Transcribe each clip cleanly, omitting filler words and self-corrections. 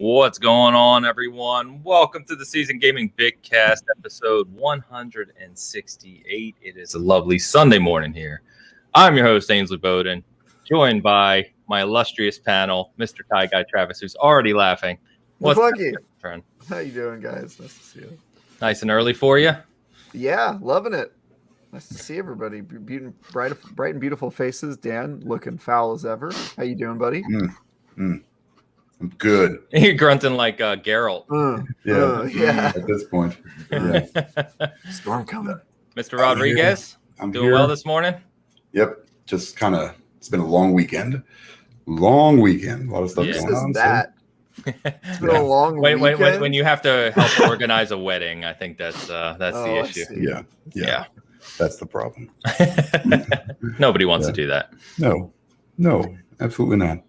What's going on, everyone? Welcome to the Season Gaming Bitcast, episode 168. It is a lovely Sunday morning here. I'm your host, Ainsley Bowden, joined by my illustrious panel, Mr. Tie Guy Travis, who's already laughing. What's lucky? Turn? How you doing, guys? Nice to see you. Nice and early for you? Yeah, loving it. Nice to see everybody. Bright and beautiful faces. Dan, looking foul as ever. How you doing, buddy? I'm good. You're grunting like Geralt. Yeah. At this point. Yeah. Storm coming. Mr. Rodriguez, I'm doing here. well this morning? Yep. Just kind of, it's been a long weekend. A lot of stuff going on. It's been a long weekend. When you have to help organize a wedding, I think that's the issue. Yeah. That's the problem. Nobody wants to do that. No, absolutely not.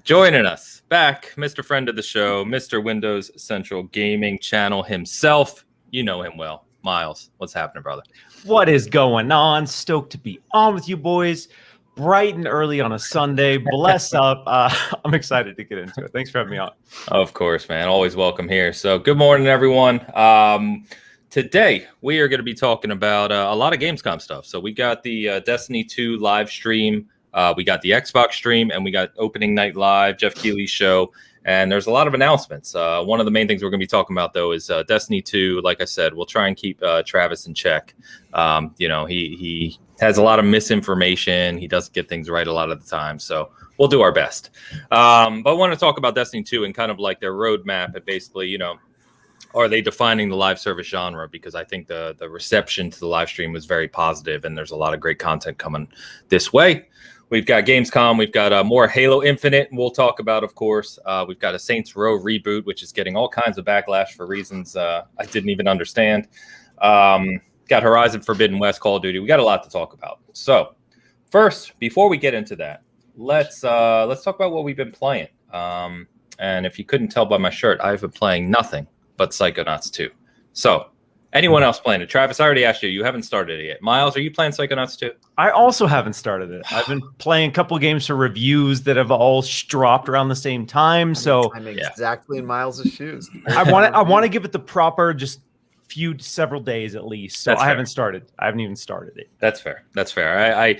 Joining us back, Mr. Friend of the show, Mr. Windows Central Gaming Channel himself. You know him well. Miles, what's happening, brother? What is going on? Stoked to be on with you boys. Bright and early on a Sunday. Bless up. I'm excited to get into it. Thanks for having me on. Of course, man. Always welcome here. So good morning, everyone. Today, we are going to be talking about a lot of Gamescom stuff. So we got the Destiny 2 live stream. We got the Xbox stream, and we got opening night live, Jeff Keighley's show. And there's a lot of announcements. One of the main things we're going to be talking about, though, is Destiny 2. Like I said, we'll try and keep Travis in check. He has a lot of misinformation. He doesn't get things right a lot of the time. So we'll do our best. But I want to talk about Destiny 2 and kind of like their roadmap. And basically, are they defining the live service genre? Because I think the reception to the live stream was very positive, and there's a lot of great content coming this way. We've got Gamescom. We've got more Halo Infinite we'll talk about, of course. We've got a Saints Row reboot, which is getting all kinds of backlash for reasons I didn't even understand. Got Horizon Forbidden West, Call of Duty. We got a lot to talk about. So first, before we get into that, let's talk about what we've been playing. And if you couldn't tell by my shirt, I've been playing nothing but Psychonauts 2. So anyone else playing it? Travis, I already asked you. You haven't started it yet. Miles, are you playing Psychonauts 2? I also haven't started it. I've been playing a couple games for reviews that have all dropped aroround the same time. So I'm exactly in Miles' shoes. I want to give it the proper several days at least. So I haven't even started it. That's fair. I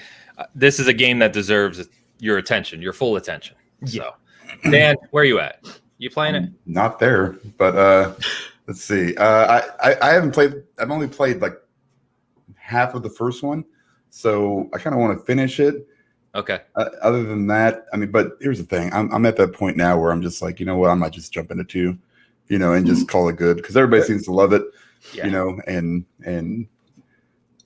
this is a game that deserves your attention, your full attention. Yeah. So, Dan, where are you at? You playing it? Not there, but let's see. I haven't played. I've only played like half of the first one, so I kind of want to finish it. Okay. Other than that, but here's the thing. I'm at that point now where I'm just like, you know what? I might just jump into 2, and just call it good because everybody seems to love it. Yeah. And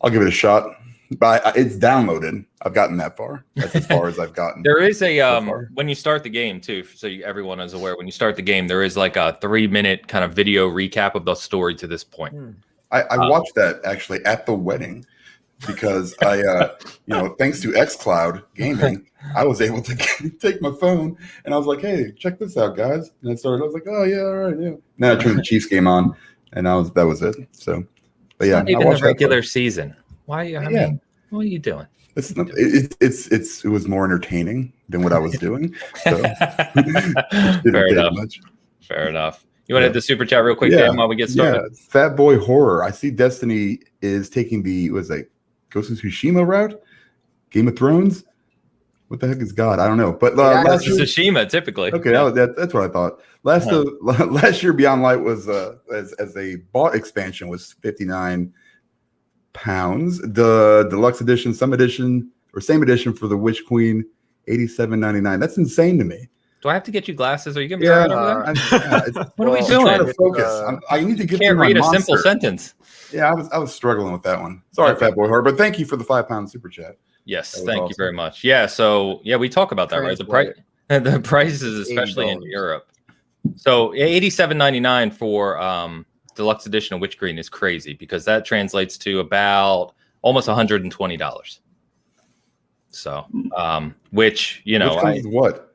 I'll give it a shot. But it's downloaded. I've gotten that far. That's as far as I've gotten. There is a when you start the game too, so everyone is aware. When you start the game, there is like a 3-minute kind of video recap of the story to this point. I watched that actually at the wedding because I, thanks to xCloud Gaming, I was able to take my phone and I was like, "Hey, check this out, guys!" And I was like, "Oh yeah, all right, yeah." Then I turned the Chiefs game on, and that was it. So, but yeah, not even the regular season. Why? What are you doing? It was more entertaining than what I was doing. So. Fair enough. You want to hit the super chat real quick, Dan, while we get started? Yeah, Fat Boy Horror. I see Destiny is taking the Ghost of Tsushima route, Game of Thrones. What the heck is God? I don't know. But last year, Tsushima typically. Okay, that's what I thought. Last year, Beyond Light was as a bought expansion was £59. The deluxe edition, same edition for the Witch Queen, $87.99. That's insane to me. Do I have to get you glasses? Are you gonna be all right over there? What are we doing? I'm trying to focus. I need to get. Can't read a simple sentence. Yeah, I was struggling with that one. Sorry, Fat Boy Horror, but thank you for the £5 super chat. Yes, thank you very much. Yeah, so we talk about that, right? The prices, especially in Europe. So $87.99 for deluxe edition of Witch Queen is crazy because that translates to about almost $120. So, which what?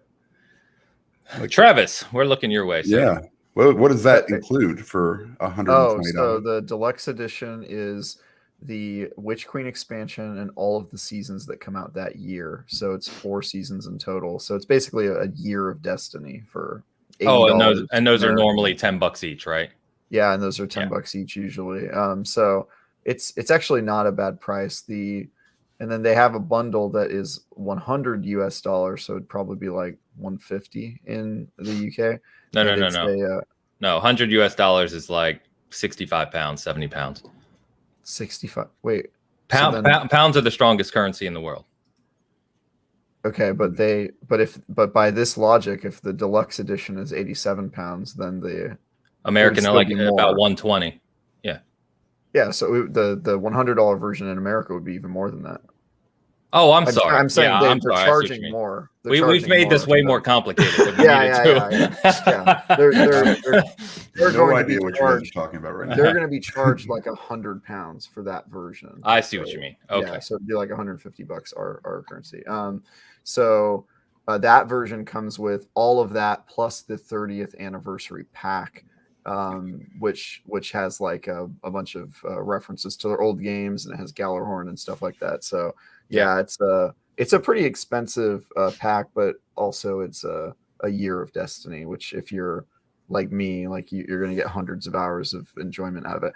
Travis, we're looking your way. So. Yeah. What does that include for $120? Oh, so the deluxe edition is the Witch Queen expansion and all of the seasons that come out that year. So it's 4 seasons in total. So it's basically a year of Destiny for Oh, $80. and those are American. normally $10 each, right? Yeah, and those are $10 each usually. So it's actually not a bad price. And then they have a bundle that is $100, so it'd probably be like $150 in the UK. No. No, $100 is like 65 pounds, 70 pounds. 65. Wait. Pounds are the strongest currency in the world. Okay, but by this logic, if the deluxe edition is 87 pounds, then the American like about 120. Yeah, so the $100 version in America would be even more than that. Oh, I'm sorry. I'm saying they're sorry. charging more. We've made this way more complicated than we yeah. They're no going idea to be what you're charged. talking about right now. They're going to be charged like £100 for that version. I see what you mean. Okay, yeah, so it'd be like $150 our currency. So that version comes with all of that plus the 30th anniversary pack. Which has like a bunch of references to their old games, and it has Gallarhorn and stuff like that. So yeah, it's a pretty expensive pack, but also it's a year of Destiny, which if you're like me, like you're going to get hundreds of hours of enjoyment out of it.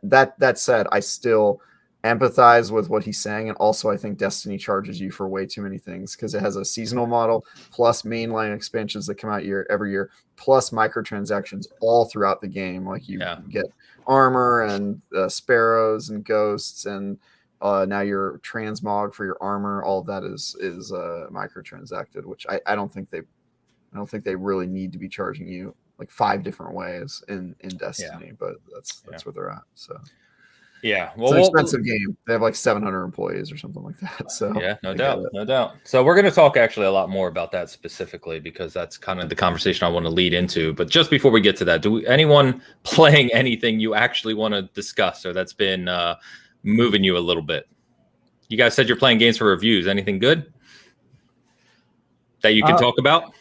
That said, I still empathize with what he's saying, and also I think Destiny charges you for way too many things because it has a seasonal model plus mainline expansions that come out every year plus microtransactions all throughout the game. Like you get armor and sparrows and ghosts, and now your transmog for your armor. All of that is microtransacted, which I don't think they really need to be charging you like 5 different ways in Destiny, but that's where they're at. So yeah, well, it's an expensive game. They have like 700 employees or something like that. So yeah, no doubt. So we're going to talk actually a lot more about that specifically because that's kind of the conversation I want to lead into. But just before we get to that, anyone playing anything you actually want to discuss or that's been moving you a little bit? You guys said you're playing games for reviews. Anything good that you can talk about?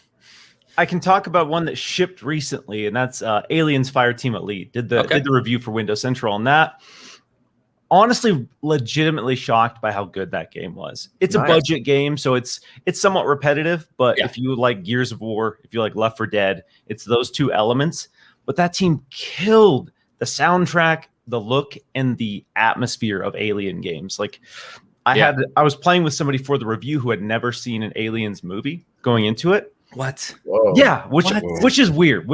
I can talk about one that shipped recently, and that's Aliens Fireteam Elite. Did the review for Windows Central on that. Honestly, legitimately shocked by how good that game was. It's a budget game, so it's somewhat repetitive, but if you like Gears of War, if you like Left 4 Dead, it's those two elements. But that team killed the soundtrack, the look, and the atmosphere of Alien games. Like I was playing with somebody for the review who had never seen an Aliens movie going into it. What? Whoa. Yeah, which is weird,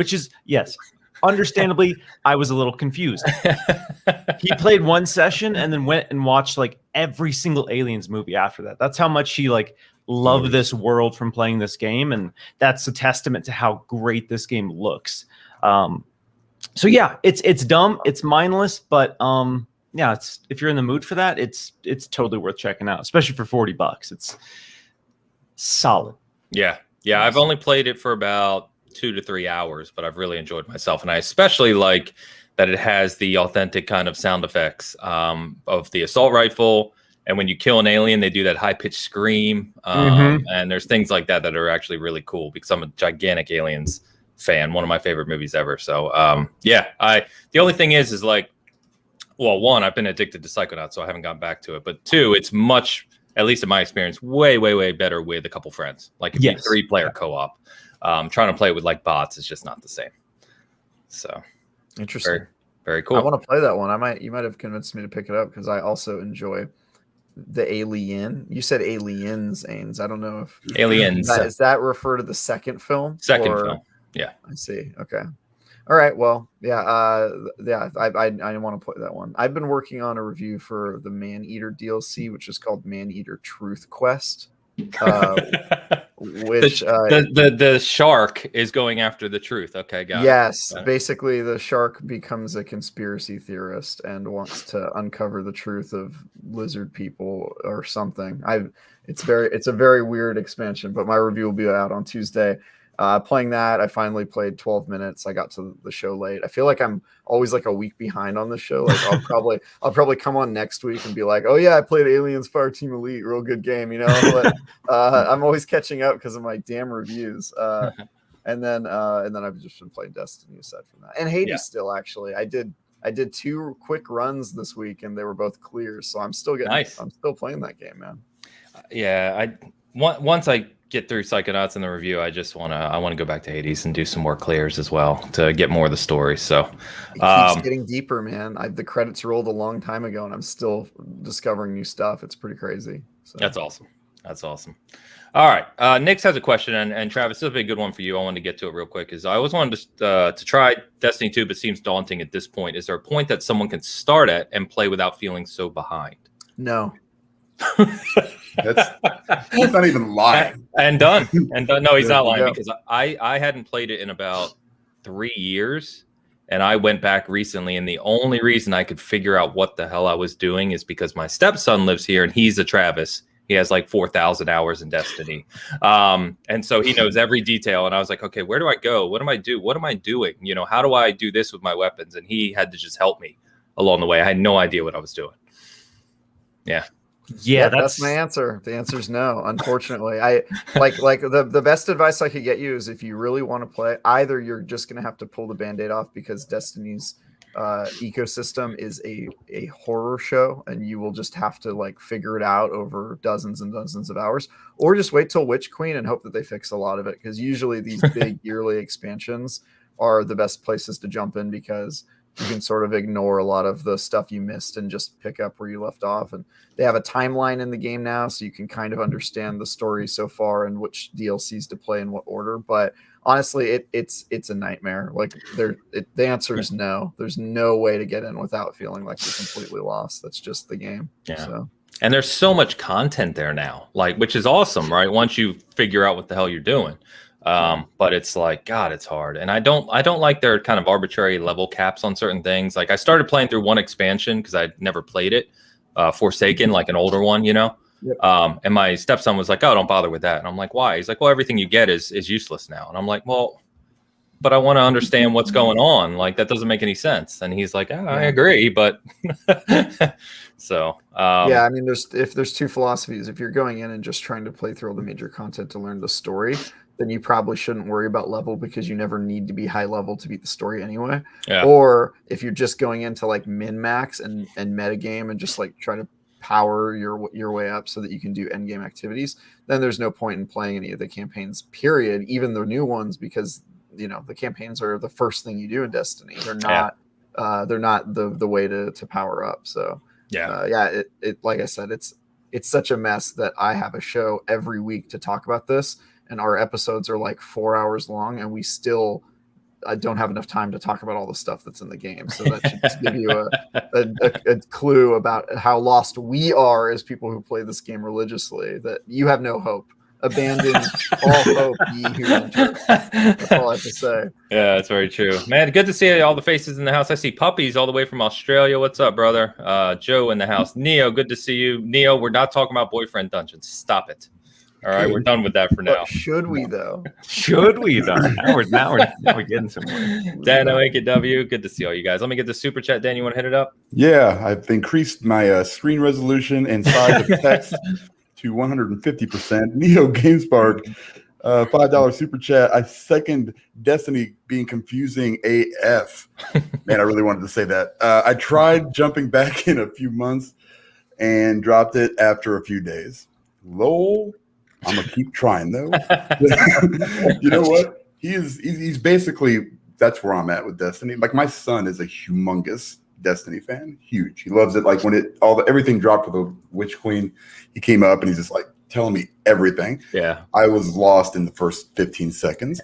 yes. Understandably, I was a little confused. He played one session and then went and watched like every single Aliens movie after that. That's how much he like loved this world from playing this game, and that's a testament to how great this game looks. So yeah, it's dumb, it's mindless, but it's if you're in the mood for that, it's totally worth checking out, especially for $40. It's solid. Yeah, I've only played it for about 2 to 3 hours, but I've really enjoyed myself, and I especially like that it has the authentic kind of sound effects of the assault rifle, and when you kill an alien, they do that high-pitched scream, and there's things like that are actually really cool because I'm a gigantic Aliens fan, one of my favorite movies ever. So the only thing is like, well, one, I've been addicted to Psychonauts, so I haven't gone back to it, but two, it's much, at least in my experience, way better with a couple friends. Like if you 3-player co-op. Trying to play with like bots is just not the same. So interesting. Very, very cool. I want to play that one. You might have convinced me to pick it up because I also enjoy the Alien. You said Aliens, Ains. I don't know if Aliens. Is that refer to the second film? Film. Yeah. I see. Okay. All right. Well, I want to play that one. I've been working on a review for the Man-Eater DLC, which is called Man-Eater Truth Quest. Which the shark is going after the truth. Okay, got it. Basically the shark becomes a conspiracy theorist and wants to uncover the truth of lizard people or something. It's a very weird expansion, but my review will be out on Tuesday. Playing that, I finally played 12 minutes. I got to the show late. I feel like I'm always like a week behind on the show. Like I'll probably come on next week and be like, oh yeah, I played Aliens Fireteam Elite, real good game, you know. But I'm always catching up because of my damn reviews. And then I've just been playing Destiny aside from that, and Hades still. Actually, I did 2 quick runs this week, and they were both clear. So I'm still getting. Nice. I'm still playing that game, man. Yeah, once I get through Psychonauts in the review, I want to go back to Hades and do some more clears as well to get more of the story. So it keeps getting deeper, man. The credits rolled a long time ago, and I'm still discovering new stuff. It's pretty crazy. So. That's awesome. That's awesome. All right. Nix has a question, and Travis, this will be a good one for you. I wanted to get to it real quick. I always wanted to try Destiny 2, but it seems daunting at this point. Is there a point that someone can start at and play without feeling so behind? No. That's not even lying. And done. No, he's not lying, because I hadn't played it in about 3 years, and I went back recently, and the only reason I could figure out what the hell I was doing is because my stepson lives here, and he's a Travis. He has like 4,000 hours in Destiny. And so he knows every detail. And I was like, okay, where do I go? What do I do? What am I doing? You know, how do I do this with my weapons? And he had to just help me along the way. I had no idea what I was doing. Yeah. Yeah, that's my answer. The answer is no. Unfortunately, I like the best advice I could get you is, if you really want to play, either you're just going to have to pull the Band-Aid off, because Destiny's ecosystem is a horror show, and you will just have to like figure it out over dozens and dozens of hours, or just wait till Witch Queen and hope that they fix a lot of it, because usually these big yearly expansions are the best places to jump in, because you can sort of ignore a lot of the stuff you missed and just pick up where you left off. And they have a timeline in the game now, so you can kind of understand the story so far and which DLCs to play in what order. But honestly, it's a nightmare. Like the answer is no. There's no way to get in without feeling like you're completely lost. That's just the game. Yeah. So. And there's so much content there now, like, which is awesome, right? Once you figure out what the hell you're doing. But it's like, God, it's hard. And I don't like their kind of arbitrary level caps on certain things. Like, I started playing through one expansion because I'd never played it, Forsaken, like an older one, you know? Yep. And my stepson was like, oh, don't bother with that. And I'm like, why? He's like, well, everything you get is useless now. And I'm like, well, but I want to understand what's going on. Like, that doesn't make any sense. And he's like, oh, I agree. But so, yeah, I mean, if there's two philosophies. If you're going in and just trying to play through all the major content to learn the story, then you probably shouldn't worry about level, because you never need to be high level to beat the story anyway. Yeah. Or if you're just going into like min max and metagame and just like try to power your way up so that you can do end game activities, then there's no point in playing any of the campaigns, period, even the new ones, because you know the campaigns are the first thing you do in Destiny. They're not the way to power up. So it like I said, it's such a mess that I have a show every week to talk about this, and our episodes are like 4 hours long, and we still don't have enough time to talk about all the stuff that's in the game. So that should just give you a clue about how lost we are as people who play this game religiously, that you have no hope. Abandon all hope, ye who enter. That's all I have to say. Yeah, that's very true. Man, good to see all the faces in the house. I see Puppies all the way from Australia. What's up, brother? Joe in the house. Neo, good to see you. Neo, we're not talking about boyfriend dungeons. Stop it. All right, we're done with that for now. But should we though? Should we though? Now we're getting somewhere. Dan OAKW, good to see all you guys. Let me get the super chat. Dan, you want to hit it up? Yeah, I've increased my screen resolution and size of text to 150%. Neo GameSpark, $5 super chat. I second Destiny being confusing AF. Man, I really wanted to say that. I tried jumping back in a few months and dropped it after a few days. Lol. I'm gonna keep trying though. You know what? He's basically, that's where I'm at with Destiny. Like, my son is a humongous Destiny fan, huge. He loves it. Like, when everything dropped with the Witch Queen, he came up and he's just like telling me everything. Yeah, I was lost in the first 15 seconds,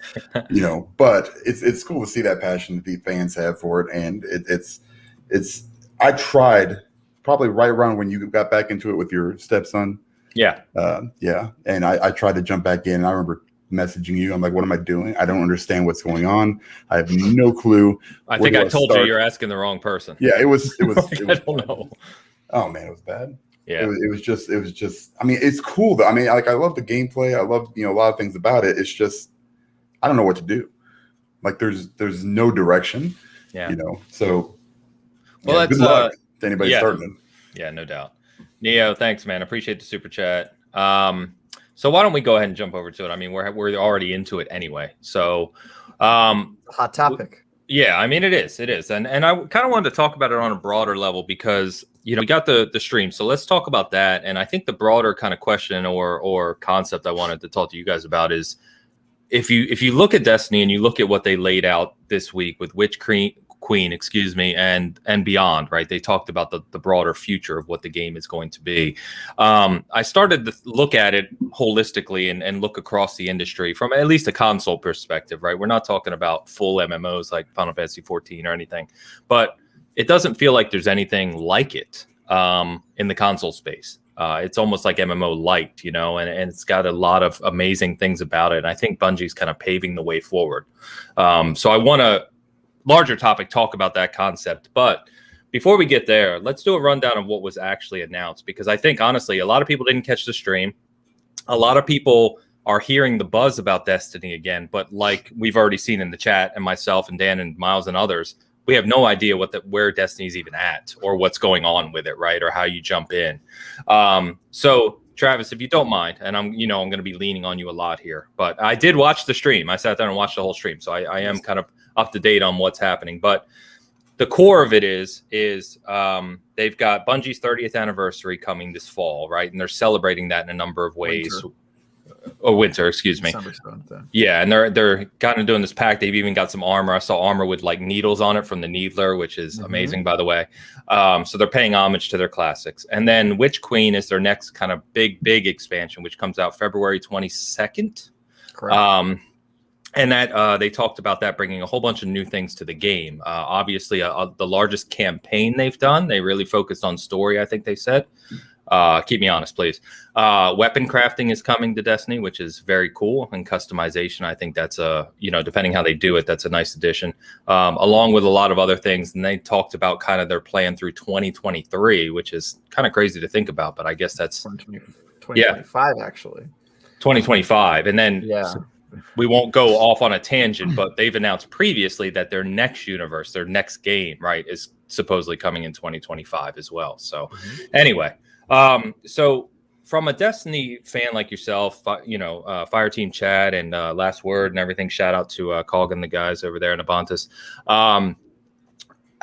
you know. But it's cool to see that passion that the fans have for it, and it's. I tried probably right around when you got back into it with your stepson. Yeah. And I tried to jump back in, and I remember messaging you. I'm like, what am I doing? I don't understand what's going on. I have no clue. I think I told you you're asking the wrong person. Yeah, it was I don't know. Oh man, it was bad. Yeah. It was just, I mean, it's cool though. I mean, like, I love the gameplay. I love, a lot of things about it. It's just, I don't know what to do. Like, there's no direction. Yeah. So well, good luck to anybody starting it. Yeah, no doubt. Neo, thanks, man. Appreciate the super chat. So why don't we go ahead and jump over to it? I mean, we're already into it anyway. So, hot topic. Yeah, I mean, it is, and I kind of wanted to talk about it on a broader level because we got the stream, so let's talk about that. And I think the broader kind of question or concept I wanted to talk to you guys about is if you look at Destiny and you look at what they laid out this week with Witch Queen, excuse me, and beyond, right? They talked about the broader future of what the game is going to be. I started to look at it holistically and look across the industry from at least a console perspective, right? We're not talking about full MMOs like Final Fantasy 14 or anything, but it doesn't feel like there's anything like it in the console space. It's almost like MMO light, and it's got a lot of amazing things about it. And I think Bungie's kind of paving the way forward. So I want to larger topic talk about that concept. But before we get there, let's do a rundown of what was actually announced, because I think, honestly, a lot of people didn't catch the stream. A lot of people are hearing the buzz about Destiny again. But like we've already seen in the chat, and myself and Dan and Miles and others, we have no idea where Destiny's even at or what's going on with it, right? Or how you jump in. So Travis, if you don't mind, and I'm going to be leaning on you a lot here, but I did watch the stream. I sat down and watched the whole stream. So I am kind of up to date on what's happening. But the core of it is they've got Bungie's 30th anniversary coming this fall, right? And they're celebrating that in a number of ways. Winter, excuse me. Yeah, and they're kind of doing this pack. They've even got some armor. I saw armor with like needles on it from the Needler, which is amazing, by the way. So they're paying homage to their classics. And then Witch Queen is their next kind of big expansion, which comes out February 22nd. Correct. And that they talked about that bringing a whole bunch of new things to the game. Obviously, the largest campaign they've done. They really focused on story, I think they said. Keep me honest, please. Weapon crafting is coming to Destiny, which is very cool. And customization, I think that's depending how they do it, that's a nice addition. Along with a lot of other things. And they talked about kind of their plan through 2023, which is kind of crazy to think about. But I guess that's 2025, actually. 2025. And then we won't go off on a tangent, but they've announced previously that their next universe, their next game, right, is supposedly coming in 2025 as well. So anyway, so from a Destiny fan like yourself, Fire Team Chad and Last Word and everything, shout out to Cog and the guys over there in Abontis.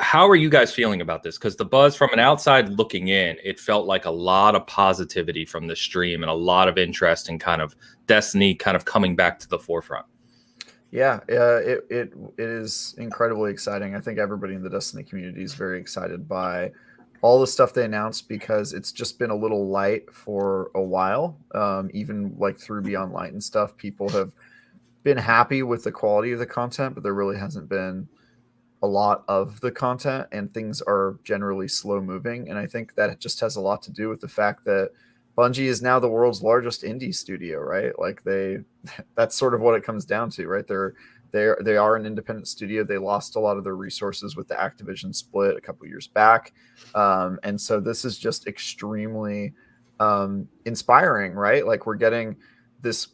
How are you guys feeling about this? Because the buzz from an outside looking in, it felt like a lot of positivity from the stream and a lot of interest in kind of Destiny kind of coming back to the forefront. Yeah, it is incredibly exciting. I think everybody in the Destiny community is very excited by all the stuff they announced, because it's just been a little light for a while. Even like through Beyond Light and stuff, people have been happy with the quality of the content, but there really hasn't been a lot of the content, and things are generally slow moving. And I think that just has a lot to do with the fact that Bungie is now the world's largest indie studio, right? Like that's sort of what it comes down to, right? They are an independent studio. They lost a lot of their resources with the Activision split a couple years back. And so this is just extremely inspiring, right? Like we're getting this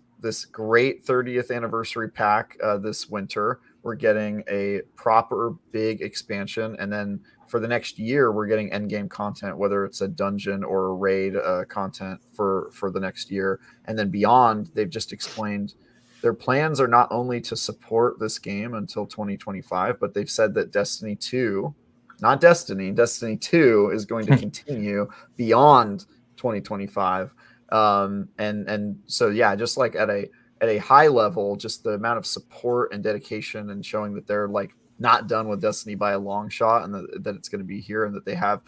great 30th anniversary pack this winter. We're getting a proper big expansion. And then for the next year, we're getting endgame content, whether it's a dungeon or a raid content for the next year. And then beyond, they've just explained their plans are not only to support this game until 2025, but they've said that Destiny 2, not Destiny, Destiny 2 is going to continue beyond 2025. And so, yeah, just like at a high level, just the amount of support and dedication and showing that they're like not done with Destiny by a long shot, and that it's going to be here and that they have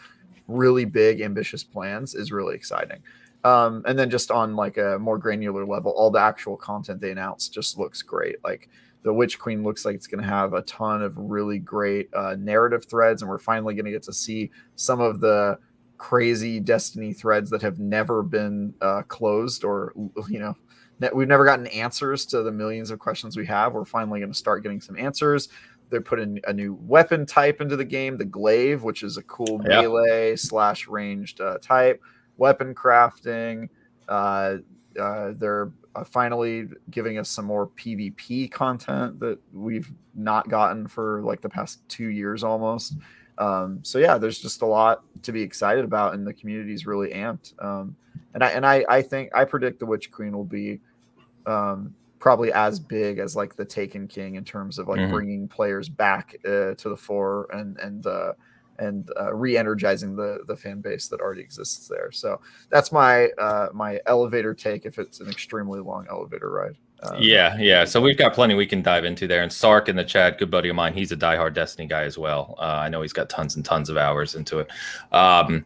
really big, ambitious plans is really exciting. And then just on like a more granular level, all the actual content they announced just looks great. Like the Witch Queen looks like it's going to have a ton of really great narrative threads, and we're finally going to get to see some of the crazy Destiny threads that have never been closed, or we've never gotten answers to the millions of questions we have. We're finally going to start getting some answers. They're putting a new weapon type into the game, the glaive, which is a cool melee / ranged type. Weapon crafting. They're finally giving us some more PvP content that we've not gotten for like the past 2 years almost. So yeah, there's just a lot to be excited about, and the community's really amped. And I think I predict the Witch Queen will be probably as big as like the Taken King in terms of like bringing players back to the fore and re-energizing the fan base that already exists there. So that's my my elevator take if it's an extremely long elevator ride. Yeah. So we've got plenty we can dive into there. And Sark in the chat, good buddy of mine, he's a diehard Destiny guy as well. I know he's got tons and tons of hours into it.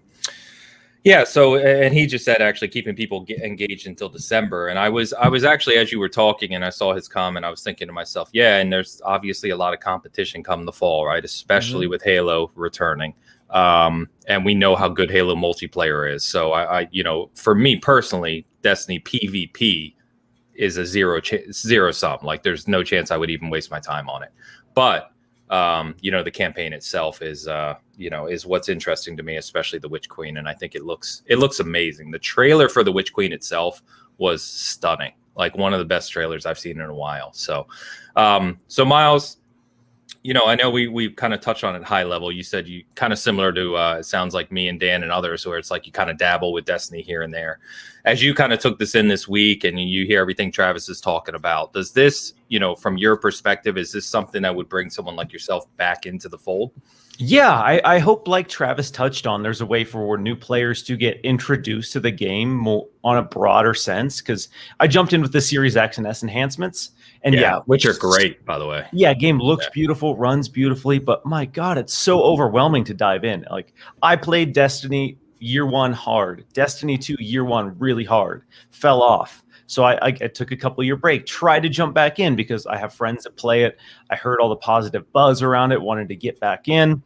Yeah. So, and he just said actually keeping people engaged until December. And I was actually, as you were talking and I saw his comment, I was thinking to myself, yeah, and there's obviously a lot of competition come the fall, right? Especially with Halo returning. And we know how good Halo multiplayer is. So I for me personally, Destiny PvP is a zero sum. Like there's no chance I would even waste my time on it. But the campaign itself is is what's interesting to me, especially the Witch Queen, and I think it looks amazing. The trailer for the Witch Queen itself was stunning, like one of the best trailers I've seen in a while. So Miles, I know we kind of touched on it high level. You said you kind of similar to it sounds like me and Dan and others, where it's like you kind of dabble with Destiny here and there. As you kind of took this in this week and you hear everything Travis is talking about, does this, from your perspective, is this something that would bring someone like yourself back into the fold? Yeah, I hope, like Travis touched on, there's a way for new players to get introduced to the game more on a broader sense, because I jumped in with the Series X and S enhancements. And which are great, by the way. Yeah, game looks beautiful, runs beautifully, but my God, it's so overwhelming to dive in. Like I played Destiny year one hard, Destiny 2 year one really hard, fell off. So I took a couple year break, tried to jump back in because I have friends that play it. I heard all the positive buzz around it, wanted to get back in.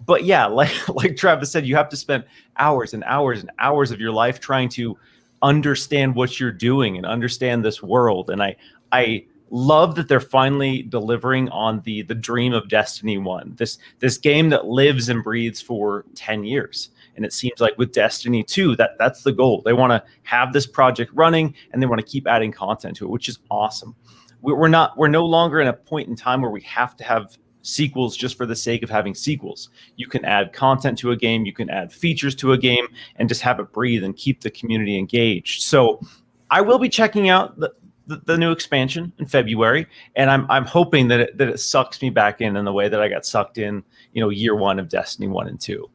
But yeah, like Travis said, you have to spend hours and hours and hours of your life trying to understand what you're doing and understand this world. And I love that they're finally delivering on the dream of Destiny 1, this game that lives and breathes for 10 years. And it seems like with Destiny 2, that's the goal. They want to have this project running and they want to keep adding content to it, which is awesome. We're no longer in a point in time where we have to have sequels just for the sake of having sequels. You can add content to a game, you can add features to a game, and just have it breathe and keep the community engaged. So I will be checking out the new expansion in February, and I'm hoping that it sucks me back in the way that I got sucked in, year one of Destiny 1 and 2.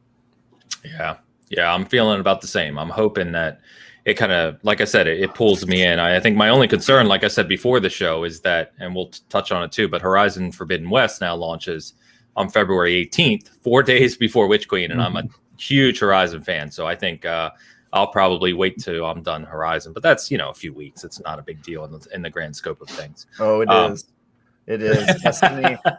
Yeah, I'm feeling about the same. I'm hoping that it kind of, like I said, it pulls me in. I think my only concern, like I said before the show, is that, and we'll touch on it too, but Horizon Forbidden West now launches on February 18th, 4 days before Witch Queen, and I'm a huge Horizon fan, so I think I'll probably wait till I'm done Horizon, but that's a few weeks. It's not a big deal in the grand scope of things. Oh, it is. It is.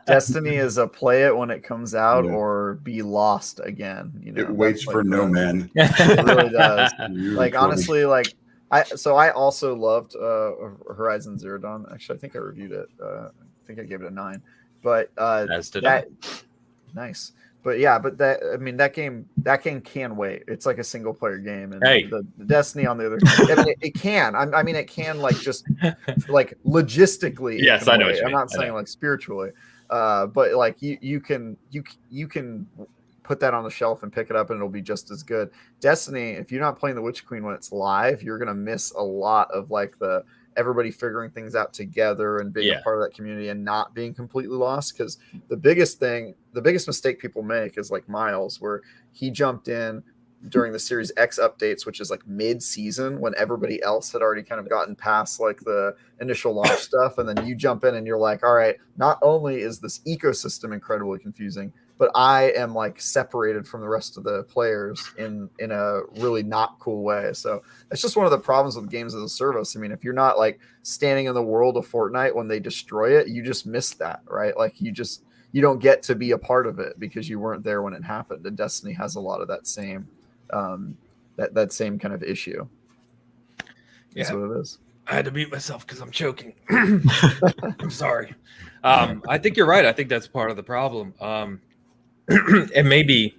Destiny is a play it when it comes out or be lost again. It waits for no man. It really does. Like honestly, like I also loved Horizon Zero Dawn. Actually, I think I reviewed it. I think I gave it a 9. But nice. But yeah, that game can wait. It's like a single player game, and the Destiny on the other hand, it can. I mean, it can like just like logistically. Yes, I know. What you I'm mean. not saying like spiritually, but like you can put that on the shelf and pick it up, and it'll be just as good. Destiny, if you're not playing the Witch Queen when it's live, you're gonna miss a lot of like everybody figuring things out together and being a part of that community and not being completely lost. Because the biggest mistake people make is like Miles, where he jumped in during the Series X updates, which is like mid-season when everybody else had already kind of gotten past like the initial launch stuff. And then you jump in and you're like, all right, not only is this ecosystem incredibly confusing, but I am like separated from the rest of the players in a really not cool way. So that's just one of the problems with games as a service. I mean, if you're not like standing in the world of Fortnite when they destroy it, you just miss that, right? Like you don't get to be a part of it because you weren't there when it happened. And Destiny has a lot of that same that same kind of issue. That's what it is. I had to mute myself because I'm choking. I'm sorry. I think you're right. I think that's part of the problem. And maybe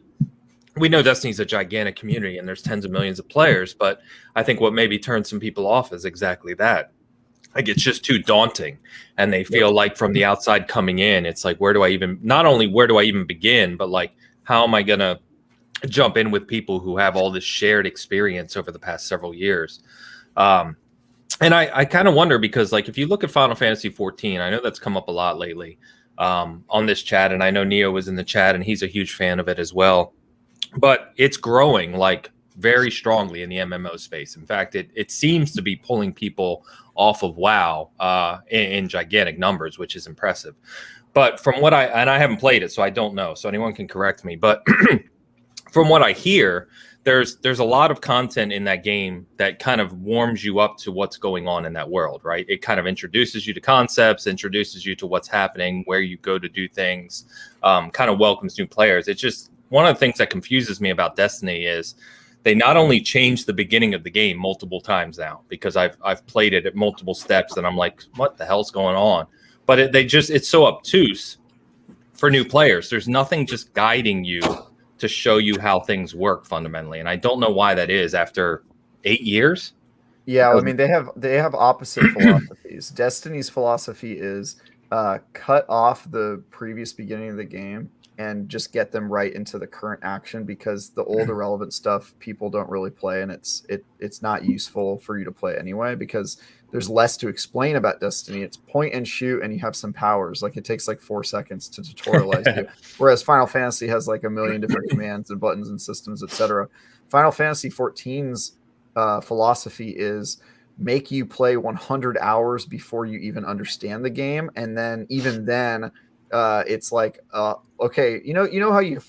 we know Destiny's a gigantic community and there's tens of millions of players, but I think what maybe turns some people off is exactly that. Like it's just too daunting, and they feel like from the outside coming in, it's like, where do I even begin, but like, how am I going to jump in with people who have all this shared experience over the past several years? And I kind of wonder because, like, if you look at Final Fantasy 14, I know that's come up a lot lately on this chat, and I know Neo was in the chat, and he's a huge fan of it as well. But it's growing like very strongly in the MMO space. In fact, it seems to be pulling people off of WoW in gigantic numbers, which is impressive. But from what I haven't played it, so I don't know. So anyone can correct me. But from what I hear, there's a lot of content in that game that kind of warms you up to what's going on in that world, right? It kind of introduces you to concepts, introduces you to what's happening, where you go to do things, kind of welcomes new players. It's just one of the things that confuses me about Destiny is they not only changed the beginning of the game multiple times now, because I've played it at multiple steps and I'm like, what the hell's going on? But it's so obtuse for new players. There's nothing just guiding you to show you how things work fundamentally. And I don't know why that is after 8 years. Yeah, I mean, they have opposite philosophies. Destiny's philosophy is cut off the previous beginning of the game and just get them right into the current action, because the old irrelevant stuff people don't really play, and it's not useful for you to play anyway, because there's less to explain about Destiny. It's point and shoot, and you have some powers. Like, it takes like 4 seconds to tutorialize you. Whereas Final Fantasy has like a million different commands and buttons and systems, etc. Final Fantasy 14's philosophy is make you play 100 hours before you even understand the game, and then even then, it's like, okay, you know how you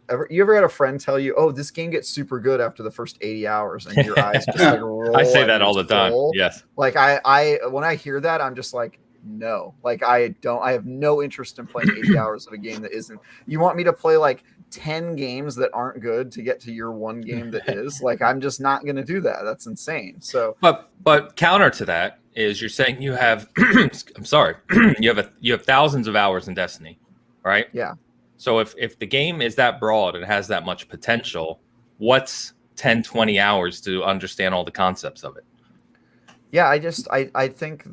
ever had a friend tell you, oh, this game gets super good after the first 80 hours, and your eyes just like roll. I say that all the time. Yes. Like I when I hear that, I'm just like, no, like I have no interest in playing 80 hours of a game that isn't. You want me to play like 10 games that aren't good to get to your one game that is? Like, I'm just not going to do that. That's insane. So, but counter to that is you're saying you have, I'm sorry, you have thousands of hours in Destiny, right? Yeah. So if the game is that broad and has that much potential, what's 10, 20 hours to understand all the concepts of it? Yeah, I think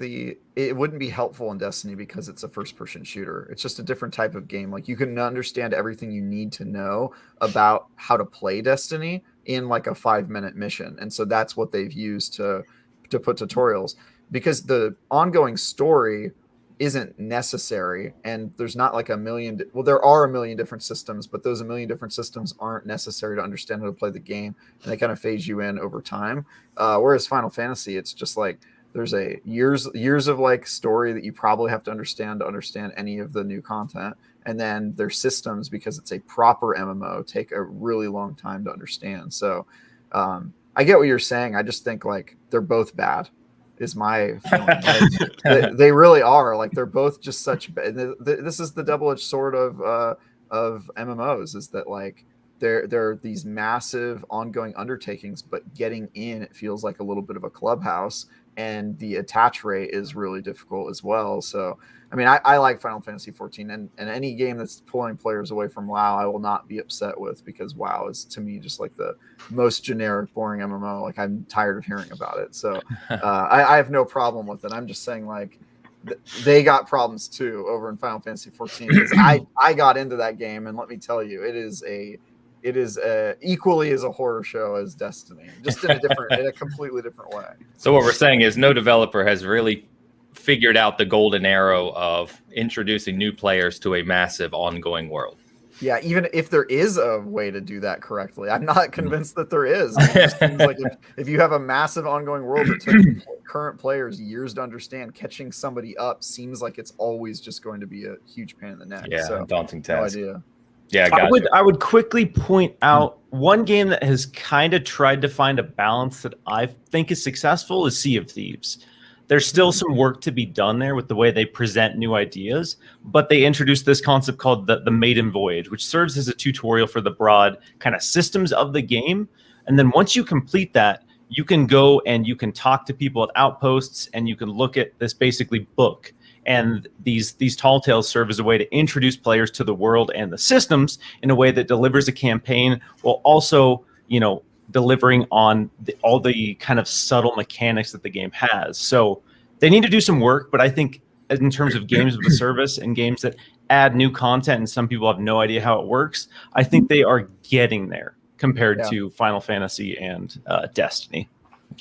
it wouldn't be helpful in Destiny because it's a first-person shooter. It's just a different type of game. Like, you can understand everything you need to know about how to play Destiny in like a 5-minute mission. And so that's what they've used to put tutorials, because the ongoing story isn't necessary, and there's not like there are a million different systems, but those a million different systems aren't necessary to understand how to play the game, and they kind of phase you in over time. Whereas Final Fantasy, it's just like there's a years of like story that you probably have to understand any of the new content, and then their systems, because it's a proper MMO, take a really long time to understand. So I get what you're saying. I just think like they're both bad. Is my feeling. Like, they really are. Like, they're both just such. This is the double-edged sword of MMOs. Is that like they're these massive ongoing undertakings, but getting in, it feels like a little bit of a clubhouse, and the attach rate is really difficult as well. So, I mean, I like Final Fantasy 14, and any game that's pulling players away from WoW, I will not be upset with, because WoW is, to me, just like the most generic, boring MMO. Like, I'm tired of hearing about it. So I have no problem with it. I'm just saying, like, they got problems too over in Final Fantasy 14. Because I got into that game, and let me tell you, it is equally as a horror show as Destiny, just in a completely different way. So what we're saying is no developer has really figured out the golden arrow of introducing new players to a massive ongoing world. Yeah, even if there is a way to do that correctly, I'm not convinced that there is. It just seems like if you have a massive ongoing world that took current players years to understand, catching somebody up seems like it's always just going to be a huge pain in the neck. Yeah, so, daunting task. No idea. Yeah, I would quickly point out one game that has kind of tried to find a balance that I think is successful is Sea of Thieves. There's still some work to be done there with the way they present new ideas, but they introduced this concept called the Maiden Voyage, which serves as a tutorial for the broad kind of systems of the game. And then once you complete that, you can go and you can talk to people at outposts, and you can look at this basically book. And these tall tales serve as a way to introduce players to the world and the systems in a way that delivers a campaign, while also, delivering on all the kind of subtle mechanics that the game has. So they need to do some work, but I think in terms of games with a service and games that add new content and some people have no idea how it works, I think they are getting there compared to Final Fantasy and Destiny.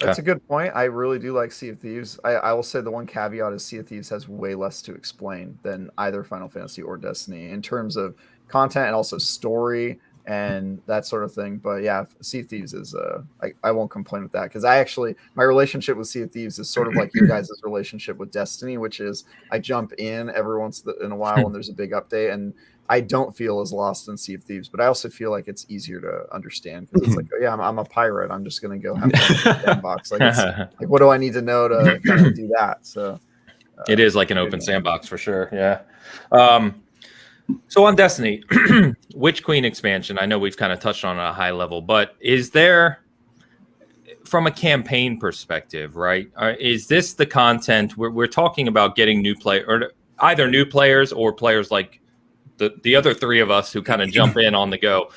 That's a good point. I really do like Sea of Thieves. I will say the one caveat is Sea of Thieves has way less to explain than either Final Fantasy or Destiny in terms of content and also story and that sort of thing. But yeah, Sea of Thieves is I won't complain with that because my relationship with Sea of Thieves is sort of like your guys' relationship with Destiny, which is I jump in every once in a while when there's a big update, and I don't feel as lost in Sea of Thieves, but I also feel like it's easier to understand because it's like, oh, yeah, I'm a pirate. I'm just going to go have fun in the sandbox. Like, what do I need to know to kind of do that? So it is like an open sandbox for sure. Yeah. So on Destiny, Witch Queen expansion, I know we've kind of touched on it at a high level, but is there, from a campaign perspective, right? Is this the content we're talking about getting new play or either new players or players like the other three of us who kind of jump in on the go?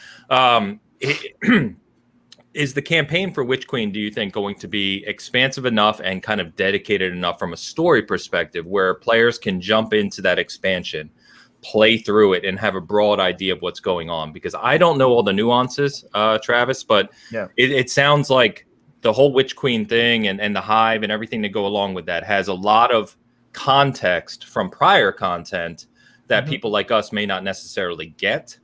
Is the campaign for Witch Queen, do you think, going to be expansive enough and kind of dedicated enough from a story perspective where players can jump into that expansion, play through it, and have a broad idea of what's going on? Because I don't know all the nuances, Travis, but yeah, it sounds like the whole Witch Queen thing and the hive and everything that go along with that has a lot of context from prior content that people like us may not necessarily get.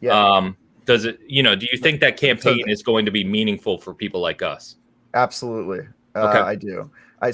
Yeah. Does it, do you think that campaign is going to be meaningful for people like us? Absolutely. Okay. I do. I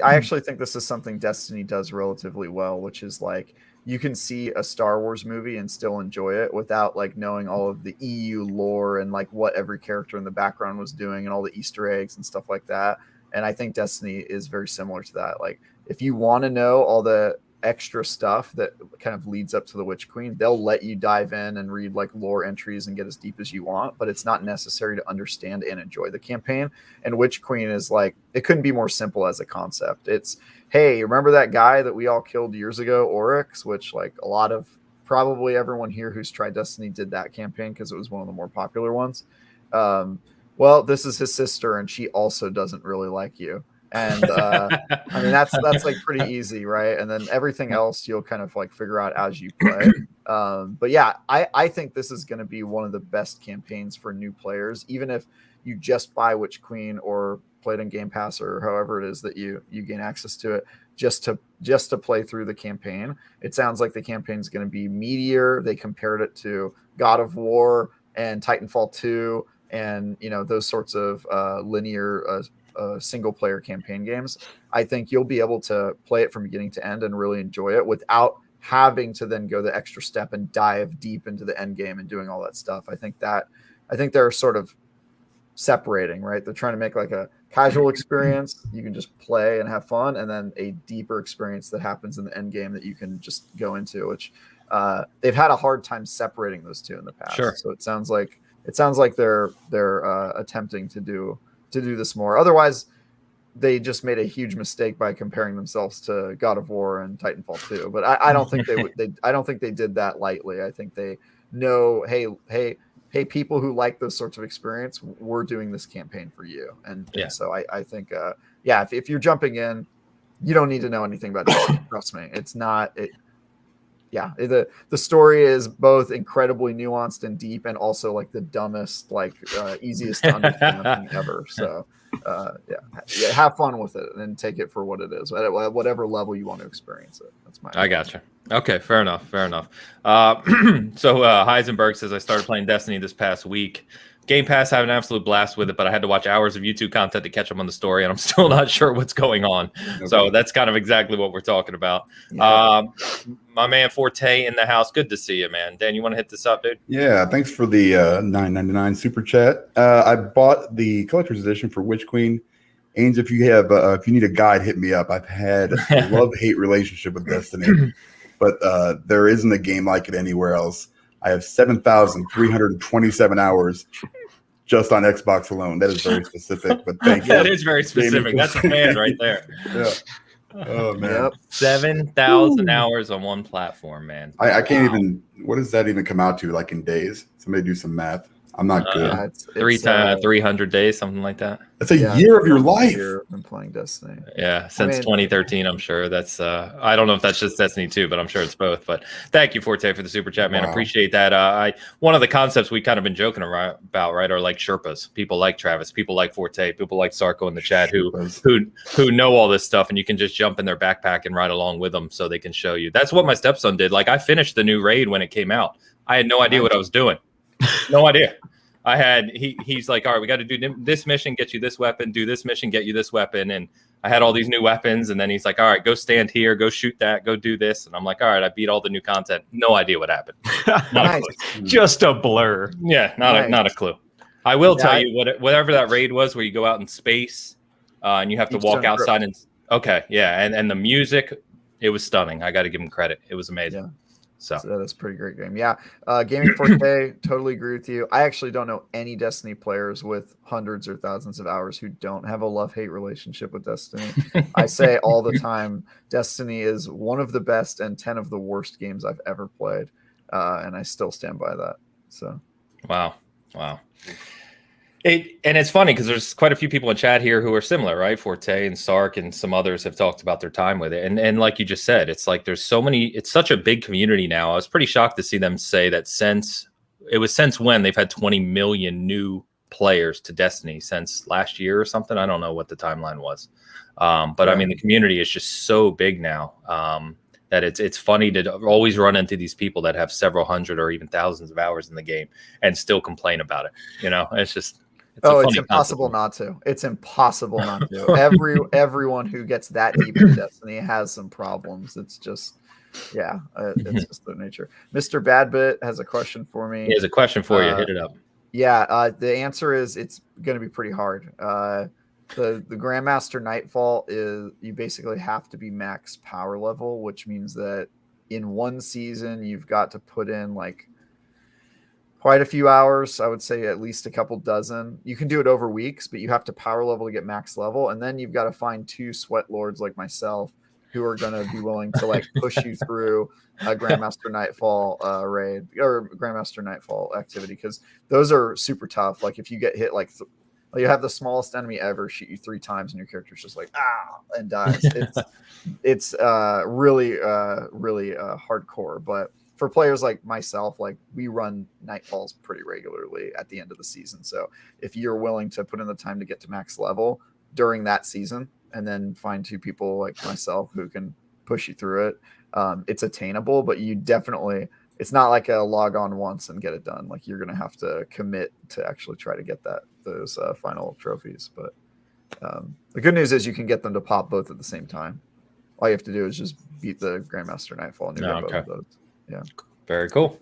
actually think this is something Destiny does relatively well, which is like you can see a Star Wars movie and still enjoy it without like knowing all of the EU lore and like what every character in the background was doing and all the Easter eggs and stuff like that. And I think Destiny is very similar to that. Like if you want to know all the extra stuff that kind of leads up to the Witch Queen, they'll let you dive in and read like lore entries and get as deep as you want, but it's not necessary to understand and enjoy the campaign. And Witch Queen is like, it couldn't be more simple as a concept. It's, hey, remember that guy that we all killed years ago, Oryx, which like a lot of probably everyone here who's tried Destiny did that campaign because it was one of the more popular ones. Well, this is his sister and she also doesn't really like you. And I mean, that's like pretty easy, right? And then everything else you'll kind of like figure out as you play. But yeah, I think this is going to be one of the best campaigns for new players, even if you just buy Witch Queen or play it in Game Pass or however it is that you gain access to it, just to play through the campaign. It sounds like the campaign is going to be meatier. They compared it to God of War and Titanfall 2 and those sorts of linear single player campaign games. I think you'll be able to play it from beginning to end and really enjoy it without having to then go the extra step and dive deep into the end game and doing all that stuff. I think they're sort of separating, right? They're trying to make like a casual experience you can just play and have fun, and then a deeper experience that happens in the end game that you can just go into, which they've had a hard time separating those two in the past. Sure. So it sounds like they're attempting to do this more. Otherwise, they just made a huge mistake by comparing themselves to God of War and Titanfall 2. But I don't think they would. I don't think they did that lightly. I think they know, hey, people who like those sorts of experience, we're doing this campaign for you. And so I think, if you're jumping in, you don't need to know anything about it. Trust me, it's not. The story is both incredibly nuanced and deep, and also like the dumbest, easiest to understand thing ever. So, have fun with it and take it for what it is, at whatever level you want to experience it. That's my. I gotcha. Okay, fair enough. So Heisenberg says I started playing Destiny this past week. Game Pass, I have an absolute blast with it, but I had to watch hours of YouTube content to catch up on the story, and I'm still not sure what's going on. Okay. So that's kind of exactly what we're talking about. Yeah. My man Forte in the house. Good to see you, man. Dan, you want to hit this up, dude? Yeah, thanks for the $9.99 super chat. I bought the collector's edition for Witch Queen. Ains, if you need a guide, hit me up. I've had a love-hate relationship with Destiny, but there isn't a game like it anywhere else. I have 7,327 hours just on Xbox alone. That is very specific, but thank you. That is very specific. That's a fan right there. Yeah. Oh man. Yep. 7,000 hours on one platform, man. I can't even. What does that even come out to? Like in days? Somebody do some math. I'm not good. Yeah, it's 300 days, something like that. That's a year of your life. I've been playing Destiny. Yeah, since 2013, I'm sure. That's I don't know if that's just Destiny 2, but I'm sure it's both. But thank you, Forte, for the super chat, man. Wow. Appreciate that. One of the concepts we kind of been joking about, right, are like Sherpas. People like Travis, people like Forte, people like Sarko in the chat who know all this stuff, and you can just jump in their backpack and ride along with them so they can show you. That's what my stepson did. Like, I finished the new raid when it came out. I had no idea what I was doing. No idea. He's like, all right, we got to do this mission, get you this weapon, do this mission, get you this weapon. And I had all these new weapons. And then he's like, all right, go stand here, go shoot that, go do this. And I'm like, all right, I beat all the new content. No idea what happened. Not a clue. Just a blur. Yeah, not a clue. I will tell you whatever that raid was where you go out in space and you have to walk outside. And the music, it was stunning. I got to give him credit. It was amazing. Yeah. So that's a pretty great game. Yeah. Gaming 4K, totally agree with you. I actually don't know any Destiny players with hundreds or thousands of hours who don't have a love-hate relationship with Destiny. I say all the time, Destiny is one of the best and 10 of the worst games I've ever played. And I still stand by that. So wow. And it's funny because there's quite a few people in chat here who are similar, right? Forte and Sark and some others have talked about their time with it. And like you just said, it's like there's so many, it's such a big community now. I was pretty shocked to see them say that since when they've had 20 million new players to Destiny since last year or something. I don't know what the timeline was. But I mean, the community is just so big now that it's funny to always run into these people that have several hundred or even thousands of hours in the game and still complain about it. You know, it's impossible not to. It's impossible not to. Everyone who gets that deep in Destiny has some problems. It's just, it's just their nature. Mr. Badbit has a question for me. He has a question for you. Hit it up. Yeah, the answer is it's going to be pretty hard. The Grandmaster Nightfall is you basically have to be max power level, which means that in one season you've got to put in like quite a few hours. I would say at least a couple dozen. You can do it over weeks, but you have to power level to get max level. And then you've got to find 2 sweat lords like myself who are going to be willing to like push you through a Grandmaster Nightfall raid or Grandmaster Nightfall activity. Because those are super tough. Like if you get hit, like you have the smallest enemy ever shoot you 3 times and your character's just like, and dies. It's really hardcore, but for players like myself, like we run Nightfalls pretty regularly at the end of the season. So if you're willing to put in the time to get to max level during that season and then find 2 people like myself who can push you through it, it's attainable, but you definitely, it's not like a log on once and get it done. Like you're going to have to commit to actually try to get those final trophies. But the good news is you can get them to pop both at the same time. All you have to do is just beat the Grandmaster Nightfall and you get both of those. Yeah. Very cool.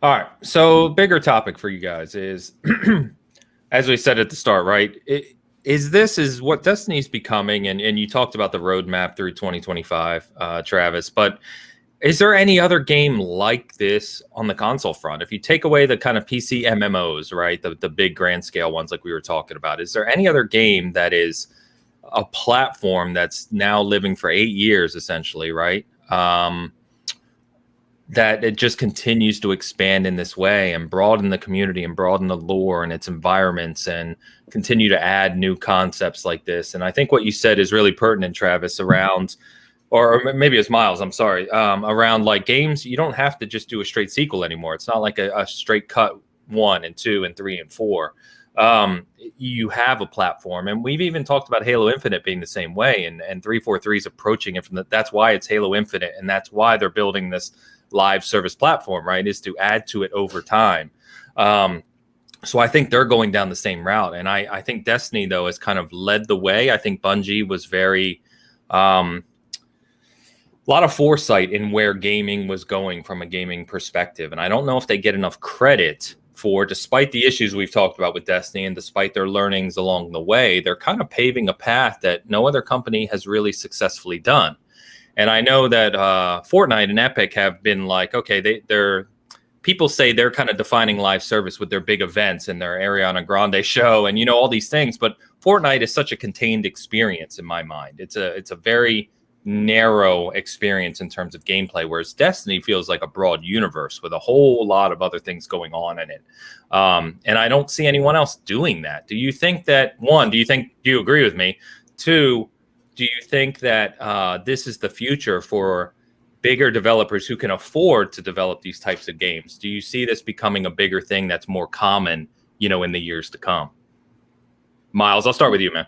All right. So bigger topic for you guys is, as we said at the start, right? Is what Destiny's becoming, and you talked about the roadmap through 2025, Travis, but is there any other game like this on the console front? If you take away the kind of PC MMOs, right? The big grand scale ones like we were talking about, is there any other game that is a platform that's now living for 8 years, essentially, right? That it just continues to expand in this way and broaden the community and broaden the lore and its environments and continue to add new concepts like this. And I think what you said is really pertinent, Travis, around, or maybe it's Miles, I'm sorry, around like games, you don't have to just do a straight sequel anymore. It's not like a straight cut 1 and 2 and 3 and 4. You have a platform, and we've even talked about Halo Infinite being the same way, and 343 is approaching it from that's why it's Halo Infinite, and that's why they're building this live service platform, right, is to add to it over time. So I think they're going down the same route. And I think Destiny, though, has kind of led the way. I think Bungie was very a lot of foresight in where gaming was going from a gaming perspective. And I don't know if they get enough credit for, despite the issues we've talked about with Destiny and despite their learnings along the way, they're kind of paving a path that no other company has really successfully done. And I know that Fortnite and Epic have been like, okay, they're people say they're kind of defining live service with their big events and their Ariana Grande show and, all these things. But Fortnite is such a contained experience in my mind. It's a very narrow experience in terms of gameplay, whereas Destiny feels like a broad universe with a whole lot of other things going on in it. And I don't see anyone else doing that. Do you think that, one, do you agree with me? Two, do you think that this is the future for bigger developers who can afford to develop these types of games? Do you see this becoming a bigger thing that's more common, in the years to come? Miles, I'll start with you, man.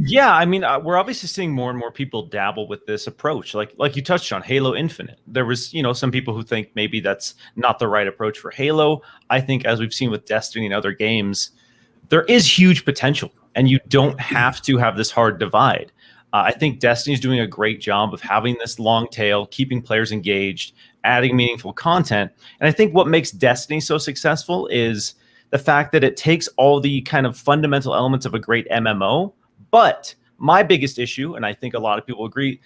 Yeah, I mean, we're obviously seeing more and more people dabble with this approach. Like you touched on Halo Infinite. There was, some people who think maybe that's not the right approach for Halo. I think, as we've seen with Destiny and other games, there is huge potential, and you don't have to have this hard divide. I think Destiny's doing a great job of having this long tail, keeping players engaged, adding meaningful content. And I think what makes Destiny so successful is the fact that it takes all the kind of fundamental elements of a great MMO. But my biggest issue, and I think a lot of people agree,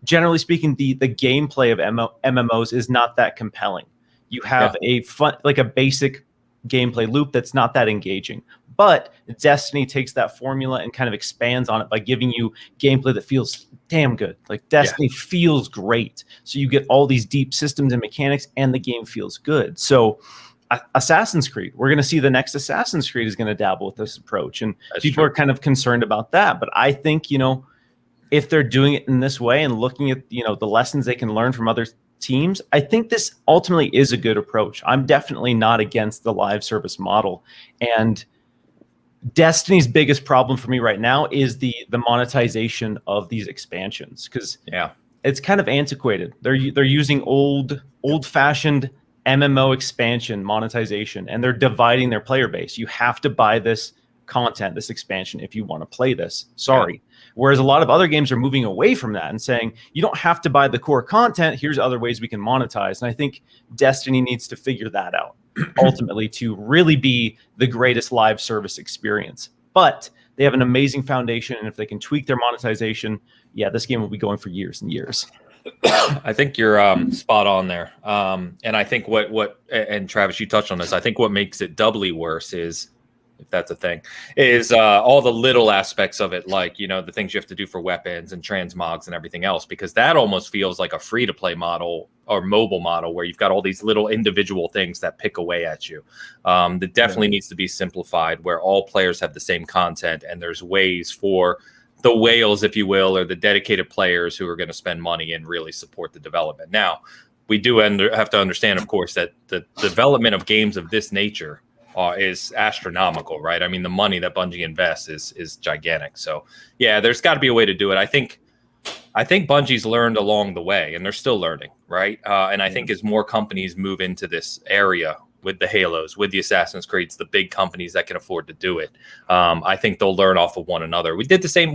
generally speaking, the gameplay of MMOs is not that compelling. You have a basic gameplay loop that's not that engaging. But Destiny takes that formula and kind of expands on it by giving you gameplay that feels damn good. Like Destiny feels great. So you get all these deep systems and mechanics, and the game feels good. So Assassin's Creed, we're going to see the next Assassin's Creed is going to dabble with this approach, and people are kind of concerned about that. But I think, if they're doing it in this way and looking at, the lessons they can learn from other teams, I think this ultimately is a good approach. I'm definitely not against the live service model. And Destiny's biggest problem for me right now is the monetization of these expansions, because it's kind of antiquated. They're using old-fashioned MMO expansion monetization, and they're dividing their player base. You have to buy this content, this expansion, if you want to play this. Sorry. Whereas a lot of other games are moving away from that and saying, you don't have to buy the core content. Here's other ways we can monetize. And I think Destiny needs to figure that out ultimately to really be the greatest live service experience. But they have an amazing foundation, and if they can tweak their monetization, this game will be going for years and years. I think you're spot on there. And I think and Travis, you touched on this. I think what makes it doubly worse is, if that's a thing, is all the little aspects of it, like, the things you have to do for weapons and transmogs and everything else, because that almost feels like a free-to-play model or mobile model where you've got all these little individual things that pick away at you. That definitely needs to be simplified, where all players have the same content, and there's ways for the whales, if you will, or the dedicated players who are going to spend money and really support the development. Now, we do have to understand, of course, that the development of games of this nature is astronomical, right? I mean, the money that Bungie invests is gigantic. So, there's got to be a way to do it. I think Bungie's learned along the way, and they're still learning, right? And I think as more companies move into this area with the Halos, with the Assassin's Creeds, the big companies that can afford to do it, I think they'll learn off of one another. We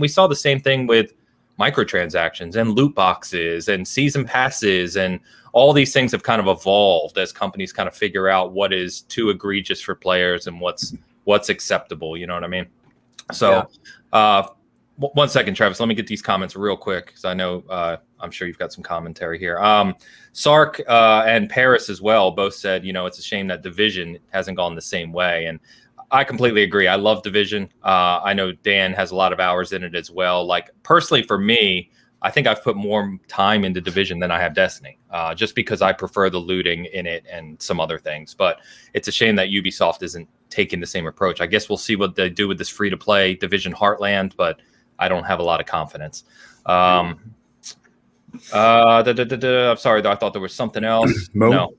saw the same thing with microtransactions and loot boxes and season passes, and all these things have kind of evolved as companies kind of figure out what is too egregious for players and what's acceptable. You know what I mean? So, 1 second, Travis. Let me get these comments real quick, because I know I'm sure you've got some commentary here. Sark and Paris as well both said, it's a shame that Division hasn't gone the same way. And I completely agree. I love Division. I know Dan has a lot of hours in it as well. Like, personally, for me, I think I've put more time into Division than I have Destiny, just because I prefer the looting in it and some other things. But it's a shame that Ubisoft isn't taking the same approach. I guess we'll see what they do with this free-to-play Division Heartland, but I don't have a lot of confidence. I'm sorry, though. I thought there was something else. Mo?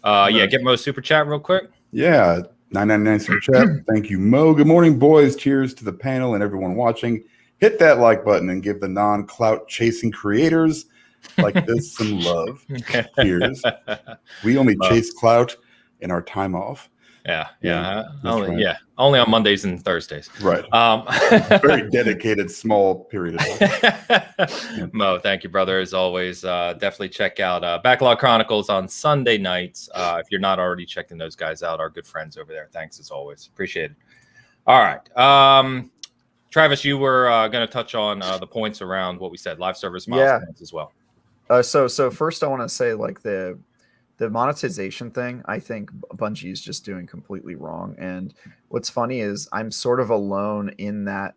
No. Get Mo's super chat real quick. Yeah, 999 super chat. Thank you, Mo. Good morning, boys. Cheers to the panel and everyone watching. Hit that like button and give the non-clout chasing creators like this some love. Cheers. We only chase clout in our time off. Only on Mondays and Thursdays. Right. Very dedicated, small period of time. Mo, thank you, brother. As always, definitely check out Backlog Chronicles on Sunday nights. If you're not already checking those guys out, our good friends over there. Thanks as always. Appreciate it. All right. Travis, you were going to touch on the points around what we said, live service milestones as well. So first I want to say, like, the the monetization thing, I think Bungie is just doing completely wrong. And what's funny is I'm sort of alone in that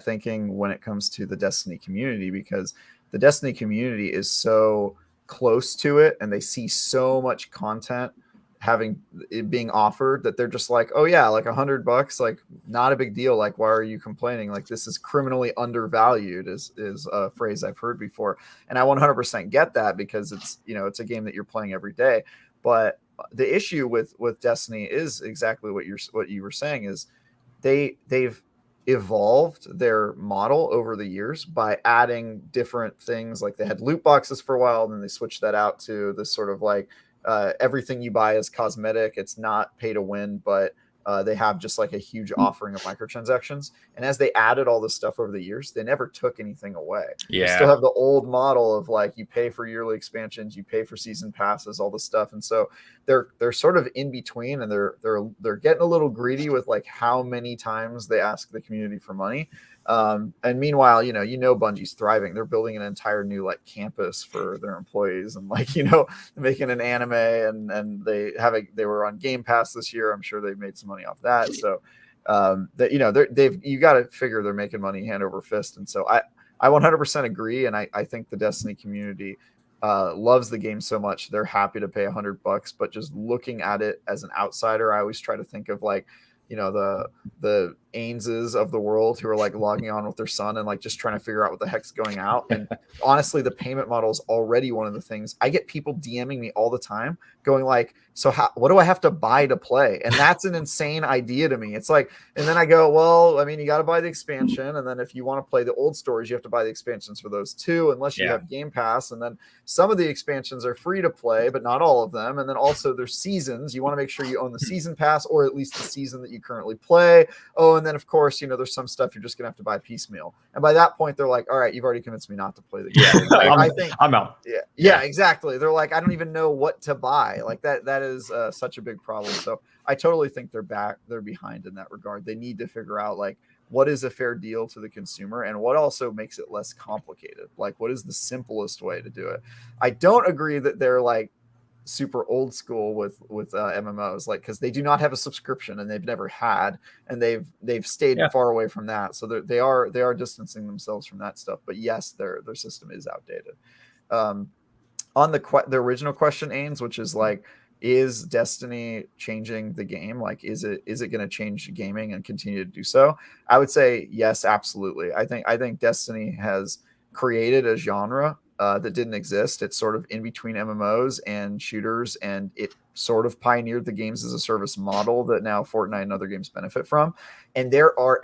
thinking when it comes to the Destiny community, because the Destiny community is so close to it and they see so much content having it being offered that they're just like, oh yeah, like $100, like not a big deal. Like, why are you complaining? Like, this is criminally undervalued is a phrase I've heard before. And I 100% get that, because it's, you know, it's a game that you're playing every day. But the issue with Destiny is exactly what you were saying, is they've evolved their model over the years by adding different things. Like they had loot boxes for a while, and then they switched that out to this sort of like, everything you buy is cosmetic. It's not pay to win, but they have just like a huge offering of microtransactions. And as they added all this stuff over the years, they never took anything away. Yeah. They still have the old model of like, you pay for yearly expansions, you pay for season passes, all this stuff. And so they're sort of in between, and they're getting a little greedy with like how many times they ask the community for money. And meanwhile, you know, Bungie's thriving. They're building an entire new like campus for their employees, and like, you know, making an anime, and they were on Game Pass this year. I'm sure they've made some money off that. So that, you know, you got to figure they're making money hand over fist. And so I 100% agree. And I think the Destiny community loves the game so much they're happy to pay $100. But just looking at it as an outsider, I always try to think of like, you know, the Ainses of the world who are like logging on with their son and like just trying to figure out what the heck's going out. And honestly, the payment model is already one of the things. I get people DMing me all the time going like, so what do I have to buy to play? And that's an insane idea to me. It's like, and then I go, well, I mean, you got to buy the expansion. And then if you want to play the old stories, you have to buy the expansions for those too, unless you have Game Pass. And then some of the expansions are free to play, but not all of them. And then also there's seasons. You want to make sure you own the season pass, or at least the season that you currently play. Oh, and then of course, you know, there's some stuff you're just gonna have to buy piecemeal. And by that point, they're like, all right, you've already convinced me not to play the game. Like, I think I'm out. Yeah, exactly. They're like, I don't even know what to buy. Like that is such a big problem. So I totally think they're behind in that regard. They need to figure out like, what is a fair deal to the consumer, and what also makes it less complicated. Like, what is the simplest way to do it? I don't agree that they're like super old school with MMOs, like, because they do not have a subscription, and they've never had, and they've stayed far away from that. So they are distancing themselves from that stuff. But yes, their system is outdated. On the original question, Ains, which is like, is Destiny changing the game? Like, is it going to change gaming and continue to do so? I would say yes, absolutely. I think Destiny has created a genre that didn't exist. It's sort of in between MMOs and shooters, and it sort of pioneered the games as a service model that now Fortnite and other games benefit from. And there are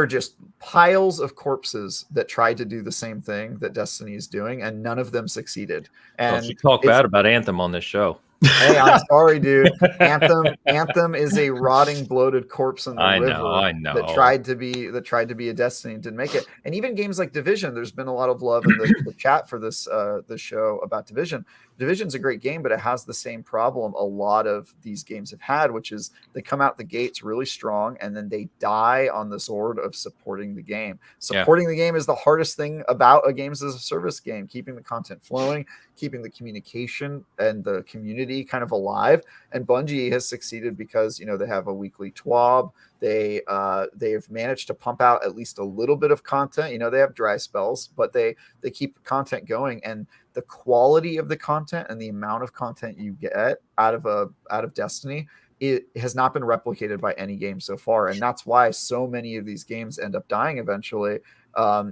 just piles of corpses that tried to do the same thing that Destiny is doing, and none of them succeeded. And you talk bad about Anthem on this show. Hey, I'm sorry, dude. Anthem is a rotting, bloated corpse in the river. I know. That tried to be a Destiny and didn't make it. And even games like Division, there's been a lot of love in the chat for this show about Division. Division's a great game, but it has the same problem a lot of these games have had, which is they come out the gates really strong, and then they die on the sword of supporting the game. Supporting the game is the hardest thing about a games as a service game, keeping the content flowing, keeping the communication and the community kind of alive. And Bungie has succeeded because, you know, they have a weekly TWAB. They've managed to pump out at least a little bit of content. You know, they have dry spells, but they keep content going, and the quality of the content and the amount of content you get out of Destiny, it has not been replicated by any game so far. And that's why so many of these games end up dying eventually,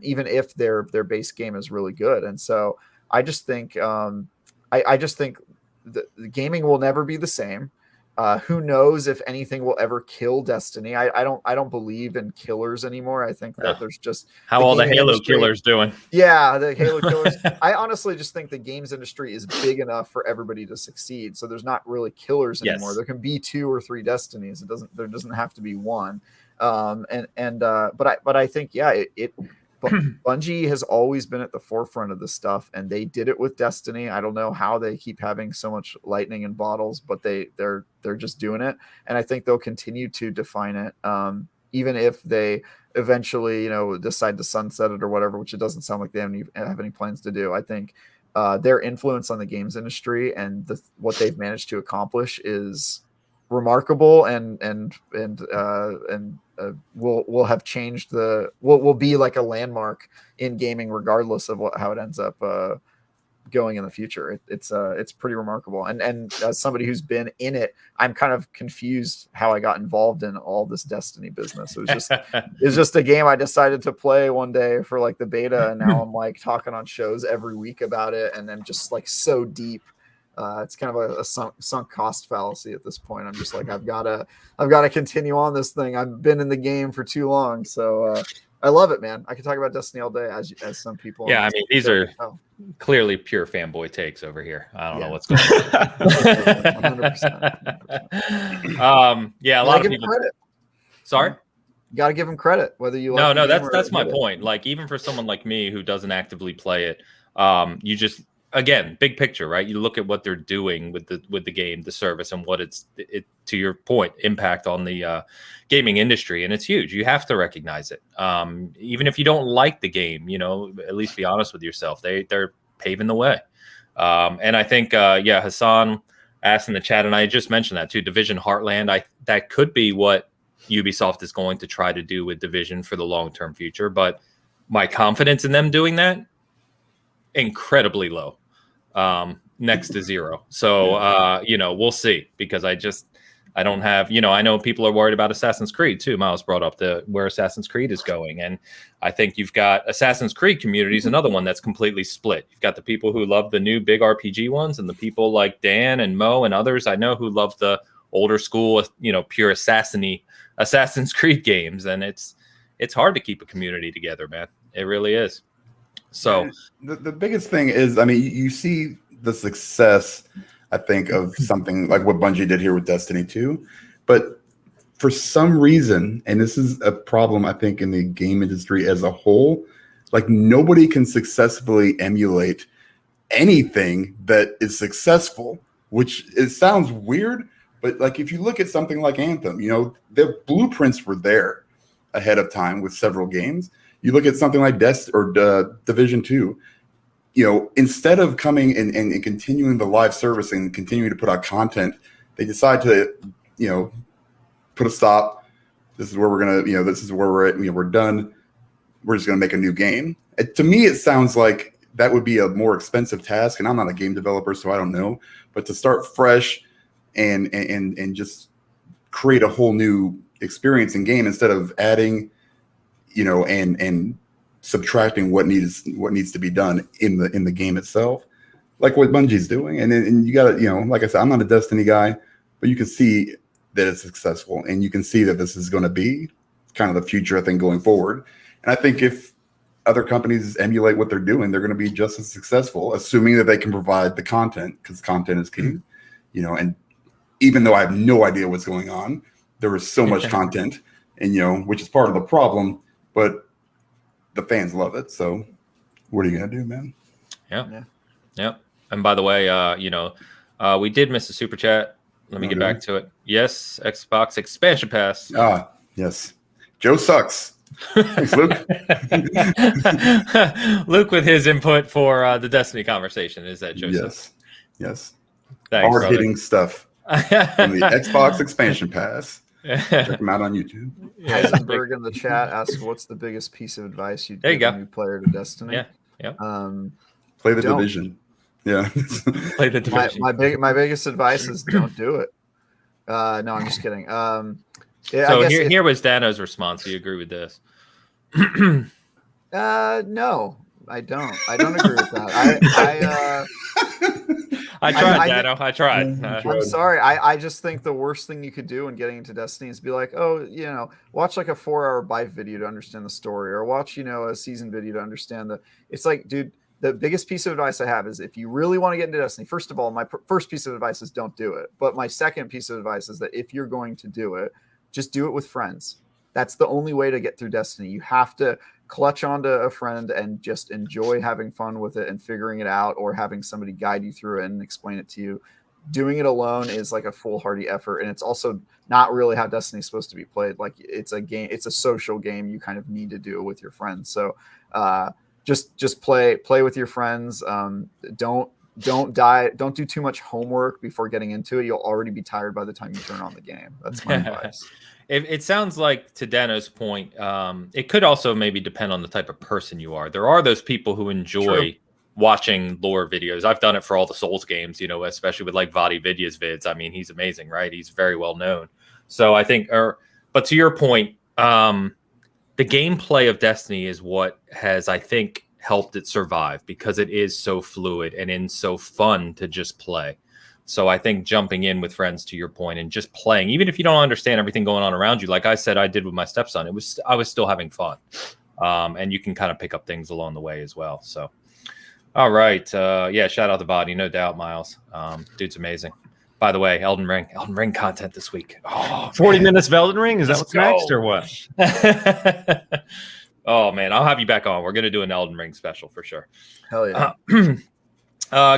even if their base game is really good. And so I just think I just think the gaming will never be the same. Who knows if anything will ever kill Destiny? I don't believe in killers anymore. I think that there's just how all the Halo killers doing. Yeah, the Halo killers. I honestly just think the games industry is big enough for everybody to succeed. So there's not really killers anymore. Yes. There can be 2 or 3 Destinies. There doesn't have to be one. But I think Bungie has always been at the forefront of this stuff, and they did it with Destiny. I don't know how they keep having so much lightning in bottles, but they're just doing it, and I think they'll continue to define it, even if they eventually, you know, decide to sunset it or whatever, which it doesn't sound like they have any plans to do. I think their influence on the games industry and what they've managed to accomplish is remarkable, and will have changed will be like a landmark in gaming, regardless of how it ends up going in the future. It's pretty remarkable. And as somebody who's been in it, I'm kind of confused how I got involved in all this Destiny business. It's just a game I decided to play one day for like the beta, and now I'm like talking on shows every week about it, and I'm just like so deep. It's kind of a sunk cost fallacy at this point. I'm just like, I've got to continue on this thing. I've been in the game for too long, so I love it, man. I can talk about Destiny all day, as some people. Yeah, I mean, these are clearly pure fanboy takes over here. I don't know what's going on. 100%. Yeah, a lot of people. Credit. Sorry. You got to give them credit, whether you like. No, that's my point. Like, even for someone like me who doesn't actively play it, you just. Again, big picture, right? You look at what they're doing with the game, the service, and what it to your point, impact on the gaming industry, and it's huge. You have to recognize it. Even if you don't like the game, at least be honest with yourself. They're paving the way. And I think, Hassan asked in the chat, and I just mentioned that too. Division Heartland, that could be what Ubisoft is going to try to do with Division for the long-term future. But my confidence in them doing that, incredibly low. Next to zero. So, we'll see, because I don't have, I know people are worried about Assassin's Creed too. Miles brought up where Assassin's Creed is going. And I think you've got Assassin's Creed community is another one that's completely split. You've got the people who love the new big RPG ones, and the people like Dan and Mo and others I know who love the older school, pure Assassin's Creed games. And it's hard to keep a community together, man. It really is. So the biggest thing is, I mean, you see the success, I think, of something like what Bungie did here with Destiny 2, but for some reason, and this is a problem, I think, in the game industry as a whole, like nobody can successfully emulate anything that is successful, which it sounds weird, but like if you look at something like Anthem, the blueprints were there ahead of time with several games. You look at something like Division 2, instead of coming and continuing the live service and continuing to put out content, they decide to, put a stop. This is where we're going to, this is where we're at. We're done. We're just going to make a new game. To me, it sounds like that would be a more expensive task. And I'm not a game developer, so I don't know. But to start fresh and just create a whole new experience in game instead of adding, and subtracting what needs to be done in the game itself, like what Bungie's doing. And you got to, like I said, I'm not a Destiny guy, but you can see that it's successful, and you can see that this is going to be kind of the future, I think, going forward. And I think if other companies emulate what they're doing, they're going to be just as successful, assuming that they can provide the content, because content is key. And even though I have no idea what's going on, there is so much content, and which is part of the problem. But the fans love it. So what are you going to do, man? Yeah. And by the way, we did miss a super chat. Let me get back to it. Yes, Xbox expansion pass. Yes. Joe sucks. Thanks, Luke. Luke with his input for the Destiny conversation. Is that Joe? Yes. Thanks, hard-hitting stuff from the Xbox expansion pass. Check them out on YouTube. Heisenberg in the chat asks, "What's the biggest piece of advice you'd give a new player to Destiny?" Yeah. Play the Division. Yeah. Play the Division. My biggest advice is don't do it. No, I'm just kidding. So here was Dano's response. Do you agree with this? No, I don't. I don't agree with that. I tried, Dano. I tried. I'm sorry. I just think the worst thing you could do in getting into Destiny is be like, watch like a 4-hour Byte video to understand the story, or watch, a season video to understand it's like, dude, the biggest piece of advice I have is if you really want to get into Destiny, first of all, my first piece of advice is don't do it. But my second piece of advice is that if you're going to do it, just do it with friends. That's the only way to get through Destiny. You have to clutch onto a friend and just enjoy having fun with it and figuring it out, or having somebody guide you through it and explain it to you. Doing it alone is like a foolhardy effort, and it's also not really how Destiny is supposed to be played. Like, it's a game, it's a social game. You kind of need to do it with your friends. So just play with your friends. Don't do too much homework before getting into it. You'll already be tired by the time you turn on the game. That's my advice. It sounds like, to Dano's point, it could also maybe depend on the type of person you are. There are those people who enjoy watching lore videos. I've done it for all the Souls games, especially with like Vadi Vidya's vids. I mean, he's amazing, right? He's very well known. So I think, but to your point, the gameplay of Destiny is what has, I think, helped it survive, because it is so fluid and so fun to just play. So I think jumping in with friends, to your point, and just playing, even if you don't understand everything going on around you, like I said, I did with my stepson, I was still having fun. And you can kind of pick up things along the way as well. So, all right. Shout out to Body, no doubt, Miles. Dude's amazing. By the way, Elden Ring content this week. 40 minutes of Elden Ring? Is that what's next or what? Oh, man, I'll have you back on. We're going to do an Elden Ring special for sure. Hell yeah.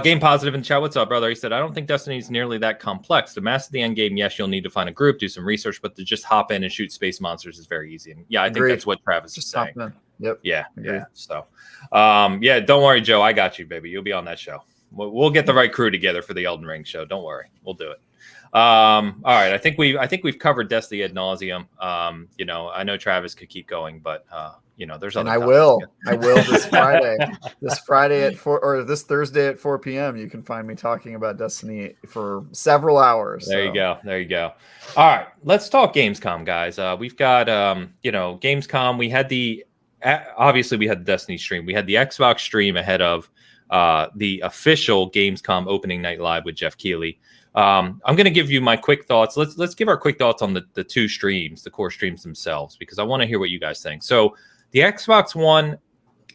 Game Positive in chat. What's up, brother? He said, I don't think Destiny is nearly that complex. To master the end game, yes, you'll need to find a group, do some research, but to just hop in and shoot space monsters is very easy. And yeah, I think that's what Travis is saying. Yep. Yeah. So, don't worry, Joe. I got you, baby. You'll be on that show. We'll get the right crew together for the Elden Ring show. Don't worry. We'll do it. All right. I think we've covered Destiny ad nauseum. I know Travis could keep going, but there's other. And I will this Friday. This Friday at 4, or this Thursday at 4 p.m. You can find me talking about Destiny for several hours. There you go. All right, let's talk Gamescom, guys. We've got Gamescom. We had obviously we had the Destiny stream. We had the Xbox stream ahead of the official Gamescom opening night live with Jeff Keighley. I'm going to give you my quick thoughts. Let's give our quick thoughts on the two streams, the core streams themselves, because I want to hear what you guys think. So the Xbox One,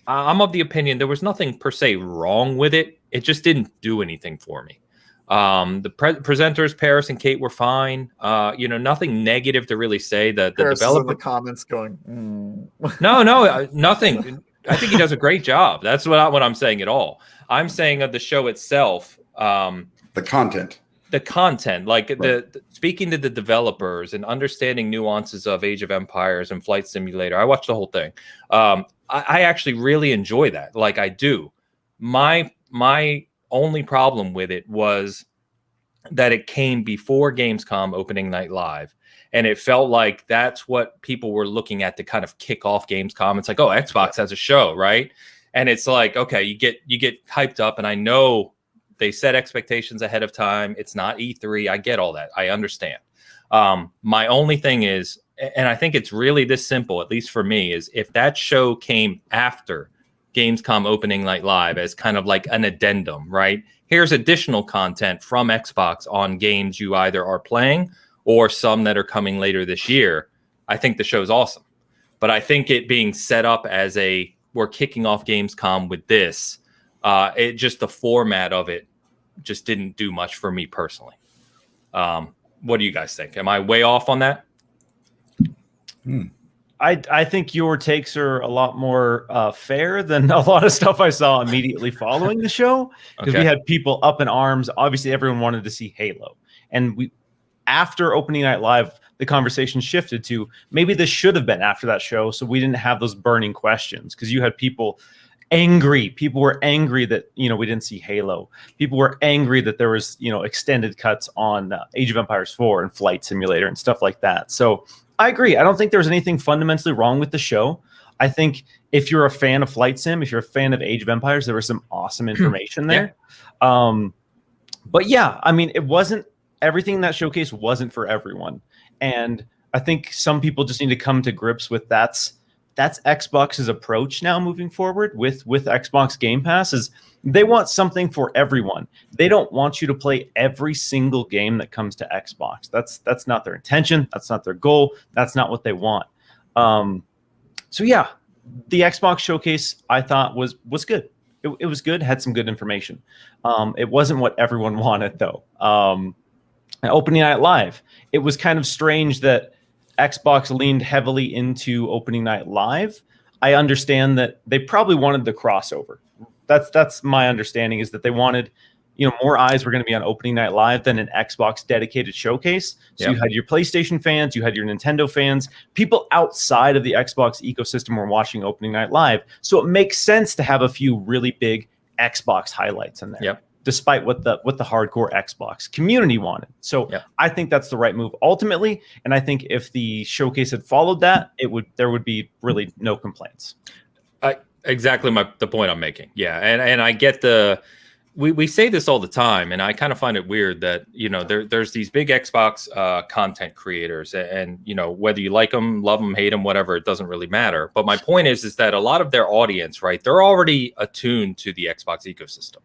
I'm of the opinion there was nothing per se wrong with it. It just didn't do anything for me. The presenters, Paris and Kate, were fine. Nothing negative to really say. The developer, in the comments going, No, nothing. I think he does a great job. That's what I'm saying at all. I'm saying of the show itself. The content. Like speaking to the developers and understanding nuances of Age of Empires and Flight Simulator. I watched the whole thing. I actually really enjoy that. Like I do. My only problem with it was that it came before Gamescom opening night live. And it felt like that's what people were looking at to kind of kick off Gamescom. It's like, oh, Xbox has a show, right? And it's like, okay, you get hyped up, and I know they set expectations ahead of time. It's not E3. I get all that. I understand. My only thing is, and I think it's really this simple, at least for me, is if that show came after Gamescom opening night live as kind of like an addendum, right? Here's additional content from Xbox on games you either are playing or some that are coming later this year. I think the show's awesome. But I think it being set up as we're kicking off Gamescom with this, the format of it just didn't do much for me personally. What do you guys think? Am I way off on that? I think your takes are a lot more fair than a lot of stuff I saw immediately following the show, because we had people up in arms. Obviously, everyone wanted to see Halo, and after opening night live, the conversation shifted to maybe this should have been after that show, so we didn't have those burning questions, because you had people angry. People were angry that we didn't see Halo. People were angry that there was extended cuts on Age of Empires 4 and Flight Simulator and stuff like that. So I agree. I don't think there's anything fundamentally wrong with the show. I think if you're a fan of Flight Sim, if you're a fan of Age of Empires, there was some awesome information there. But yeah, I mean, it wasn't everything in that showcase wasn't for everyone, and I think some people just need to come to grips with that's Xbox's approach now moving forward with Xbox Game Pass. Is they want something for everyone. They don't want you to play every single game that comes to Xbox. That's not their intention. That's not their goal. That's not what they want. So yeah, the Xbox showcase I thought was good. It was good. Had some good information. It wasn't what everyone wanted though. Opening night live, it was kind of strange that Xbox leaned heavily into opening night live. I understand that they probably wanted the crossover. That's my understanding, is that they wanted, more eyes were going to be on opening night live than an Xbox dedicated showcase. So you had your PlayStation fans, you had your Nintendo fans, people outside of the Xbox ecosystem were watching opening night live. So it makes sense to have a few really big Xbox highlights in there. Despite what the hardcore Xbox community wanted. So I think that's the right move ultimately. And I think if the showcase had followed that, there would be really no complaints. Exactly the point I'm making. Yeah. And I get we say this all the time, and I kind of find it weird that, there's these big Xbox content creators, and, whether you like them, love them, hate them, whatever, it doesn't really matter. But my point is that a lot of their audience, right, they're already attuned to the Xbox ecosystem.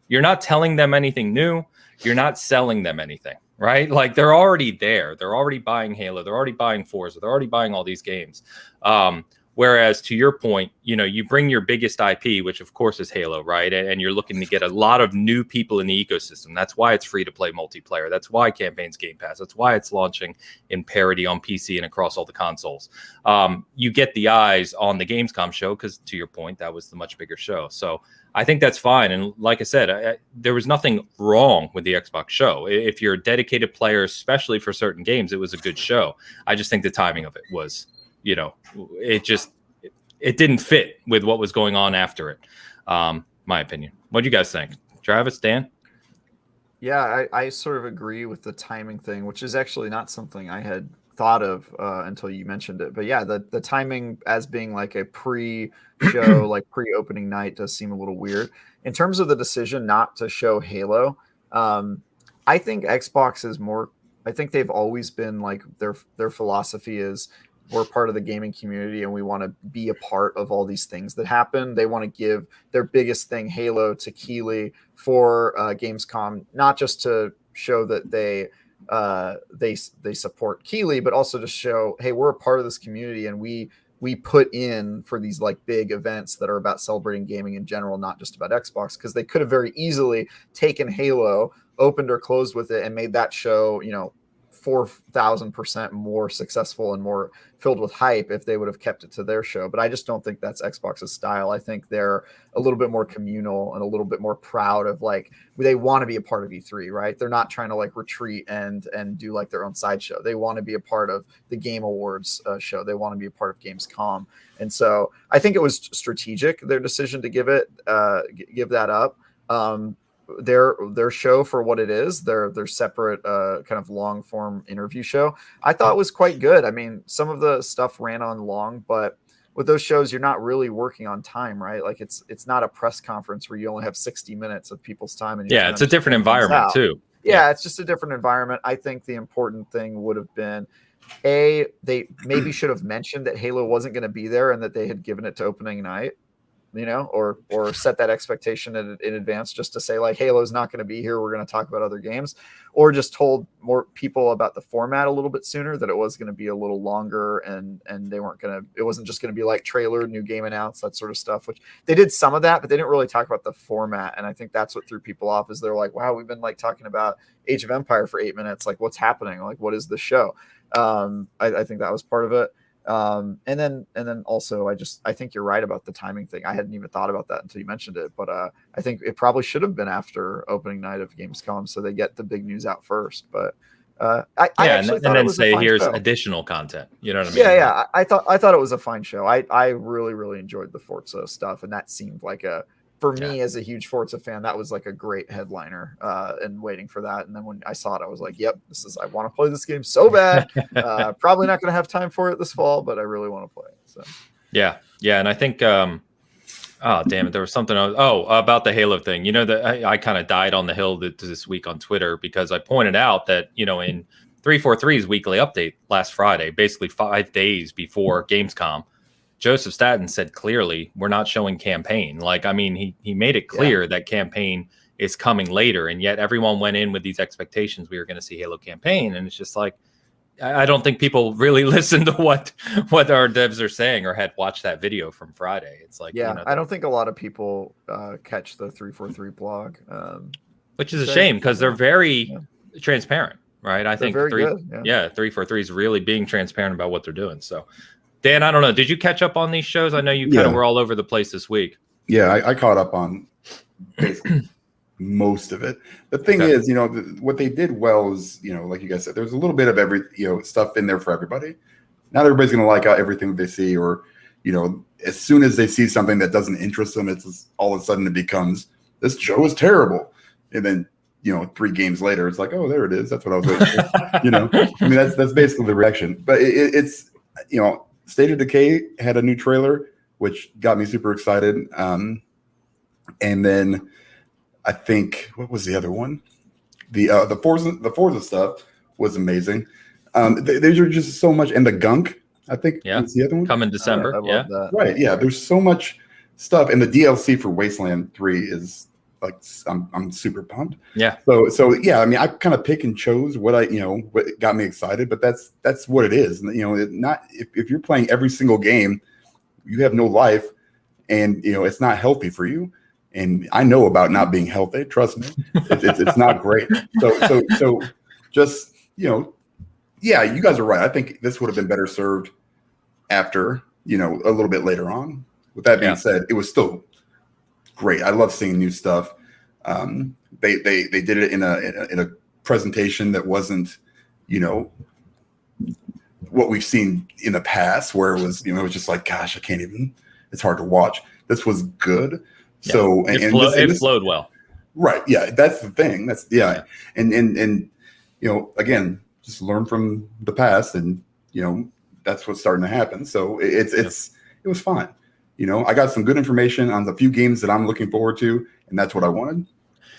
You're not telling them anything new. You're not selling them anything, right? Like, they're already there. They're already buying Halo. They're already buying Forza. They're already buying all these games. Whereas to your point, you bring your biggest IP, which of course is Halo, right? And you're looking to get a lot of new people in the ecosystem. That's why it's free to play multiplayer. That's why campaign's Game Pass. That's why it's launching in parity on PC and across all the consoles. You get the eyes on the Gamescom show because, to your point, that was the much bigger show. So I think that's fine. And like I said, there was nothing wrong with the Xbox show. If you're a dedicated player, especially for certain games, it was a good show. I just think the timing of it was, it didn't fit with what was going on after it. My opinion. What do you guys think? Travis, Dan? Yeah, I sort of agree with the timing thing, which is actually not something I had thought of until you mentioned it. But yeah, the timing as being like a pre-show, like pre-opening night does seem a little weird. In terms of the decision not to show Halo, I think Xbox is more, I think they've always been like, their philosophy is, we're part of the gaming community and we want to be a part of all these things that happen. They want to give their biggest thing, Halo, to Keighley for Gamescom, not just to show that they support Keighley, but also to show, hey, we're a part of this community and we put in for these like big events that are about celebrating gaming in general, not just about Xbox, because they could have very easily taken Halo, opened or closed with it, and made that show, 4,000% more successful and more filled with hype if they would have kept it to their show. But I just don't think that's Xbox's style. I think they're a little bit more communal and a little bit more proud of, like, they want to be a part of E3, right? They're not trying to like retreat and do like their own sideshow. They want to be a part of the Game Awards show. They want to be a part of Gamescom. And so I think it was strategic, their decision to give that up. Their show for what it is, their separate kind of long form interview show, I thought was quite good. I mean, some of the stuff ran on long, but with those shows, you're not really working on time, right? Like it's not a press conference where you only have 60 minutes of people's time. And it's a different environment too. Yeah, it's just a different environment. I think the important thing would have been, they maybe should have mentioned that Halo wasn't going to be there and that they had given it to opening night. Or set that expectation in advance, just to say like, Halo's not going to be here, we're going to talk about other games, or just told more people about the format a little bit sooner, that it was going to be a little longer and it wasn't just going to be like trailer, new game announced, that sort of stuff, which they did some of that, but they didn't really talk about the format. And I think that's what threw people off, is they're like, wow, we've been like talking about Age of Empire for 8 minutes. Like, what's happening? Like, what is the show? I think that was part of it. And then also I think you're right about the timing thing. I hadn't even thought about that until you mentioned it, but I think it probably should have been after opening night of Gamescom, so they get the big news out first. But I actually thought it was a fine here's show. Additional content. You know what I mean? Yeah. I thought it was a fine show. I really, really enjoyed the Forza stuff, and that seemed like for me as a huge Forza fan, that was like a great headliner, and waiting for that. And then when I saw it, I was like, yep, I want to play this game so bad. Probably not going to have time for it this fall, but I really want to play it. So yeah. And I think, oh, damn it, there was something about the Halo thing. That I kind of died on the hill this week on Twitter, because I pointed out that, in 343's weekly update last Friday, basically 5 days before Gamescom, Joseph Staten said clearly, we're not showing campaign. Like, I mean, he made it clear that campaign is coming later, and yet everyone went in with these expectations we were going to see Halo campaign, and it's just like, I don't think people really listen to what our devs are saying or had watched that video from Friday. It's like, I don't think a lot of people catch the 343 blog, which is a shame, because they're very transparent, right? I think 343 is really being transparent about what they're doing. So, Dan, I don't know. Did you catch up on these shows? I know you kind of were all over the place this week. Yeah, I caught up on most of it. The thing is, what they did well is, like you guys said, there's a little bit of every, stuff in there for everybody. Not everybody's going to like out everything they see, or, as soon as they see something that doesn't interest them, it's all of a sudden it becomes, this show is terrible. And then, 3 games later, it's like, oh, there it is. That's what I was waiting for. I mean, that's basically the reaction. But it's, State of Decay had a new trailer, which got me super excited. And then I think, what was the other one? The Forza stuff was amazing. There's just so much, and the Gunk, I think, was the other one. Come in December. I love that. Right. Yeah. There's so much stuff, and the DLC for Wasteland 3 is like, I'm super pumped. Yeah. So yeah. I mean, I kind of pick and chose what what got me excited, but that's what it is. Not if you're playing every single game, you have no life, and it's not healthy for you. And I know about not being healthy. Trust me, it's not great. So just yeah, you guys are right. I think this would have been better served after a little bit later on. With that being said, it was still great. I love seeing new stuff. They did it in a presentation that wasn't what we've seen in the past, where it was it was just like, gosh, I can't even. It's hard to watch. This was good. So it flowed well, right? Yeah, that's the thing. That's and again, just learn from the past, and that's what's starting to happen. So it was fine. I got some good information on the few games that I'm looking forward to, and that's what I wanted.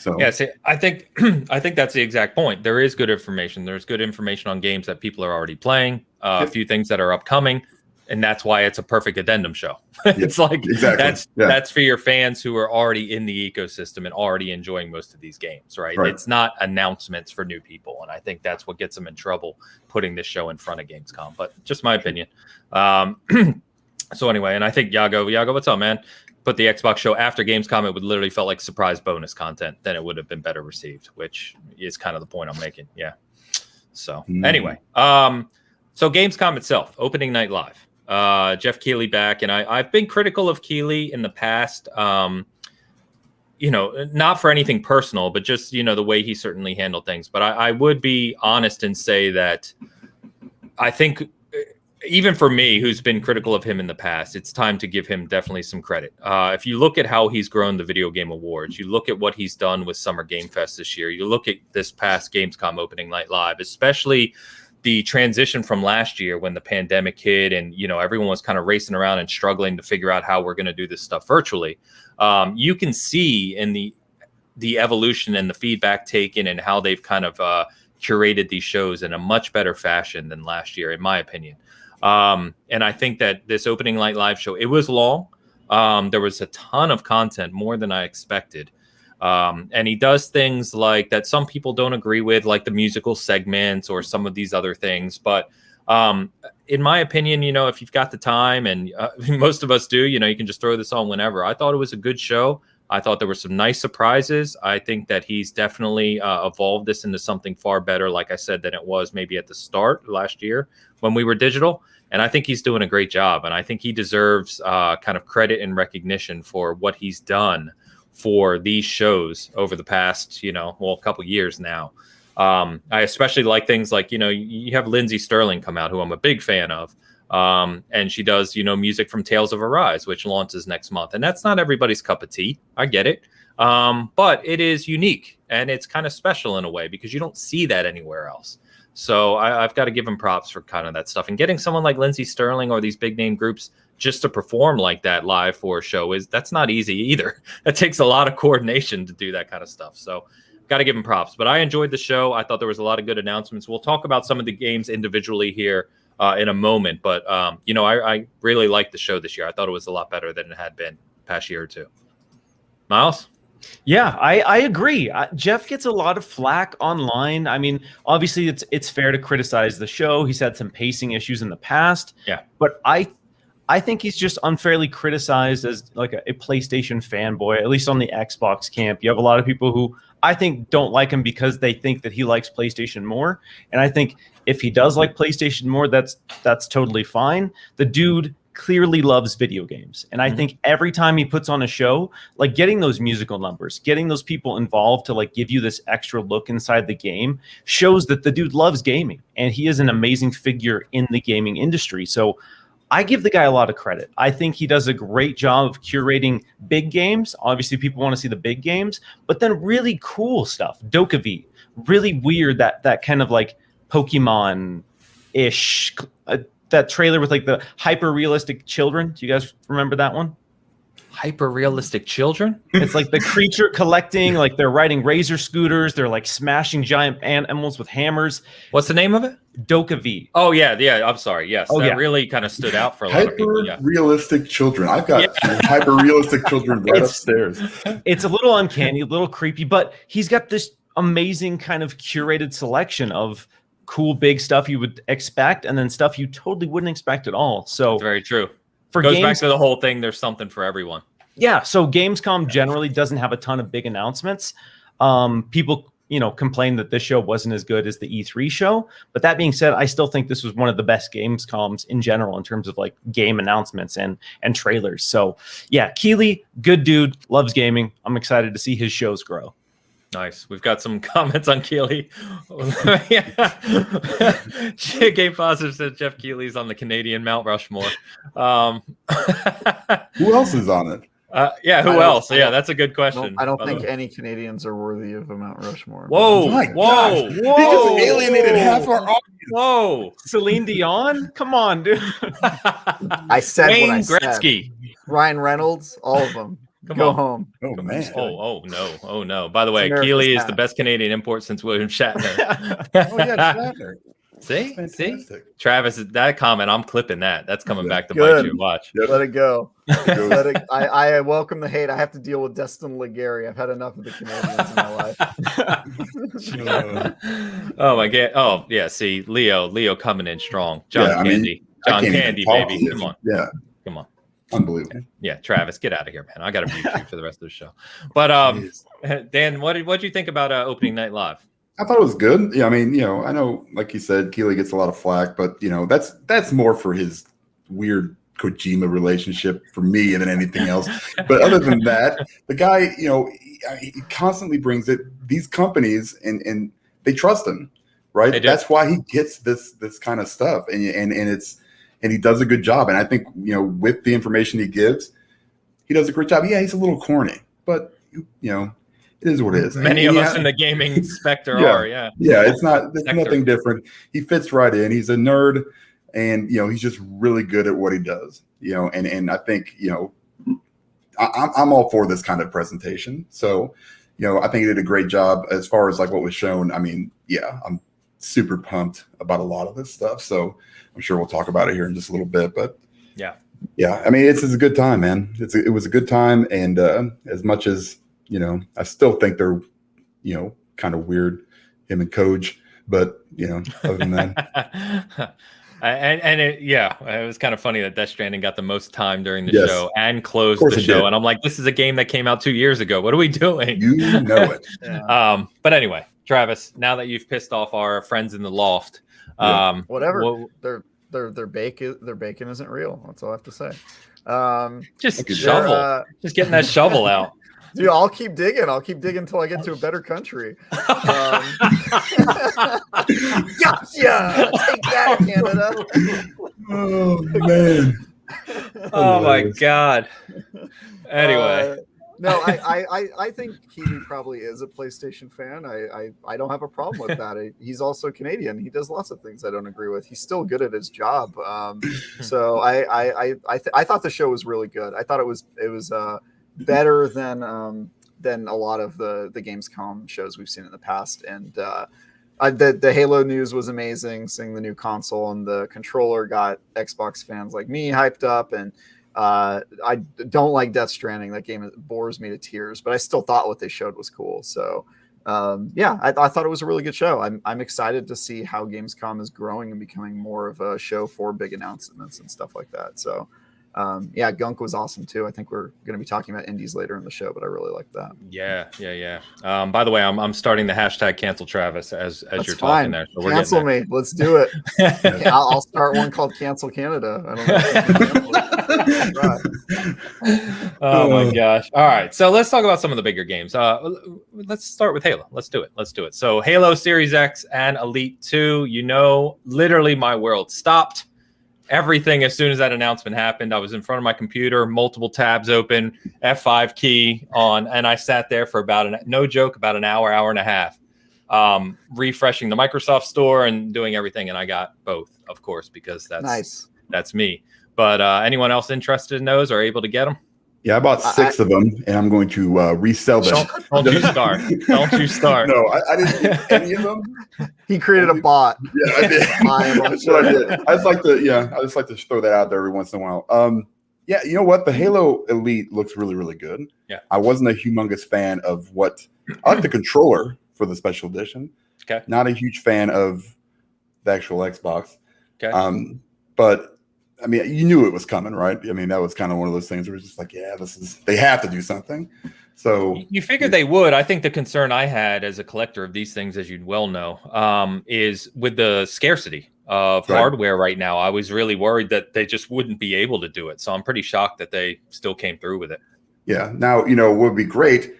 So yeah, see, I think that's the exact point. There is good information. There's good information on games that people are already playing. A few things that are upcoming. And that's why it's a perfect addendum show. It's like that's for your fans who are already in the ecosystem and already enjoying most of these games, right? It's not announcements for new people, and I think that's what gets them in trouble putting this show in front of Gamescom. But just my opinion. So anyway, and I think Yago, what's up, man? Put the Xbox show after Gamescom, it would literally felt like surprise bonus content. Then it would have been better received, which is kind of the point I'm making. Yeah. So anyway, so Gamescom itself, opening night live. Jeff Keighley back, and I've been critical of Keighley in the past, not for anything personal, but just, the way he certainly handled things. But I would be honest and say that I think even for me, who's been critical of him in the past, it's time to give him definitely some credit. If you look at how he's grown the Video Game Awards, you look at what he's done with Summer Game Fest this year, you look at this past Gamescom opening night live, especially the transition from last year when the pandemic hit and, everyone was kind of racing around and struggling to figure out how we're going to do this stuff virtually. You can see in the evolution and the feedback taken and how they've kind of curated these shows in a much better fashion than last year, in my opinion. And I think that this opening night live show, it was long. There was a ton of content, more than I expected. And he does things like that some people don't agree with, like the musical segments or some of these other things. But in my opinion, if you've got the time, and most of us do, you can just throw this on whenever. I thought it was a good show. I thought there were some nice surprises. I think that he's definitely evolved this into something far better, like I said, than it was maybe at the start last year when we were digital. And I think he's doing a great job. And I think he deserves kind of credit and recognition for what he's done for these shows over the past, a couple years now. I especially like things like, you have Lindsay Sterling come out, who I'm a big fan of. And she does, music from Tales of Arise, which launches next month. And that's not everybody's cup of tea. I get it. But it is unique, and it's kind of special in a way because you don't see that anywhere else. So I've got to give him props for kind of that stuff. And getting someone like Lindsay Sterling or these big name groups just to perform like that live for a show that's not easy either. It takes a lot of coordination to do that kind of stuff. So got to give him props. But I enjoyed the show. I thought there was a lot of good announcements. We'll talk about some of the games individually here in a moment. But, I really liked the show this year. I thought it was a lot better than it had been past year or two. Miles? Yeah, I agree. Jeff gets a lot of flack online. I mean, obviously it's fair to criticize the show. He's had some pacing issues in the past. Yeah. But I think he's just unfairly criticized as like a PlayStation fanboy, at least on the Xbox camp. You have a lot of people who I think don't like him because they think that he likes PlayStation more. And I think if he does like PlayStation more, that's totally fine. The dude clearly loves video games. And I think every time he puts on a show, like getting those musical numbers, getting those people involved to like give you this extra look inside the game shows that the dude loves gaming and he is an amazing figure in the gaming industry. So I give the guy a lot of credit. I think he does a great job of curating big games. Obviously, people want to see the big games, but then really cool stuff. Dokkaevi, really weird, that kind of like Pokemon-ish, that trailer with like the hyper-realistic children. Do you guys remember that one? Hyper-realistic children? It's like the creature collecting, like they're riding razor scooters, they're like smashing giant animals with hammers. What's the name of it? Dokkaevi. Oh yeah, I'm sorry. Yes, that really kind of stood out for a lot of people. Yeah. Hyper-realistic children. I've got hyper-realistic children right upstairs. It's a little uncanny, a little creepy, but he's got this amazing kind of curated selection of cool big stuff you would expect, and then stuff you totally wouldn't expect at all. So that's very true. For Goes back to the whole thing. There's something for everyone. Yeah. So Gamescom generally doesn't have a ton of big announcements. People, complain that this show wasn't as good as the E3 show. But that being said, I still think this was one of the best Gamescoms in general in terms of like game announcements and trailers. So yeah, Keeley, good dude, loves gaming. I'm excited to see his shows grow. Nice. We've got some comments on Keeley. Game Positive said Jeff Keeley's on the Canadian Mount Rushmore. Who else is on it? Who else? Yeah, that's a good question. I don't think any Canadians are worthy of a Mount Rushmore. Whoa, whoa. He just alienated half our audience. Whoa. Celine Dion? Come on, dude. I said Wayne what I Gretzky. said. Ryan Reynolds, all of them. Go home. Oh, man. Oh, no. By the way, Keeley is the best Canadian import since William Shatner. Shatner. See? Travis, that comment, I'm clipping that. That's coming back to Good. bite you. Watch. Yep. Let it go. I welcome the hate. I have to deal with Destin Legary. I've had enough of the Canadians in my life. Oh, my God. Oh, yeah. See, Leo coming in strong. John Candy, baby. Come on. Yeah. Come on. Unbelievable. Yeah, Travis, get out of here, man. I got to mute you for the rest of the show. But Dan, what did you think about opening night live? I thought it was good. Yeah, I mean, I know, like you said, Keeley gets a lot of flack, but that's more for his weird Kojima relationship for me than anything else. But other than that, the guy, he constantly brings it. These companies and they trust him, right? That's why he gets this kind of stuff, and he does a good job. And I think with the information he gives, he does a great job. Yeah, he's a little corny, but it is what it is. Many of us in the gaming specter are, yeah. Yeah, it's nothing different. He fits right in. He's a nerd, and he's just really good at what he does. And I think I'm all for this kind of presentation. So I think he did a great job as far as like what was shown. I mean, yeah, I'm super pumped about a lot of this stuff. So I'm sure we'll talk about it here in just a little bit. But yeah. I mean, it's a good time, man. It was a good time, and as much as I still think they're, kind of weird, him and Coach, but other than that. It was kind of funny that Death Stranding got the most time during the show and closed the show. And I'm like, this is a game that came out 2 years ago. What are we doing? You know it. But anyway, Travis, now that you've pissed off our friends in the loft, whatever. Their bacon isn't real. That's all I have to say. Just getting that shovel out. Dude, I'll keep digging until I get to a better country. Gotcha! Take that, Canada. Oh, man. Oh, my God. Anyway. No, I think Keeley probably is a PlayStation fan. I don't have a problem with that. He's also Canadian. He does lots of things I don't agree with. He's still good at his job. So I thought the show was really good. I thought it was better than a lot of the Gamescom shows we've seen in the past. And the Halo news was amazing. Seeing the new console and the controller got Xbox fans like me hyped up. And I don't like Death Stranding. That game bores me to tears, but I still thought what they showed was cool. So I thought it was a really good show. I'm excited to see how Gamescom is growing and becoming more of a show for big announcements and stuff like that. So Yeah, Gunk was awesome too. I think we're going to be talking about indies later in the show, but I really like that. Yeah. By the way, I'm starting the hashtag cancel Travis as That's you're fine. talking there. So we're cancel me. Let's do it. I'll start one called Cancel Canada. I don't know. Oh my gosh. All right. So let's talk about some of the bigger games. Let's start with Halo. Let's do it. So Halo Series X and Elite 2, literally my world stopped. Everything as soon as that announcement happened, I was in front of my computer, multiple tabs open, F5 key on, and I sat there for about about an hour and a half, refreshing the Microsoft Store and doing everything. And I got both, of course, because that's nice. That's me. But anyone else interested in those or able to get them? Yeah, I bought 6 of them, and I'm going to resell them. Don't you start. Don't you start. No, I didn't get any of them. He created a bot. Yeah, I did. That's what I did. I just like to throw that out there every once in a while. Yeah, you know what? The Halo Elite looks really, really good. Yeah. I wasn't a humongous fan of I like the controller for the special edition. Okay. Not a huge fan of the actual Xbox. Okay. But I mean, you knew it was coming, right? I mean, that was kind of one of those things where it's just like, yeah, they have to do something. So you figured they would. I think the concern I had as a collector of these things, as you'd well know, is with the scarcity of hardware right now. I was really worried that they just wouldn't be able to do it. So I'm pretty shocked that they still came through with it. Yeah. Now, what would be great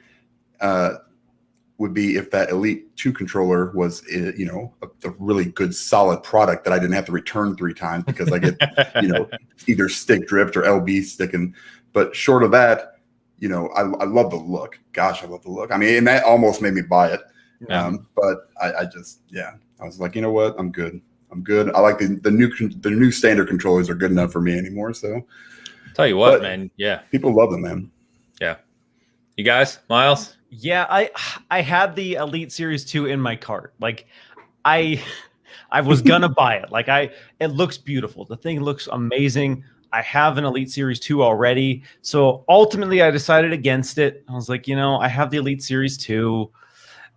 would be if that Elite 2 controller was, a really good, solid product that I didn't have to return 3 times because I get, either stick dripped or LB sticking. But short of that, I love the look. Gosh, I love the look. I mean, and that almost made me buy it. Yeah. But I was like, you know what? I'm good. I like the new standard controllers are good enough for me anymore. So tell you what, man. Yeah. People love them, man. Yeah. You guys, Miles? Yeah, I had the Elite Series 2 in my cart. Like I was gonna buy it. Like it looks beautiful. The thing looks amazing. I have an Elite Series 2 already. So ultimately I decided against it. I was like, I have the Elite Series 2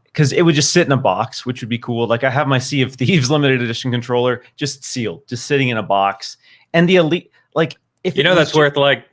because it would just sit in a box, which would be cool. Like I have my Sea of Thieves limited edition controller just sealed, just sitting in a box. And the Elite, like if that's worth like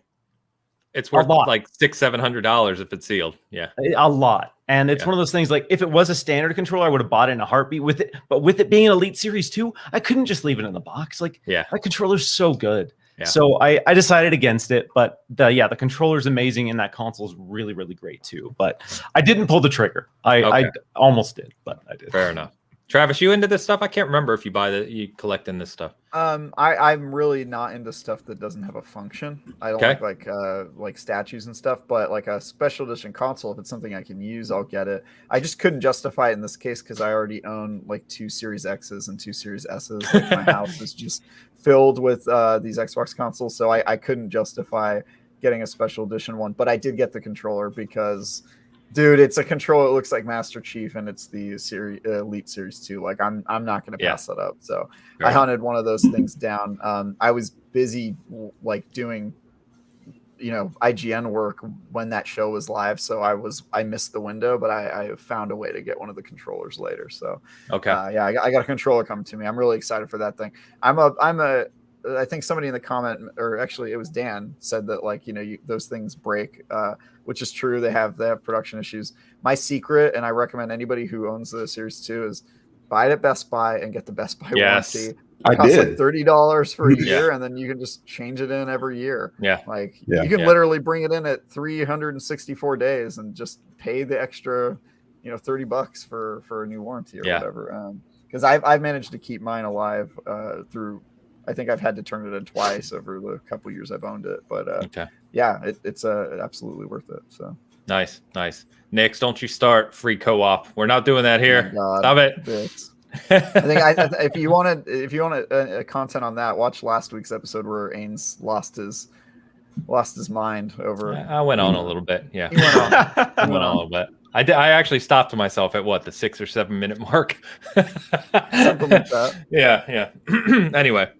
it's worth like $600-700 if it's sealed. Yeah, a lot. And it's one of those things. Like if it was a standard controller, I would have bought it in a heartbeat with it. But with it being an Elite Series 2, I couldn't just leave it in the box. Like that controller's so good. Yeah. So I decided against it. But the controller's amazing, and that console's really, really great too. But I didn't pull the trigger. I almost did, but I did. Fair enough. Travis, you into this stuff? I can't remember if you collect in this stuff. I'm really not into stuff that doesn't have a function. I don't like statues and stuff, but like a special edition console, if it's something I can use, I'll get it. I just couldn't justify it in this case because I already own like 2 Series X's and 2 Series S's. Like my house is just filled with these Xbox consoles, so I couldn't justify getting a special edition one. But I did get the controller because, dude, it's a controller. It looks like Master Chief, and it's the Elite Series 2. Like I'm not going to pass that up. So I hunted one of those things down. I was busy like doing, IGN work when that show was live, so I missed the window. But I found a way to get one of the controllers later. So I got a controller coming to me. I'm really excited for that thing. I think somebody in the comment, or actually it was Dan, said that like those things break, which is true. They have production issues. My secret, and I recommend anybody who owns the Series 2, is buy it at Best Buy and get the Best Buy warranty. It costs like $30 for a year, and then you can just change it in every year. Yeah, you can literally bring it in at 364 days and just pay the extra, $30 for a new warranty or whatever. Because I've managed to keep mine alive through. I think I've had to turn it in twice over the couple years I've owned it, but it's absolutely worth it. So nice. Nix, don't you start free co-op. We're not doing that here. Oh Stop it. I think if you want content on that, watch last week's episode where Ains lost his mind over. I went on a little bit. Yeah, he went on. I went on a little bit. I actually stopped to myself at the 6 or 7 minute mark. Something like that. Yeah. Anyway,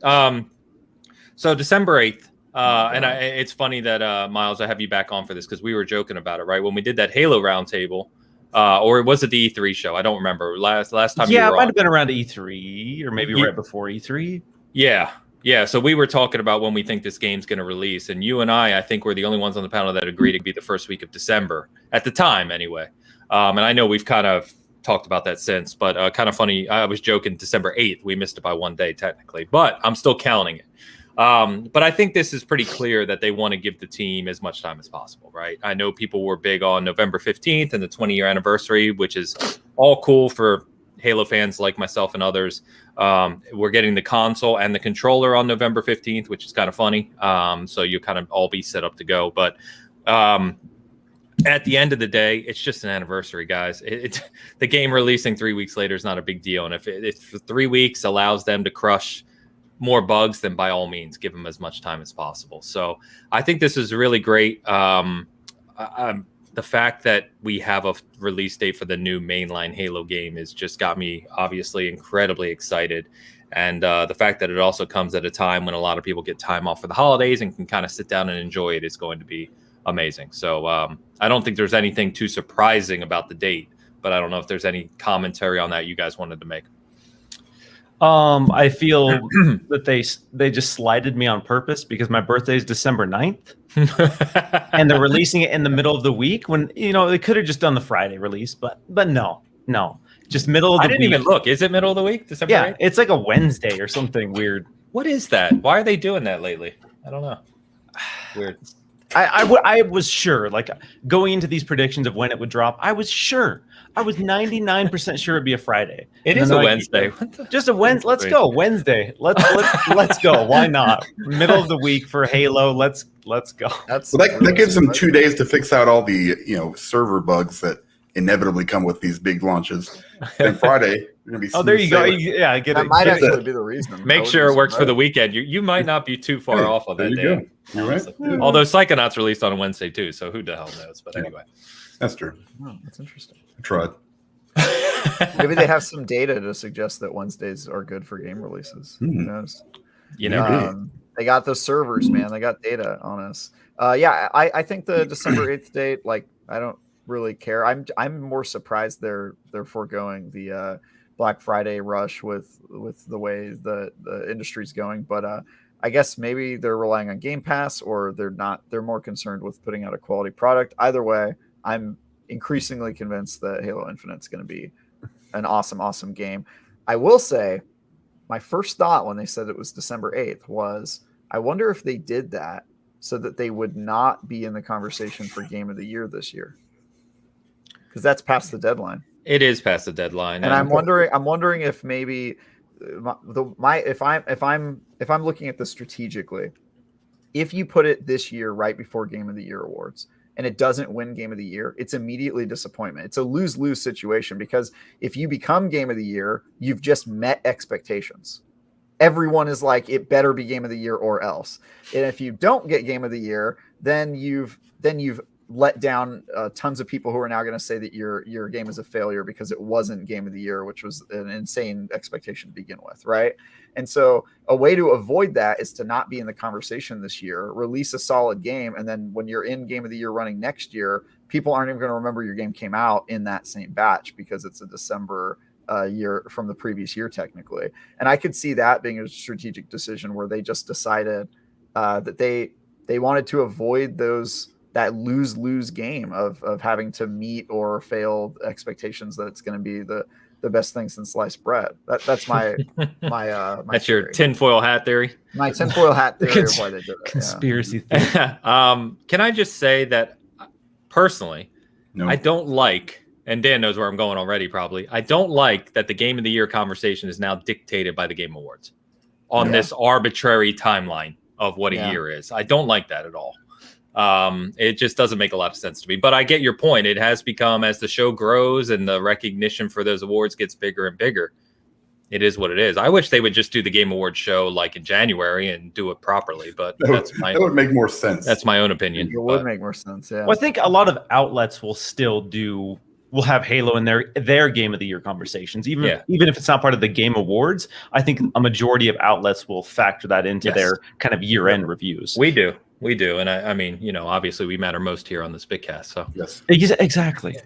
so December 8th, it's funny that Miles, I have you back on for this because we were joking about it, right? When we did that Halo roundtable, or was it the E3 show? I don't remember. Last time. Yeah, it might have been around E3 or maybe right before E3. Yeah. Yeah, so we were talking about when we think this game's going to release, and you and I think we're the only ones on the panel that agreed to be the first week of December at the time, anyway. And I know we've kind of talked about that since, but kind of funny. I was joking. December 8th, we missed it by 1 day technically, but I'm still counting it. But I think this is pretty clear that they want to give the team as much time as possible, right? I know people were big on November 15th and the 20-year anniversary, which is all cool for Halo fans like myself and others. We're getting the console and the controller on November 15th, which is kind of funny. So you'll kind of all be set up to go. But at the end of the day, it's just an anniversary, guys. The game releasing 3 weeks later is not a big deal. And if 3 weeks allows them to crush more bugs, then by all means, give them as much time as possible. So I think this is really great. The fact that we have a release date for the new mainline Halo game has just got me obviously incredibly excited. And the fact that it also comes at a time when a lot of people get time off for the holidays and can kind of sit down and enjoy it is going to be amazing. So I don't think there's anything too surprising about the date, but I don't know if there's any commentary on that you guys wanted to make. I feel that they just slighted me on purpose because my birthday is December 9th. And they're releasing it in the middle of the week when, they could have just done the Friday release, but no, just middle of the week. I didn't even look. Is it middle of the week? December 8th? It's like a Wednesday or something weird. What is that? Why are they doing that lately? I don't know. Weird. I was sure, like going into these predictions of when it would drop, I was sure. I was 99% sure it'd be a Friday. It is a Wednesday. Just a Wednesday. Let's go Wednesday. Let's go. Why not? Middle of the week for Halo. Let's go. That gives them 2 days to fix out all the server bugs that inevitably come with these big launches. Then Friday, you're gonna be. Oh, there you go. Yeah, I get that it. Might actually be the reason. Make sure it works for the weekend. You might not be too far off on that day. Go. You're right. Yeah. Although Psychonauts released on a Wednesday too, so who the hell knows? But anyway, that's true. Oh, that's interesting. I tried. Maybe they have some data to suggest that Wednesdays are good for game releases. Who knows? They got those servers, man. They got data on us. I think the December 8th date, I don't really care. I'm more surprised they're foregoing the Black Friday rush with the way the industry's going. But I guess maybe they're relying on Game Pass, or they're more concerned with putting out a quality product. Either way, I'm increasingly convinced that Halo Infinite's going to be an awesome game. I will say my first thought when they said it was December 8th was, I wonder if they did that so that they would not be in the conversation for Game of the Year this year, because that's past the deadline. It is past the deadline, and I'm wondering if maybe if I'm looking at this strategically, if you put it this year right before Game of the Year awards and it doesn't win Game of the Year, it's immediately disappointment. It's a lose-lose situation, because if you become Game of the Year, you've just met expectations. Everyone is like, it better be Game of the Year or else. And if you don't get Game of the Year, then you've let down tons of people who are now going to say that your game is a failure because it wasn't Game of the Year, which was an insane expectation to begin with, right? And so a way to avoid that is to not be in the conversation this year, release a solid game, and then when you're in Game of the Year running next year, people aren't even going to remember your game came out in that same batch because it's a December year from the previous year technically. And I could see that being a strategic decision where they just decided that they wanted to avoid that lose-lose game of having to meet or fail expectations that it's going to be the best thing since sliced bread. That's my that's your tinfoil hat theory. My tinfoil hat theory of why they did it. Conspiracy theory. Can I just say that personally, No. I don't like, and Dan knows where I'm going already probably, I don't like that the Game of the Year conversation is now dictated by the Game Awards on this arbitrary timeline of what a year is. I don't like that at all. It just doesn't make a lot of sense to me, but I get your point. It has become, as the show grows and the recognition for those awards gets bigger and bigger, it is what it is. I wish they would just do the Game Awards show like in January and do it properly, but that would make more sense. That's my own opinion. It would make more sense. Yeah. Well, I think a lot of outlets will have Halo in their Game of the Year conversations, even if it's not part of the Game Awards. I think a majority of outlets will factor that into their kind of year-end reviews. We do. And I mean, obviously we matter most here on this Bitcast. So yes, exactly.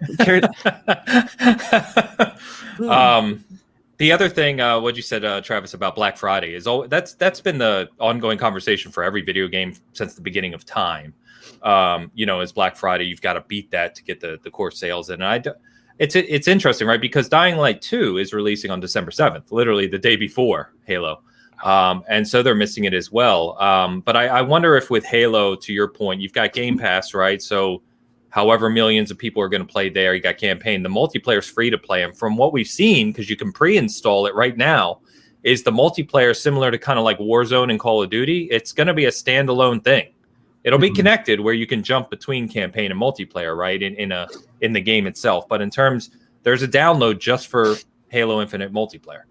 The other thing, what you said, Travis, about Black Friday is that's been the ongoing conversation for every video game since the beginning of time. As Black Friday, you've got to beat that to get the core sales in. And it's interesting, right? Because Dying Light 2 is releasing on December 7th, literally the day before Halo. And so they're missing it as well. But I wonder if with Halo, to your point, you've got Game Pass, right? So however millions of people are going to play there, you got campaign. The multiplayer is free to play. And from what we've seen, because you can pre-install it right now, is the multiplayer similar to kind of like Warzone and Call of Duty? It's going to be a standalone thing. It'll be connected where you can jump between campaign and multiplayer, right? In the game itself. But in terms, there's a download just for Halo Infinite multiplayer.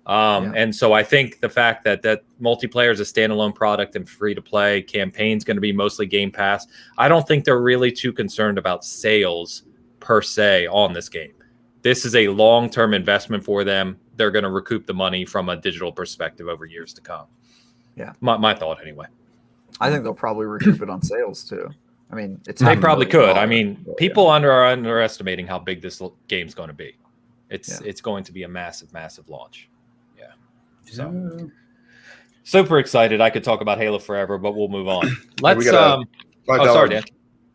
And so I think the fact that multiplayer is a standalone product and free to play, campaign's going to be mostly Game Pass. I don't think they're really too concerned about sales per se on this game. This is a long-term investment for them. They're going to recoup the money from a digital perspective over years to come. Yeah. My thought anyway. I think they'll probably recoup it on sales too. I mean, they probably could. I mean, people are underestimating how big this game's going to be. It's going to be a massive, massive launch. Yeah. So super excited. I could talk about Halo forever, but we'll move on. Let's $5, sorry, Dan.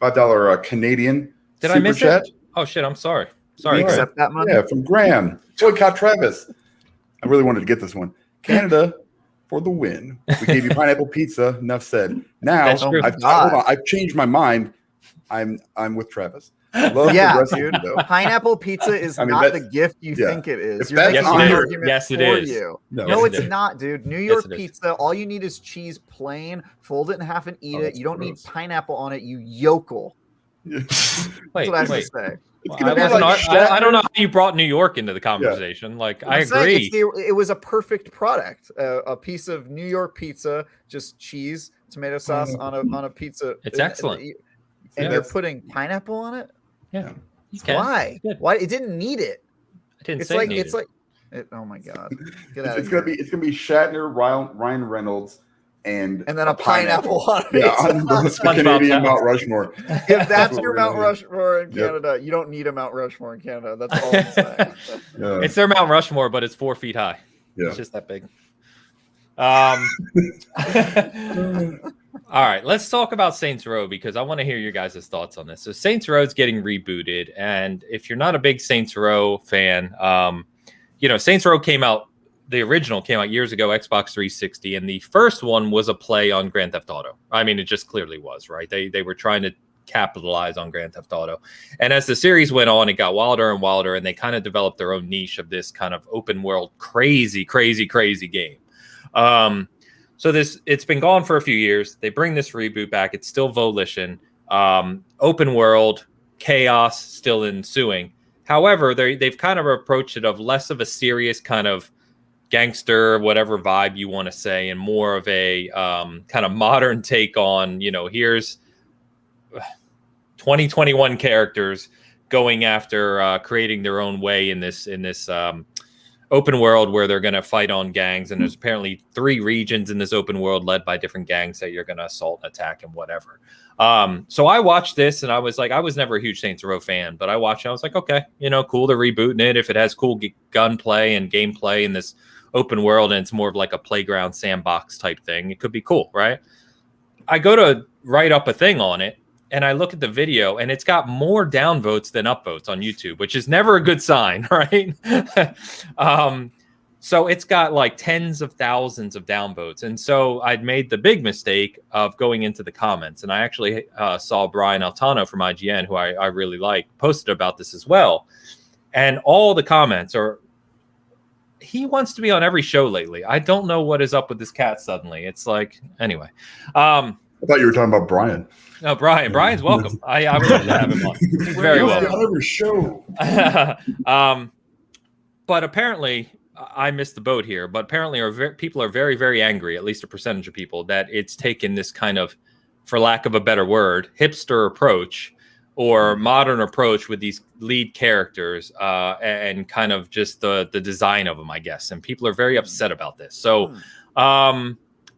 $5 Canadian. Did I miss it? Oh shit, I'm sorry. Sorry. We accept that money? Yeah, from Graham. Boycott Travis. I really wanted to get this one. Canada for the win. We gave you pineapple pizza. Enough said. Now I've changed my mind. I'm with Travis. Dude. Pineapple pizza is not the gift you think it is. You're making an argument for you. No, it's not, dude. New York pizza, all you need is cheese plain, fold it in half and eat it. You don't need pineapple on it, you yokel. That's what I have to say. I don't know how you brought New York into the conversation. Yeah. Like, I agree. It was a perfect product. A piece of New York pizza, just cheese, tomato sauce on a pizza. It's excellent. And you're putting pineapple on it? Yeah. Why? Why? It didn't need it. I didn't say it. Oh my god! It's gonna be Shatner, Ryan Reynolds, and then a pineapple on it. Yeah, on the Canadian Mount Rushmore. If that's your Mount Rushmore in Canada, you don't need a Mount Rushmore in Canada. That's all I'm saying. It's their Mount Rushmore, but it's 4 feet high. Yeah. It's just that big. All right, let's talk about Saints Row because I want to hear your guys' thoughts on this. So Saints Row is getting rebooted, and if you're not a big Saints Row fan, Saints Row the original came out years ago, Xbox 360, and the first one was a play on Grand Theft Auto. I mean, it just clearly was, right? They were trying to capitalize on Grand Theft Auto. And as the series went on, it got wilder and wilder, and they kind of developed their own niche of this kind of open world, crazy game. So it's been gone for a few years. They bring this reboot back. It's still Volition, open world, chaos still ensuing. However, they've kind of approached it of less of a serious kind of gangster, whatever vibe you want to say, and more of a kind of modern take on, here's 2021 characters going after creating their own way in this open world where they're going to fight on gangs. And there's apparently 3 regions in this open world led by different gangs that you're going to assault and attack and whatever. So I watched this and I was like, I was never a huge Saints Row fan, but I watched it. I was like, okay, cool. They're rebooting it. If it has cool gunplay and gameplay in this open world and it's more of like a playground sandbox type thing, it could be cool, right? I go to write up a thing on it and I look at the video and it's got more downvotes than upvotes on YouTube, which is never a good sign, right? So it's got like tens of thousands of downvotes. And so I'd made the big mistake of going into the comments. And I actually saw Brian Altano from IGN, who I really like, posted about this as well. And all the comments are, he wants to be on every show lately. I don't know what is up with this cat suddenly. It's like, anyway. I thought you were talking about Brian. No, Brian. Brian's welcome. I would love to have him on. He's very welcome. On every show. But apparently, I missed the boat here. But apparently, people are very, very angry, at least a percentage of people, that it's taken this kind of, for lack of a better word, hipster approach or modern approach with these lead characters and kind of just the design of them, I guess. And people are very upset about this. So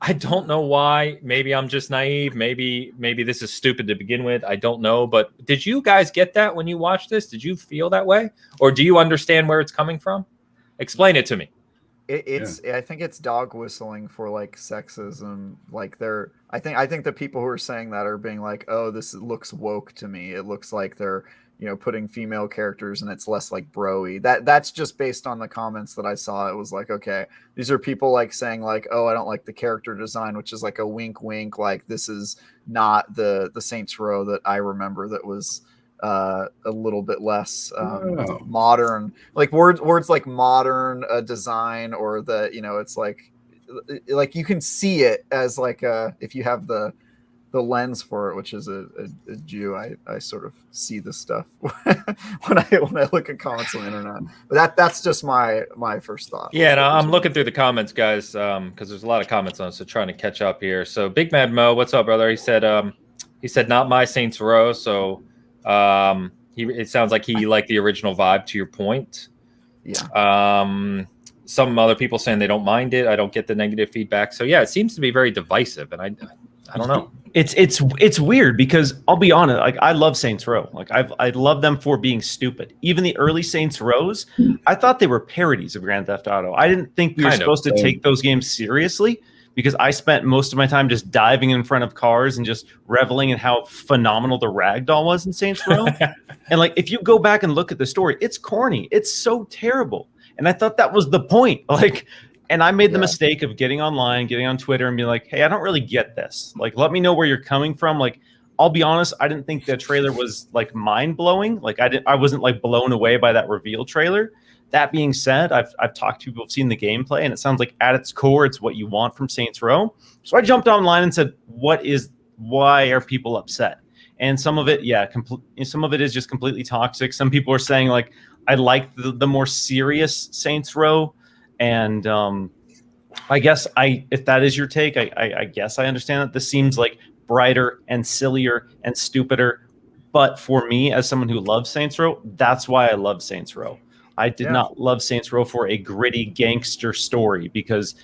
I don't know why. Maybe I'm just naive. Maybe this is stupid to begin with. I don't know. But did you guys get that when you watched this? Did you feel that way? Or do you understand where it's coming from? Explain it to me. I think it's dog whistling for like sexism. Like I think the people who are saying that are being like, oh, this looks woke to me. It looks like they're, putting female characters and it's less like bro-y. That's just based on the comments that I saw. It was like, okay, these are people like saying like, oh, I don't like the character design, which is like a wink wink, like this is not the Saints Row that I remember that was a little bit less modern, like words like modern design, or the it's like you can see it as like if you have the lens for it, which is a Jew, I sort of see this stuff when I look at comments on the internet. But that's just my first thought. Yeah, and I'm looking through the comments, guys, because there's a lot of comments on it, so trying to catch up here. So Big Mad Mo, what's up, brother? He said not my Saints Row, so it sounds like he liked the original vibe, to your point. Yeah. Some other people saying they don't mind it. I don't get the negative feedback. So yeah, it seems to be very divisive, and I don't know. It's weird because I'll be honest, like I love Saints Row. Like I love them for being stupid. Even the early Saints Rows, I thought they were parodies of Grand Theft Auto. I didn't think we were supposed to take those games seriously, because I spent most of my time just diving in front of cars and just reveling in how phenomenal the ragdoll was in Saints Row. And like, if you go back and look at the story, it's corny. It's so terrible. And I thought that was the point. Like, and I made the mistake of getting online, getting on Twitter and being like, hey, I don't really get this. Like, let me know where you're coming from. Like, I'll be honest, I didn't think the trailer was like mind blowing. Like I wasn't like blown away by that reveal trailer. That being said, I've talked to people who've seen the gameplay, and it sounds like at its core, it's what you want from Saints Row. So I jumped online and said, why are people upset? And some of it, some of it is just completely toxic. Some people are saying like, I like the more serious Saints Row. And I guess if that is your take, I guess I understand that this seems like brighter and sillier and stupider. But for me, as someone who loves Saints Row, that's why I love Saints Row. I did not love Saints Row for a gritty gangster story, because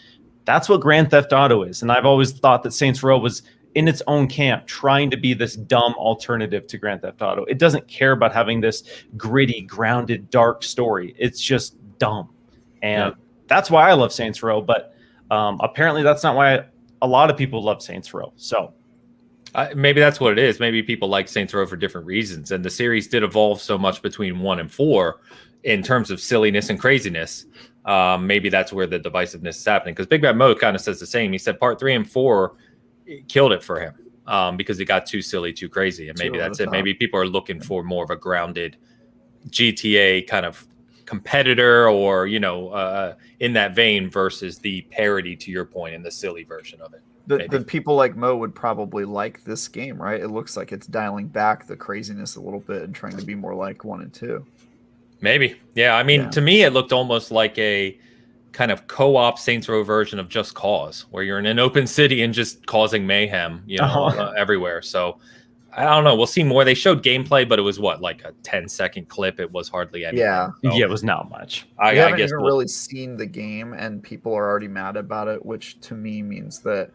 that's what Grand Theft Auto is. And I've always thought that Saints Row was in its own camp trying to be this dumb alternative to Grand Theft Auto. It doesn't care about having this gritty, grounded, dark story. It's just dumb. And that's why I love Saints Row. But apparently that's not why a lot of people love Saints Row. So maybe that's what it is. Maybe people like Saints Row for different reasons. And the series did evolve so much between 1 and 4 in terms of silliness and craziness. Maybe that's where the divisiveness is happening. Because Big Bad Mo kind of says the same. He said part 3 and 4 killed it for him because it got too silly, too crazy. And maybe that's it. Maybe people are looking for more of a grounded GTA kind of competitor, or, in that vein, versus the parody, to your point, and the silly version of it. The people like Mo would probably like this game, right? It looks like it's dialing back the craziness a little bit and trying to be more like 1 and 2. Maybe. Yeah. I mean, to me, it looked almost like a kind of co-op Saints Row version of Just Cause, where you're in an open city and just causing mayhem, everywhere. So I don't know. We'll see more. They showed gameplay, but it was like a 10-second clip. It was hardly anything. Yeah. So it was not much. I haven't even really seen the game, and people are already mad about it, which to me means that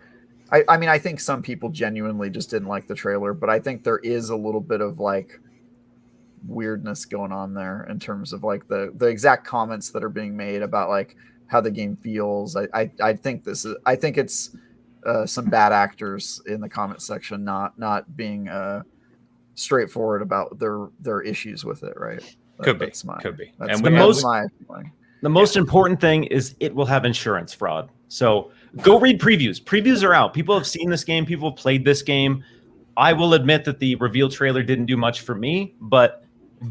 I mean, I think some people genuinely just didn't like the trailer, but I think there is a little bit of like weirdness going on there in terms of like the exact comments that are being made about like how the game feels. I think it's some bad actors in the comment section not being straightforward about their issues with it, right? Could be. And the most important thing is it will have insurance fraud. So go read previews. Previews are out. People have seen this game. People have played this game. I will admit that the reveal trailer didn't do much for me, but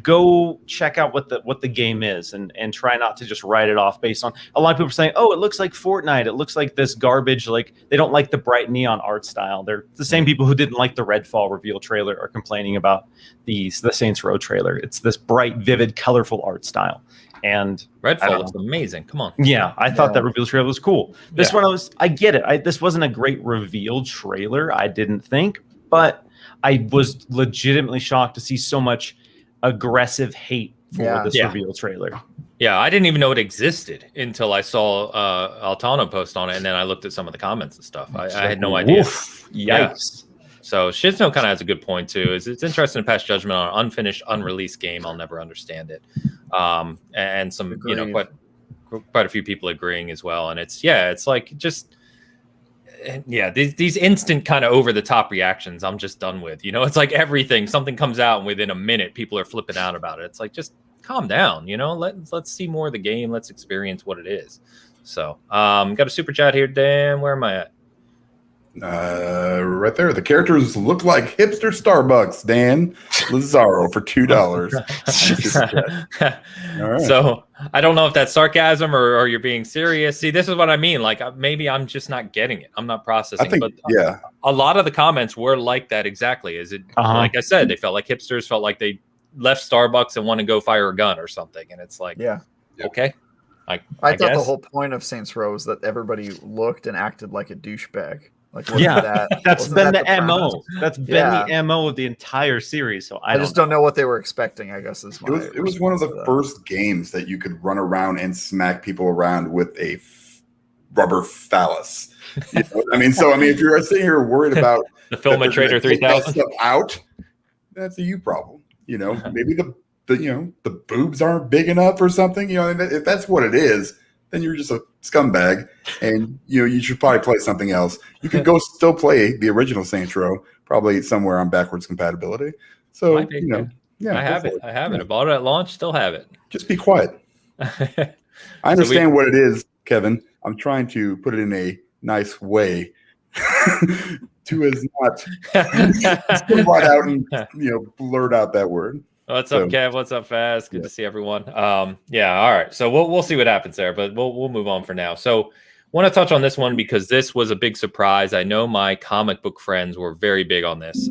go check out what the game is and try not to just write it off based on a lot of people are saying, oh, it looks like Fortnite. It looks like this garbage. Like they don't like the bright neon art style. They're the same people who didn't like the Redfall reveal trailer are complaining about the Saints Row trailer. It's this bright, vivid, colorful art style. And Redfall looks amazing. Come on. Yeah, I thought that reveal trailer was cool. This one I get it. This wasn't a great reveal trailer, I didn't think, but I was legitimately shocked to see so much aggressive hate for this reveal trailer. Yeah, I didn't even know it existed until I saw Altano post on it, and then I looked at some of the comments and stuff. I had no idea. Yikes. Yeah. So Shizno kind of has a good point too. It's interesting to pass judgment on an unfinished, unreleased game. I'll never understand it. And some, quite a few people agreeing as well. And it's like just these instant kind of over the top reactions I'm just done with. It's like something comes out and within a minute people are flipping out about it. It's like, just calm down. Let's see more of the game. Let's experience what it is. So got a super chat here. Dan, where am I at? Right there. The characters look like hipster Starbucks. Dan Lazaro for $2. All right. So I don't know if that's sarcasm or you're being serious. See, this is what I mean. Like, maybe I'm just not getting it. I'm not processing. I think, but yeah, a lot of the comments were like that exactly. Is it like I said, they felt like hipsters felt like they left Starbucks and want to go fire a gun or something, and it's like, okay. I thought guess the whole point of Saints Row was that everybody looked and acted like a douchebag. Like, that's been the MO. That's been the MO of the entire series. So I just don't know what they were expecting, I guess. It was one of the first games that you could run around and smack people around with a rubber phallus. If you're sitting here worried about the Filament Trader 3000 stuff out, that's a you problem. Maybe the boobs aren't big enough or something. If that's what it is, then you're just a scumbag, and you should probably play something else. You could go still play the original Saints Row, probably somewhere on backwards compatibility. So I have it. I bought it at launch, still have it. Just be quiet. I understand what it is, Kevin. I'm trying to put it in a nice way to as not right out and blurt out that word. What's up, Kev? What's up, Fast? Good to see everyone. All right. So we'll see what happens there, but we'll move on for now. So want to touch on this one because this was a big surprise. I know my comic book friends were very big on this,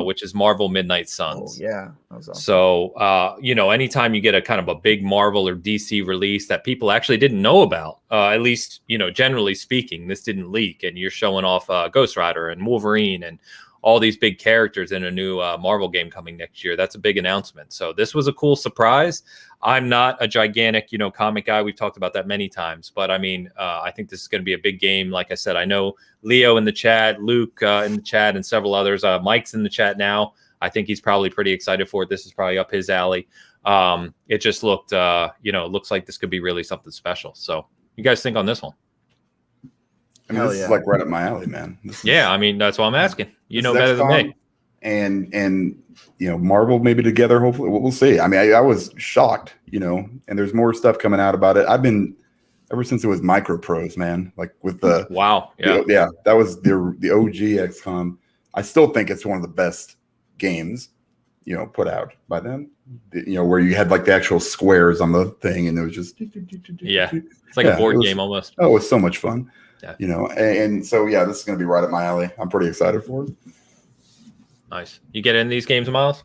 which is Marvel Midnight Suns. Oh, yeah. That was awesome. So, anytime you get a kind of a big Marvel or DC release that people actually didn't know about, at least, generally speaking, this didn't leak, and you're showing off Ghost Rider and Wolverine and all these big characters in a new Marvel game coming next year. That's a big announcement. So this was a cool surprise. I'm not a gigantic, comic guy. We've talked about that many times, but I think this is going to be a big game. Like I said, I know Leo in the chat, Luke in the chat, and several others. Mike's in the chat now. I think he's probably pretty excited for it. This is probably up his alley. It just looked, looks like this could be really something special. So you guys think on this one? This is like right up my alley, man. That's why I'm asking. Better than me. And Marvel maybe together, hopefully. We'll see. I was shocked, and there's more stuff coming out about it. I've been, ever since it was Micro Prose, man, like with the... Wow. Yeah. That was the OG XCOM. I still think it's one of the best games, put out by them. Where you had like the actual squares on the thing, and it was just... Yeah. It's like a board game almost. Oh, it was so much fun. Yeah. And so this is going to be right up my alley. I'm pretty excited for it. Nice. You get in these games, Miles?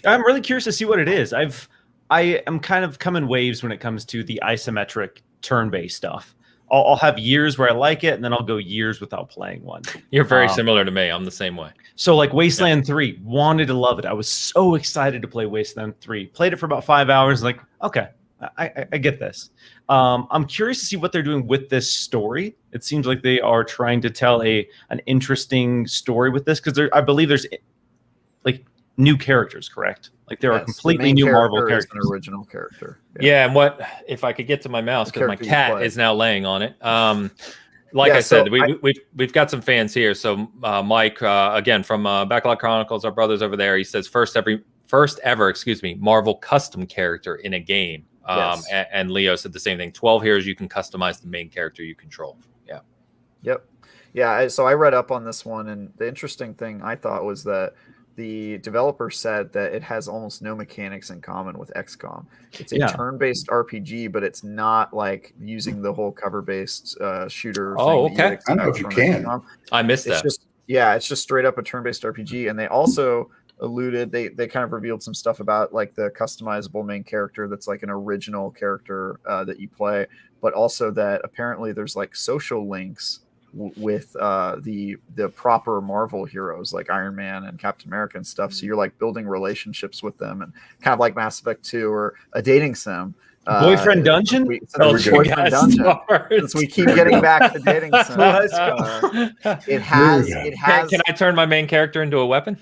I'm really curious to see what it is. I am kind of come in waves when it comes to the isometric turn-based stuff. I'll have years where I like it, and then I'll go years without playing one. You're very similar to me. I'm the same way. So like Wasteland 3, wanted to love it. I was so excited to play Wasteland 3. Played it for about 5 hours. Like, okay, I get this. I'm curious to see what they're doing with this story. It seems like they are trying to tell an interesting story with this, because I believe there's like new characters, correct? Like there are completely new Marvel characters. An original character. Yeah, and what if I could get to my mouse, because my cat is now laying on it. I said, we've got some fans here. So Mike, again from Backlog Chronicles, our brothers over there, he says first ever, Marvel custom character in a game. And Leo said the same thing. 12 heroes you can customize the main character you control. Yeah. Yep. Yeah. So I read up on this one, and the interesting thing I thought was that the developer said that it has almost no mechanics in common with XCOM. It's a turn-based RPG, but it's not like using the whole cover-based shooter. Oh, okay. I don't know if you can. I missed that. It's just straight up a turn-based RPG, and they also alluded, they kind of revealed some stuff about like the customizable main character that's like an original character that you play, but also that apparently there's like social links with the proper Marvel heroes like Iron Man and Captain America and stuff. So you're like building relationships with them, and kind of like Mass Effect 2 or a dating sim. Boyfriend Dungeon? Boyfriend Dungeon. Since we keep getting back to dating sim. It has. Can I turn my main character into a weapon?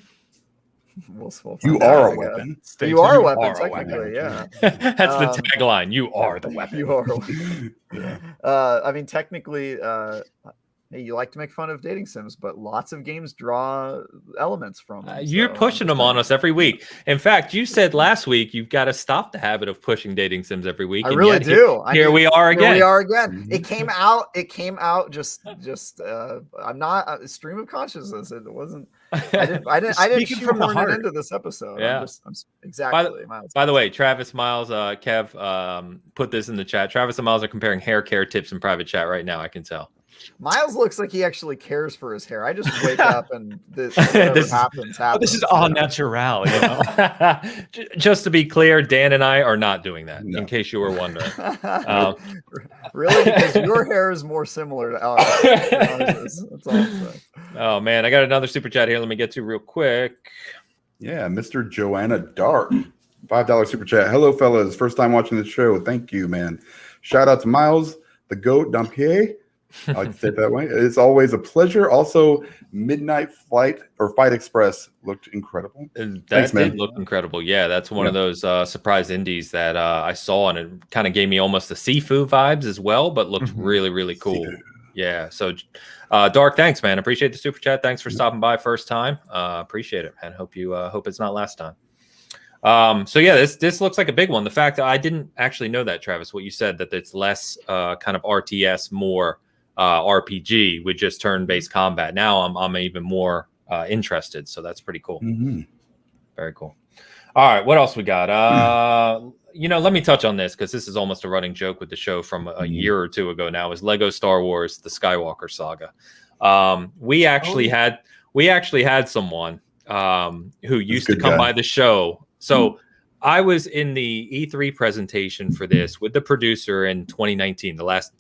We'll You find are out, a I weapon. guess. You are a weapon, are a technically, yeah. That's the tagline. You are the weapon. You are a weapon. Yeah. I mean, technically, hey, you like to make fun of dating sims, but lots of games draw elements from them. You're pushing them on us every week. In fact, you said last week you've got to stop the habit of pushing dating sims every week. I really do. Here we are again. Here we are again. Mhm. It came out. Just. I'm not a stream of consciousness. It wasn't. I didn't shoehorn it into this episode. Yeah. Exactly. Miles. By the way, Travis, Miles, Kev, put this in the chat. Travis and Miles are comparing hair care tips in private chat right now. I can tell. Miles looks like he actually cares for his hair. I just wake up and whatever happens. This is all natural, you know. Just to be clear, Dan and I are not doing that. No. In case you were wondering. Really, because your hair is more similar to ours. That's all I'm saying. Oh man, I got another super chat here. Let me get to real quick. Yeah, Mr. Joanna Dark, $5 super chat. Hello, fellas. First time watching the show. Thank you, man. Shout out to Miles, the GOAT, Dompier. I like to say it that way. It's always a pleasure. Also, Midnight Flight or Fight Express looked incredible. That did look incredible. Yeah, that's one of those surprise indies that I saw, and it kind of gave me almost the Sifu vibes as well, but looked really, really cool. Sifu. Yeah. So, Dark, thanks, man. Appreciate the super chat. Thanks for stopping by first time. Appreciate it, man. Hope it's not last time. So yeah, this looks like a big one. The fact that I didn't actually know that, Travis, what you said, that it's less kind of RTS, more RPG with just turn-based combat. Now I'm even more interested. So that's pretty cool. Very cool. All right, what else we got? Let me touch on this because this is almost a running joke with the show from a year or two ago now. Is Lego Star Wars: The Skywalker Saga? We actually had someone who used to come by the show. So I was in the E3 presentation for this with the producer in 2019, the last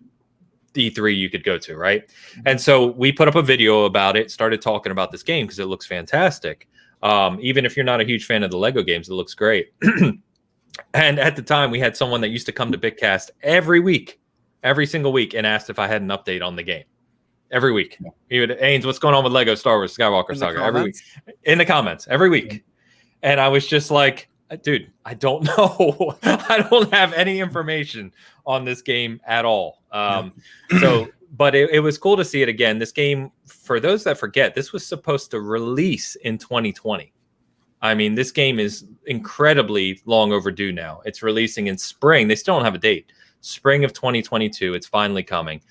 E3 you could go to, right? And so we put up a video about it, started talking about this game because it looks fantastic. Even if you're not a huge fan of the Lego games, it looks great. And at the time, we had someone that used to come to Bitcast every single week, and asked if I had an update on the game. Every week. He would, Ains, what's going on with Lego Star Wars Skywalker Saga? Every week. In the comments, every week. And I was just like, dude, I don't know. I don't have any information on this game at all. But it was cool to see it again. This game, for those that forget, this was supposed to release in 2020. I mean, this game is incredibly long overdue now. It's releasing in spring. They still don't have a date. Spring of 2022. It's finally coming.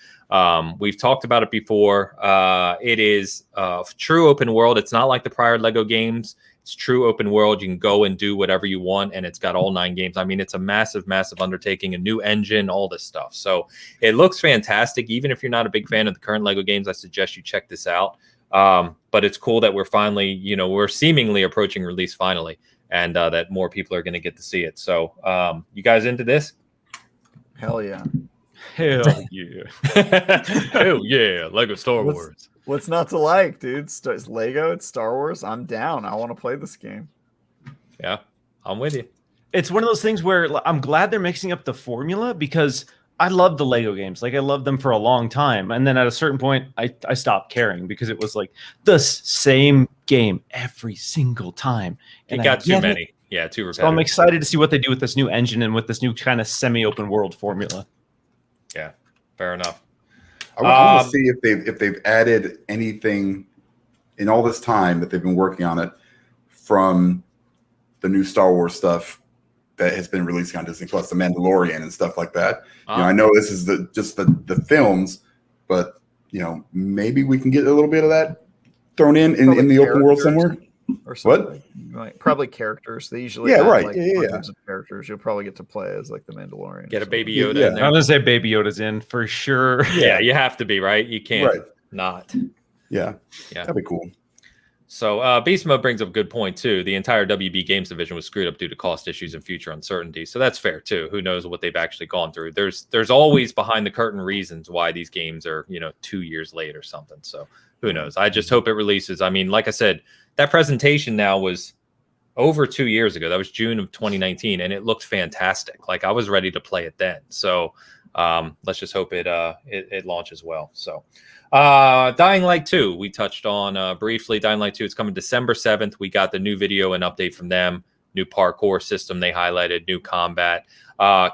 We've talked about it before. It is true open world. It's not like the prior Lego games. It's true open world. You can go and do whatever you want, and it's got all 9 games. I mean, it's a massive, massive undertaking, a new engine, all this stuff. So it looks fantastic. Even if you're not a big fan of the current Lego games, I suggest you check this out. But it's cool that we're finally, we're seemingly approaching release finally, and that more people are going to get to see it. So you guys into this? Hell yeah. Hell yeah. Hell yeah. Lego Star Wars. What's not to like, dude? It's Lego, it's Star Wars. I'm down. I want to play this game. Yeah, I'm with you. It's one of those things where I'm glad they're mixing up the formula, because I love the Lego games. Like, I loved them for a long time. And then at a certain point, I stopped caring, because it was like the same game every single time. And it got too many. Yeah, too repetitive. So I'm excited to see what they do with this new engine and with this new kind of semi-open world formula. Yeah, fair enough. I want to see if they've added anything in all this time that they've been working on it from the new Star Wars stuff that has been releasing on Disney Plus, The Mandalorian and stuff like that. I know this is just the films, but maybe we can get a little bit of that thrown in the open world somewhere. Or something. Like, probably characters. They usually have hundreds of characters. You'll probably get to play as like the Mandalorian. Get a Baby Yoda in there. I'm gonna say Baby Yoda's in for sure. Yeah, you have to be, right? You can't not. Yeah, that'd be cool. So Beast Mode brings up a good point too. The entire WB Games division was screwed up due to cost issues and future uncertainty. So that's fair too. Who knows what they've actually gone through? There's always behind the curtain reasons why these games are 2 years late or something. So who knows? I just hope it releases. I mean, like I said, that presentation now was over 2 years ago. That was June of 2019, and it looked fantastic. Like, I was ready to play it then. So let's just hope it launches well. So Dying Light 2, we touched on briefly. Dying Light 2, it's coming December 7th. We got the new video and update from them. New parkour system they highlighted, new combat.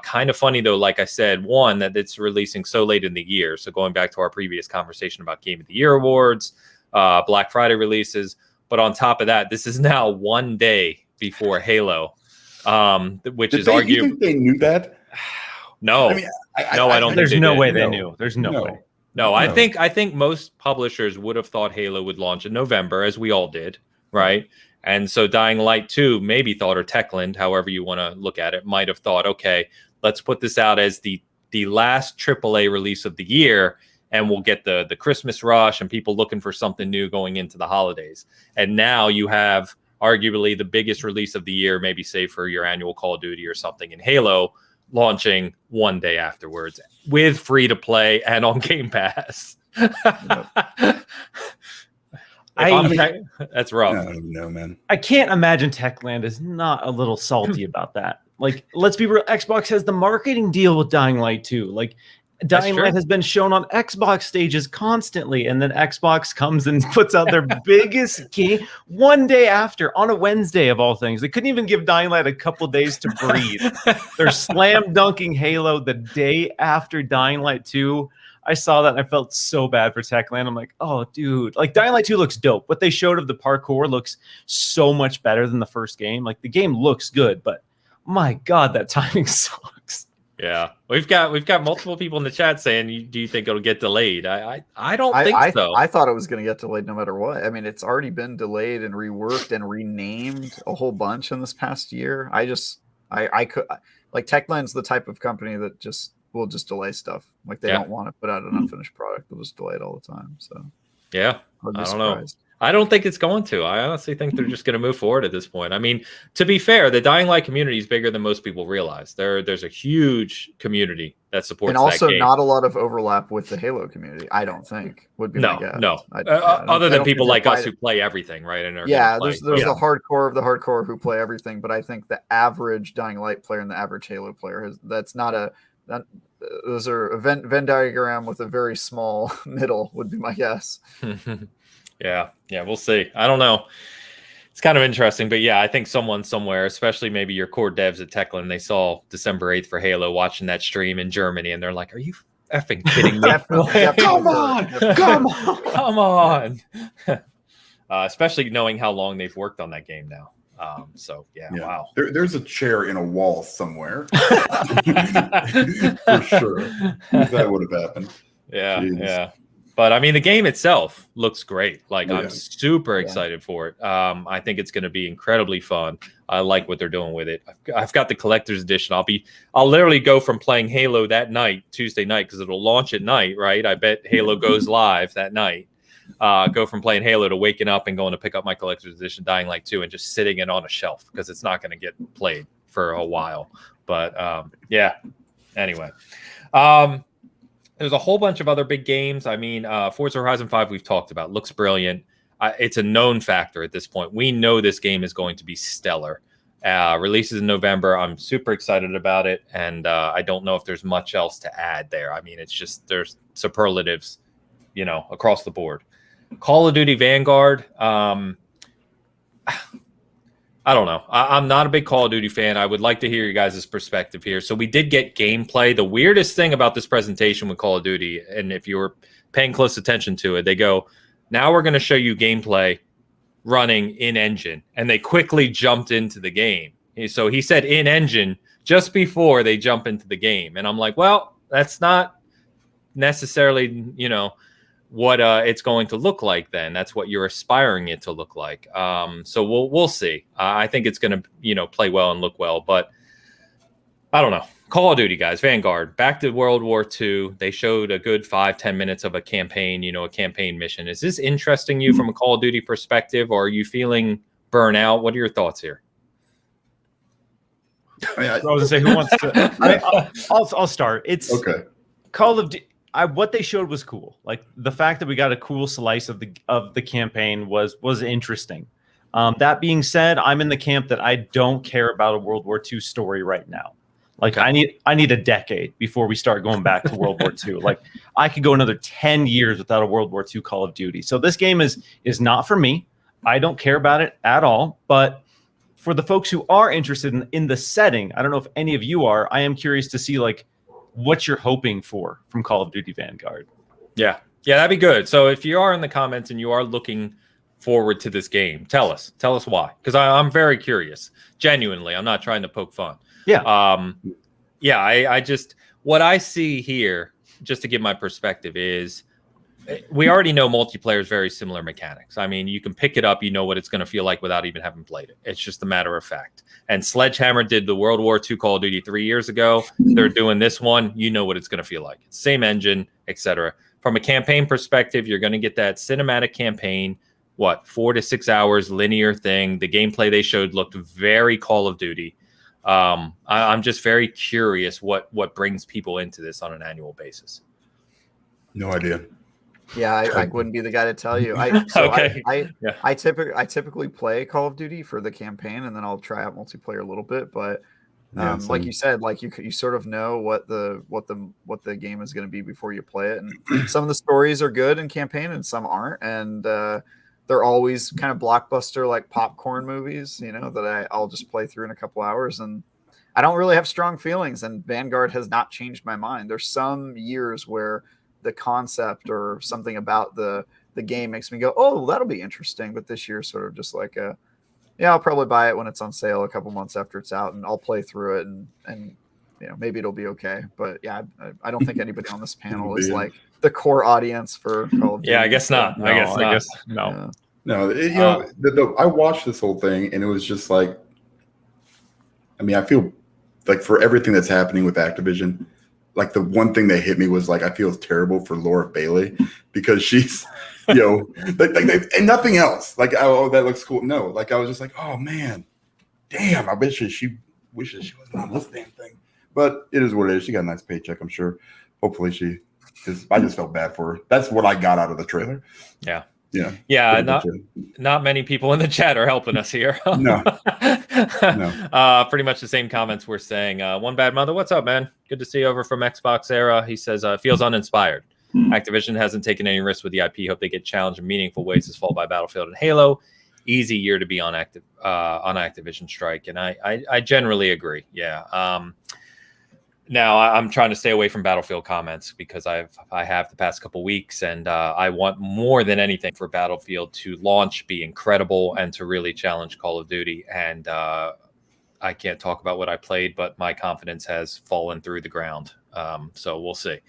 Kind of funny though, like I said, one, that it's releasing so late in the year. So going back to our previous conversation about Game of the Year awards, Black Friday releases, but on top of that, this is now one day before Halo, which is arguably. You think they knew that? No, I mean, I don't. There's think no did. way they knew. There's no way. No, I think most publishers would have thought Halo would launch in November, as we all did, right? And so Dying Light 2 maybe thought, or Techland, however you want to look at it, might have thought, okay, let's put this out as the last AAA release of the year, and we'll get the Christmas rush and people looking for something new going into the holidays. And now you have arguably the biggest release of the year, maybe say for your annual Call of Duty or something, in Halo, launching one day afterwards with free to play and on Game Pass. That's rough. No, man. I can't imagine Techland is not a little salty about that. Like, let's be real. Xbox has the marketing deal with Dying Light 2. Like, Dying Light has been shown on Xbox stages constantly, and then Xbox comes and puts out their biggest game one day after, on a Wednesday of all things. They couldn't even give Dying Light a couple days to breathe. They're slam dunking Halo the day after Dying Light 2. I saw that and I felt so bad for Techland. I'm like, oh, dude. Like, Dying Light 2 looks dope. What they showed of the parkour looks so much better than the first game. Like, the game looks good, but my God, that timing sucks. Yeah. We've got multiple people in the chat saying, do you think it'll get delayed? I don't think so. I thought it was going to get delayed no matter what. I mean, it's already been delayed and reworked and renamed a whole bunch in this past year. I could, like, Techland's the type of company that will just delay stuff. Like, they don't want to put out an unfinished product. They'll just delay it all the time. So yeah, I don't know. I don't think it's going to. I honestly think they're just going to move forward at this point. I mean, to be fair, the Dying Light community is bigger than most people realize. There's a huge community that supports that game. And also not a lot of overlap with the Halo community, I don't think, would be my guess. No. Other than people like us who play everything, right? And there's the hardcore of the hardcore who play everything, but I think the average Dying Light player and the average Halo player those are a Venn diagram with a very small middle would be my guess. Yeah, we'll see. I don't know. It's kind of interesting, but yeah, I think someone somewhere, especially maybe your core devs at Techland, they saw December 8th for Halo, watching that stream in Germany, and they're like, are you effing kidding me? Come on. Especially knowing how long they've worked on that game now. So yeah. Wow. There's a chair in a wall somewhere. For sure. That would have happened. Yeah. Jeez. Yeah. But I mean, the game itself looks great. Like, I'm super excited for it. I think it's going to be incredibly fun. I like what they're doing with it. I've got the collector's edition. I'll literally go from playing Halo that night, Tuesday night, because it'll launch at night, right? I bet Halo goes live that night. Go from playing Halo to waking up and going to pick up my collector's edition Dying Light 2 and just sitting it on a shelf because it's not going to get played for a while. But yeah. Anyway. There's a whole bunch of other big games. I mean, Forza Horizon 5 we've talked about. Looks brilliant. It's a known factor at this point. We know this game is going to be stellar. Releases in November. I'm super excited about it, and I don't know if there's much else to add there. I mean, it's just there's superlatives, across the board. Call of Duty Vanguard. I don't know. I'm not a big Call of Duty fan. I would like to hear you guys' perspective here. So we did get gameplay. The weirdest thing about this presentation with Call of Duty, and if you were paying close attention to it, they go, now we're going to show you gameplay running in engine. And they quickly jumped into the game. So he said in engine just before they jump into the game. And I'm like, well, that's not necessarily, what it's going to look like then. That's what you're aspiring it to look like. So we'll see. I think it's going to, play well and look well, but I don't know. Call of Duty, guys, Vanguard, back to World War II. They showed a good 5-10 minutes of a campaign, a campaign mission. Is this interesting you from a Call of Duty perspective, or are you feeling burnout? What are your thoughts here? I was going to say, who wants to? I'll start. It's okay. Call of Duty. What they showed was cool. Like, the fact that we got a cool slice of the campaign was interesting. That being said, I'm in the camp that I don't care about a World War II story right now. Like I need a decade before we start going back to World War II. Like I could go another 10 years without a World War II Call of Duty. So this game is not for me. I don't care about it at all. But for the folks who are interested in the setting, I don't know if any of you are, I am curious to see like what you're hoping for from Call of Duty Vanguard. Yeah, that'd be good. So if you are in the comments and you are looking forward to this game, tell us why, because I'm very curious. Genuinely, I'm not trying to poke fun. I just, what I see here, just to give my perspective, is we already know multiplayer is very similar mechanics. I mean, you can pick it up, you know what it's going to feel like without even having played it. It's just a matter of fact. And Sledgehammer did the World War II Call of Duty 3 years ago. They're doing this one. You know what it's going to feel like. It's same engine, etc. From a campaign perspective, you're going to get that cinematic campaign, 4 to 6 hours linear thing. The gameplay they showed looked very Call of Duty. I'm just very curious what brings people into this on an annual basis. No idea. Yeah, I wouldn't be the guy to tell you. I typically play Call of Duty for the campaign, and then I'll try out multiplayer a little bit. But like you said, like you sort of know what the game is going to be before you play it. And some of the stories are good in campaign, and some aren't. And they're always kind of blockbuster like popcorn movies, that I'll just play through in a couple hours. And I don't really have strong feelings. And Vanguard has not changed my mind. There's some years where the concept or something about the game makes me go, oh, that'll be interesting. But this year sort of just like I'll probably buy it when it's on sale a couple months after it's out, and I'll play through it and maybe it'll be okay. But yeah, I don't think anybody on this panel is like the core audience for Call of Duty. Yeah, I guess not. No, I guess no. No, I watched this whole thing and it was just like, I mean, I feel like for everything that's happening with Activision, like the one thing that hit me was like, I feel terrible for Laura Bailey because she's, and nothing else. Like, oh, that looks cool. No, like I was just like, oh man, damn, I bet she wishes she wasn't on this damn thing. But it is what it is. She got a nice paycheck, I'm sure. Hopefully I just felt bad for her. That's what I got out of the trailer. Yeah. Not many people in the chat are helping us here. No. Pretty much the same comments we're saying. One Bad Mother, what's up, man? Good to see you over from Xbox Era. He says, feels uninspired. Activision hasn't taken any risks with the IP. Hope they get challenged in meaningful ways as followed by Battlefield and Halo. Easy year to be on Activision strike. And I generally agree. Yeah. Now I'm trying to stay away from Battlefield comments because I have the past couple weeks, and I want more than anything for Battlefield to launch, be incredible, and to really challenge Call of Duty. And I can't talk about what I played, but my confidence has fallen through the ground. So we'll see.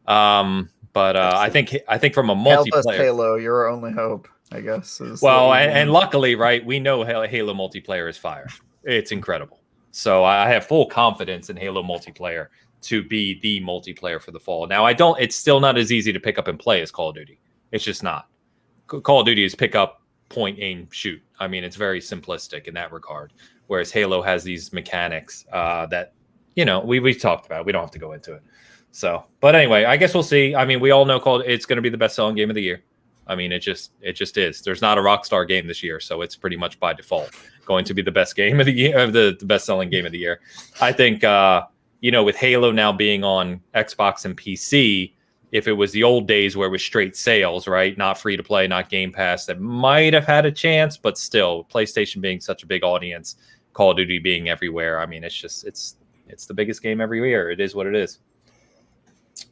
But I think from a multiplayer, help us, Halo, your only hope, I guess. And luckily, right, we know Halo multiplayer is fire. It's incredible. So I have full confidence in Halo multiplayer to be the multiplayer for the fall. Now, it's still not as easy to pick up and play as Call of Duty. It's just not. Call of Duty is pick up, point, aim, shoot. I mean, it's very simplistic in that regard. Whereas Halo has these mechanics that, we've talked about. We don't have to go into it. So, but anyway, I guess we'll see. I mean, we all know it's going to be the best-selling game of the year. I mean, it just is. There's not a Rockstar game this year, so it's pretty much by default going to be the best game of the year, the best-selling game of the year. I think, with Halo now being on Xbox and PC, if it was the old days where it was straight sales, right, not free to play, not Game Pass, that might have had a chance, but still, PlayStation being such a big audience, Call of Duty being everywhere. I mean, it's the biggest game every year. It is what it is.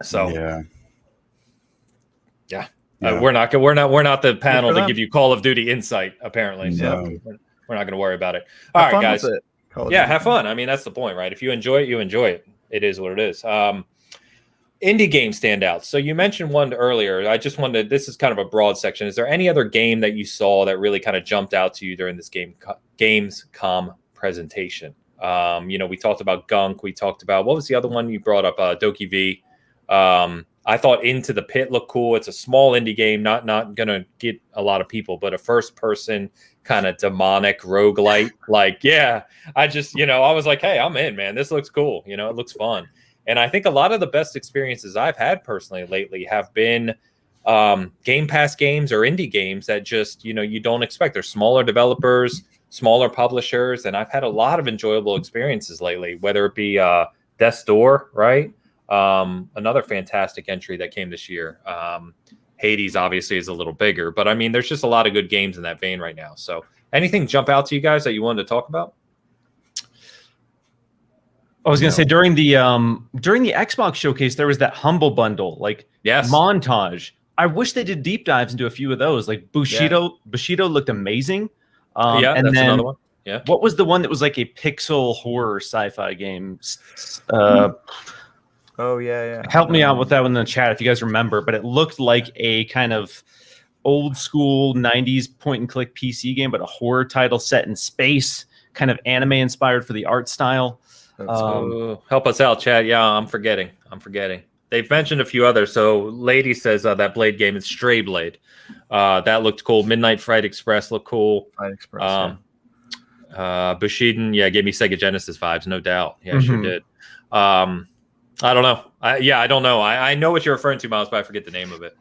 So, yeah. We're not the panel to give you Call of Duty insight, apparently. So we're not going to worry about it. All right, guys. Have fun. I mean, that's the point, right? If you enjoy it, you enjoy it. It is what it is. Indie game standouts. So you mentioned one earlier. I just wanted. This is kind of a broad section. Is there any other game that you saw that really kind of jumped out to you during this Gamescom presentation? We talked about Gunk. We talked about, what was the other one you brought up? Doki V. I thought Into the Pit looked cool. It's a small indie game, not going to get a lot of people, but a first-person kind of demonic roguelite. Like, yeah, I just, I was like, hey, I'm in, man. This looks cool. It looks fun. And I think a lot of the best experiences I've had personally lately have been Game Pass games or indie games that just, you don't expect. They're smaller developers, smaller publishers, and I've had a lot of enjoyable experiences lately, whether it be Death's Door, right? Another fantastic entry that came this year. Hades obviously is a little bigger, but I mean, there's just a lot of good games in that vein right now. So anything jump out to you guys that you wanted to talk about? I was going to say during the Xbox showcase, there was that Humble Bundle, montage. I wish they did deep dives into a few of those. Like Bushido looked amazing. And that's then another one. Yeah. What was the one that was like a pixel horror sci-fi game? Oh yeah. Help me out with that one in the chat if you guys remember. But it looked like a kind of old school 90s point and click PC game, but a horror title set in space, kind of anime inspired for the art style. Help us out, chat. Yeah, I'm forgetting. They've mentioned a few others. So Lady says that Blade game is Stray Blade. That looked cool. Midnight Fright Express looked cool. Bushido, gave me Sega Genesis vibes, no doubt. Yeah, sure did. I don't know. I don't know. I know what you're referring to, Miles, but I forget the name of it.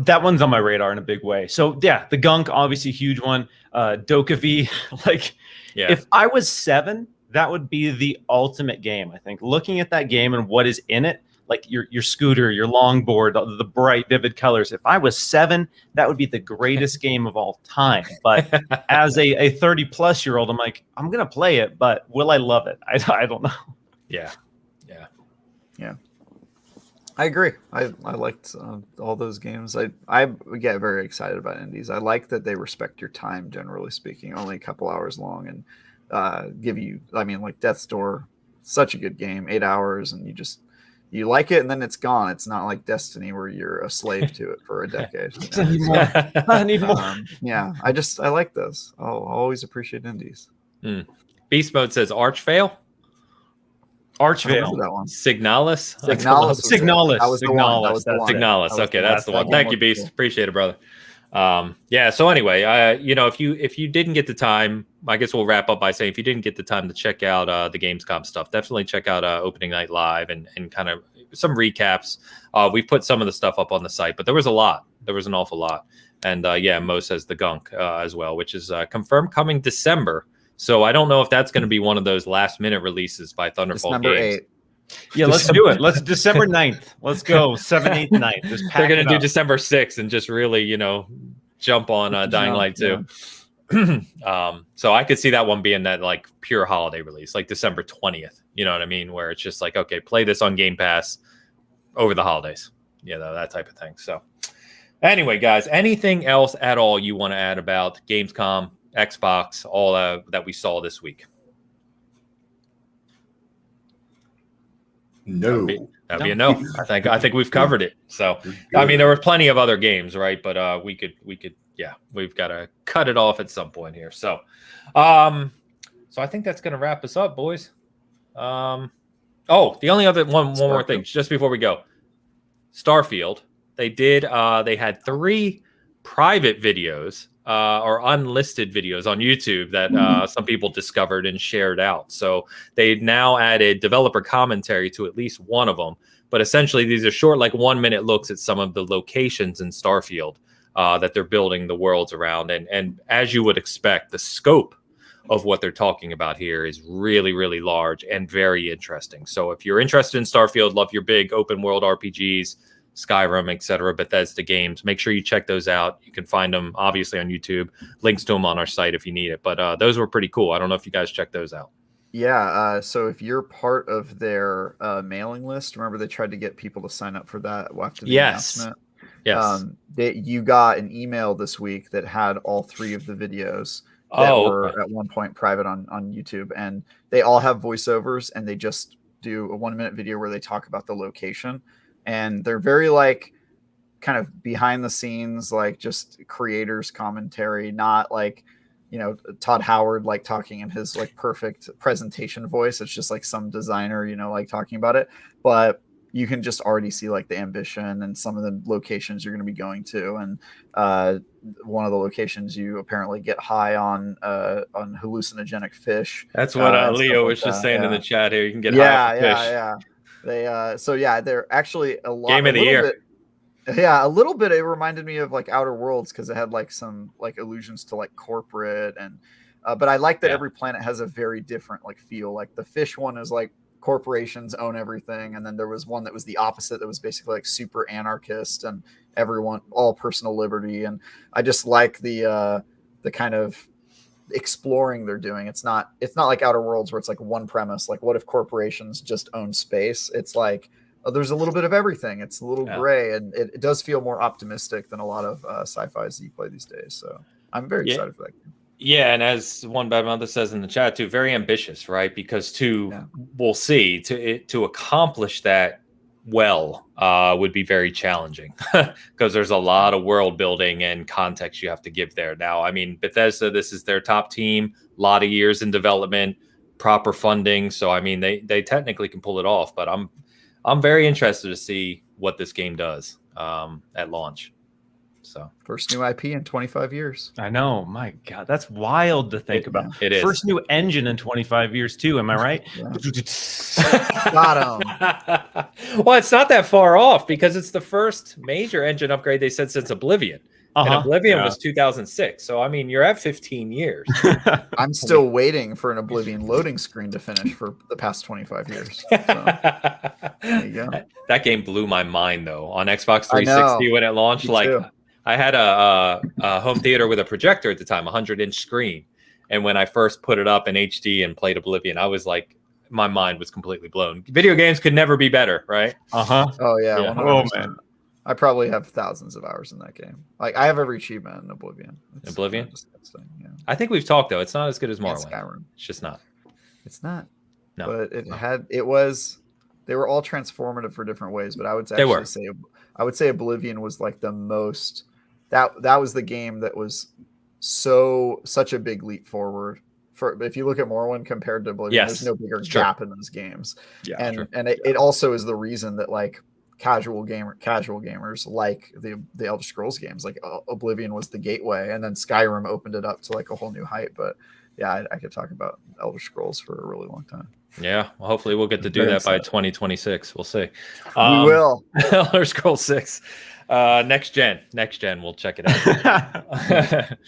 That one's on my radar in a big way. So yeah, the Gunk, obviously a huge one. Dokavi, if I was 7, that would be the ultimate game. I think looking at that game and what is in it, like your scooter, your longboard, the bright, vivid colors. If I was 7, that would be the greatest game of all time. But as a 30-plus-year-old, I'm like, I'm gonna play it, but will I love it? I don't know. Yeah. I agree. I liked all those games. I get very excited about indies. I like that they respect your time, generally speaking. Only a couple hours long, and give you. I mean, like Death's Door, such a good game. 8 hours, and you like it, and then it's gone. It's not like Destiny where you're a slave to it for a decade. I need more. I like this. I'll always appreciate indies. Beast Mode says Archvale. That one. Signalis. Signalis. That was the one. Signalis. Okay, that's the one. Thank you, Beast. Appreciate it, brother. So anyway, if you didn't get the time, I guess we'll wrap up by saying if you didn't get the time to check out the Gamescom stuff, definitely check out Opening Night Live and kind of some recaps. We put some of the stuff up on the site, but there was a lot. There was an awful lot. And Mo says the Gunk as well, which is confirmed coming December. So I don't know if that's going to be one of those last minute releases by Thunderfall Games. 8. Yeah, let's do it. Let's December 9th. Let's go 7, 8, 9th. They're going to do December 6th and just really, jump on Dying Light 2. Yeah. So I could see that one being that like pure holiday release, like December 20th. You know what I mean? Where it's just like, okay, play this on Game Pass over the holidays. That type of thing. So anyway, guys, anything else at all you want to add about Gamescom, Xbox, all that we saw this week? No. That'd be a no. I think we've covered it. So I mean, there were plenty of other games, right? But we could we've got to cut it off at some point here. So so I think that's gonna wrap us up, boys. The only other one more thing, just before we go. Starfield. They had 3 private videos or unlisted videos on YouTube that some people discovered and shared out. So they now added developer commentary to at least one of them. But essentially, these are short, like 1-minute looks at some of the locations in Starfield that they're building the worlds around. And as you would expect, the scope of what they're talking about here is really, really large and very interesting. So if you're interested in Starfield, love your big open world RPGs, Skyrim, etc., Bethesda games, make sure you check those out. You can find them obviously on YouTube, links to them on our site if you need it. But those were pretty cool. I don't know if you guys checked those out. Yeah, so if you're part of their mailing list, remember they tried to get people to sign up for that after the announcement. Yes. You got an email this week that had all 3 of the videos that were at one point private on YouTube, and they all have voiceovers, and they just do a 1-minute video where they talk about the location. And they're very like kind of behind the scenes, like just creators commentary, not like, Todd Howard, like talking in his like perfect presentation voice. It's just like some designer, like talking about it, but you can just already see like the ambition and some of the locations you're going to be going to. And one of the locations you apparently get high on hallucinogenic fish. That's what Leo was just saying in the chat here. You can get high on fish. Yeah. They're actually a lot. Game of the year. A little bit. It reminded me of like Outer Worlds because it had like some like allusions to like corporate and. But I like that every planet has a very different like feel. Like the fish one is like corporations own everything, and then there was one that was the opposite, that was basically like super anarchist and everyone, all personal liberty. And I just like the kind of exploring they're doing. It's not like Outer Worlds where it's like one premise, like what if corporations just own space. It's like, oh, there's a little bit of everything. It's a little gray, and it does feel more optimistic than a lot of sci-fis that you play these days. So I'm very excited for that game. Yeah, and as One Bad Mother says in the chat too, very ambitious, right? Because we'll see, to accomplish that well would be very challenging because there's a lot of world building and context you have to give there. Now, I mean, Bethesda, this is their top team, a lot of years in development, proper funding. So I mean, they technically can pull it off, but I'm very interested to see what this game does at launch. So first new IP in 25 years. I know, my God, that's wild to think about. It is. First new engine in 25 years too. Am I right? Got him. Well, it's not that far off because it's the first major engine upgrade they said since Oblivion. And Oblivion was 2006. So I mean, you're at 15 years. I'm still waiting for an Oblivion loading screen to finish for the past 25 years. So, there you go. That game blew my mind though on Xbox 360 when it launched. Like, I had a home theater with a projector at the time, 100-inch screen. And when I first put it up in HD and played Oblivion, I was like, my mind was completely blown. Video games could never be better, right? Oh, yeah. 100%. Oh, man. I probably have thousands of hours in that game. Like, I have every achievement in Oblivion. Oblivion? Disgusting, yeah. I think we've talked, though. It's not as good as Morrowind. Skyrim. It's just not. It's not. No. But they were all transformative for different ways, but I would say Oblivion was like the most. That was the game that was such a big leap forward. If you look at Morrowind compared to Oblivion, there's no bigger gap in those games. Yeah, and it also is the reason that like casual gamers like the Elder Scrolls games. Like Oblivion was the gateway, and then Skyrim opened it up to like a whole new height. But yeah, I could talk about Elder Scrolls for a really long time. Yeah, well, hopefully we'll get to do that by 2026. We'll see. We will. Elder Scrolls 6. Next gen, we'll check it out.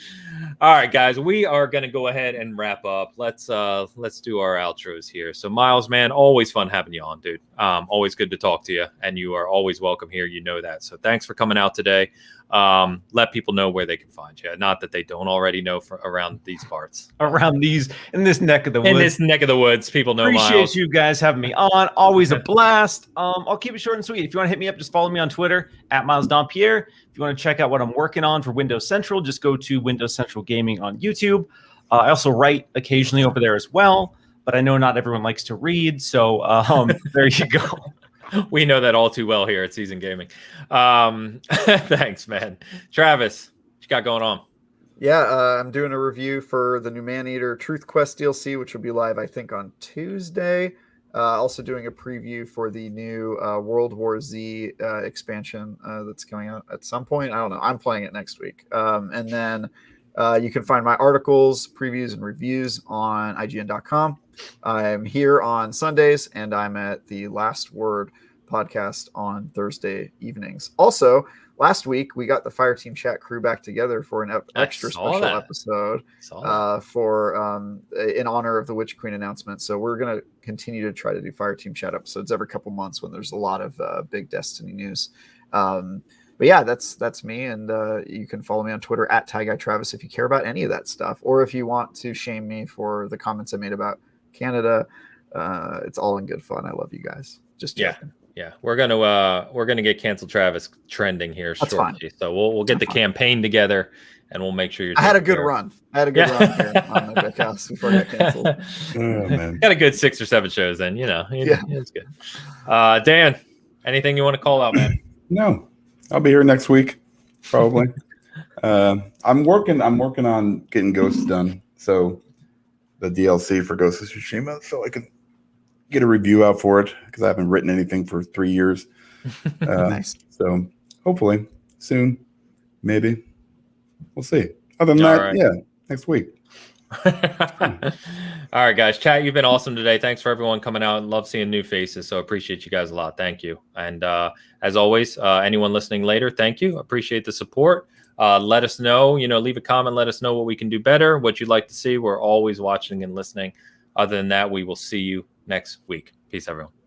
All right, guys, we are going to go ahead and wrap up. Let's do our outros here. So Miles, man, always fun having you on, dude. Always good to talk to you, and you are always welcome here. You know that. So thanks for coming out today. Let people know where they can find you. Not that they don't already know around these parts. In this neck of the woods. In this neck of the woods, people know Appreciate Miles. you guys having me on. Always a blast. I'll keep it short and sweet. If you want to hit me up, just follow me on Twitter at Miles Dompier. If you want to check out what I'm working on for Windows Central, just go to Windows Central Gaming on YouTube. I also write occasionally over there as well, but I know not everyone likes to read, so there you go. We know that all too well here at Season Gaming. Thanks, man. Travis, what you got going on? Yeah, I'm doing a review for the new Maneater Truth Quest DLC, which will be live, I think, on Tuesday. Also doing a preview for the new World War Z expansion that's coming out at some point. I don't know. I'm playing it next week. And then you can find my articles, previews, and reviews on IGN.com. I'm here on Sundays, and I'm at the Last Word podcast on Thursday evenings. Also, last week, we got the Fireteam Chat crew back together for an extra special episode in honor of the Witch Queen announcement. So we're going to continue to try to do Fireteam Chat episodes every couple months when there's a lot of big Destiny news. But yeah, that's me. And you can follow me on Twitter at TyGuyTravis if you care about any of that stuff. Or if you want to shame me for the comments I made about Canada, it's all in good fun. I love you guys. Just joking. Yeah, we're gonna get Cancel Travis trending here shortly. Fine. So we'll get the campaign together, and we'll make sure you're. I had a good run here on the Bitcast before I got canceled. Oh, man. Got a good 6 or 7 shows, then it's good. Dan, anything you want to call out, man? No, I'll be here next week, probably. I'm working on getting Ghosts done, so the DLC for Ghost of Tsushima, so I can get a review out for it because I haven't written anything for 3 years. Nice. So hopefully soon, maybe. We'll see. Other than that, next week. All right, guys. Chat, you've been awesome today. Thanks for everyone coming out. Love seeing new faces. So appreciate you guys a lot. Thank you. And as always, anyone listening later, thank you. Appreciate the support. Let us know, leave a comment. Let us know what we can do better, what you'd like to see. We're always watching and listening. Other than that, we will see you next week. Peace, everyone.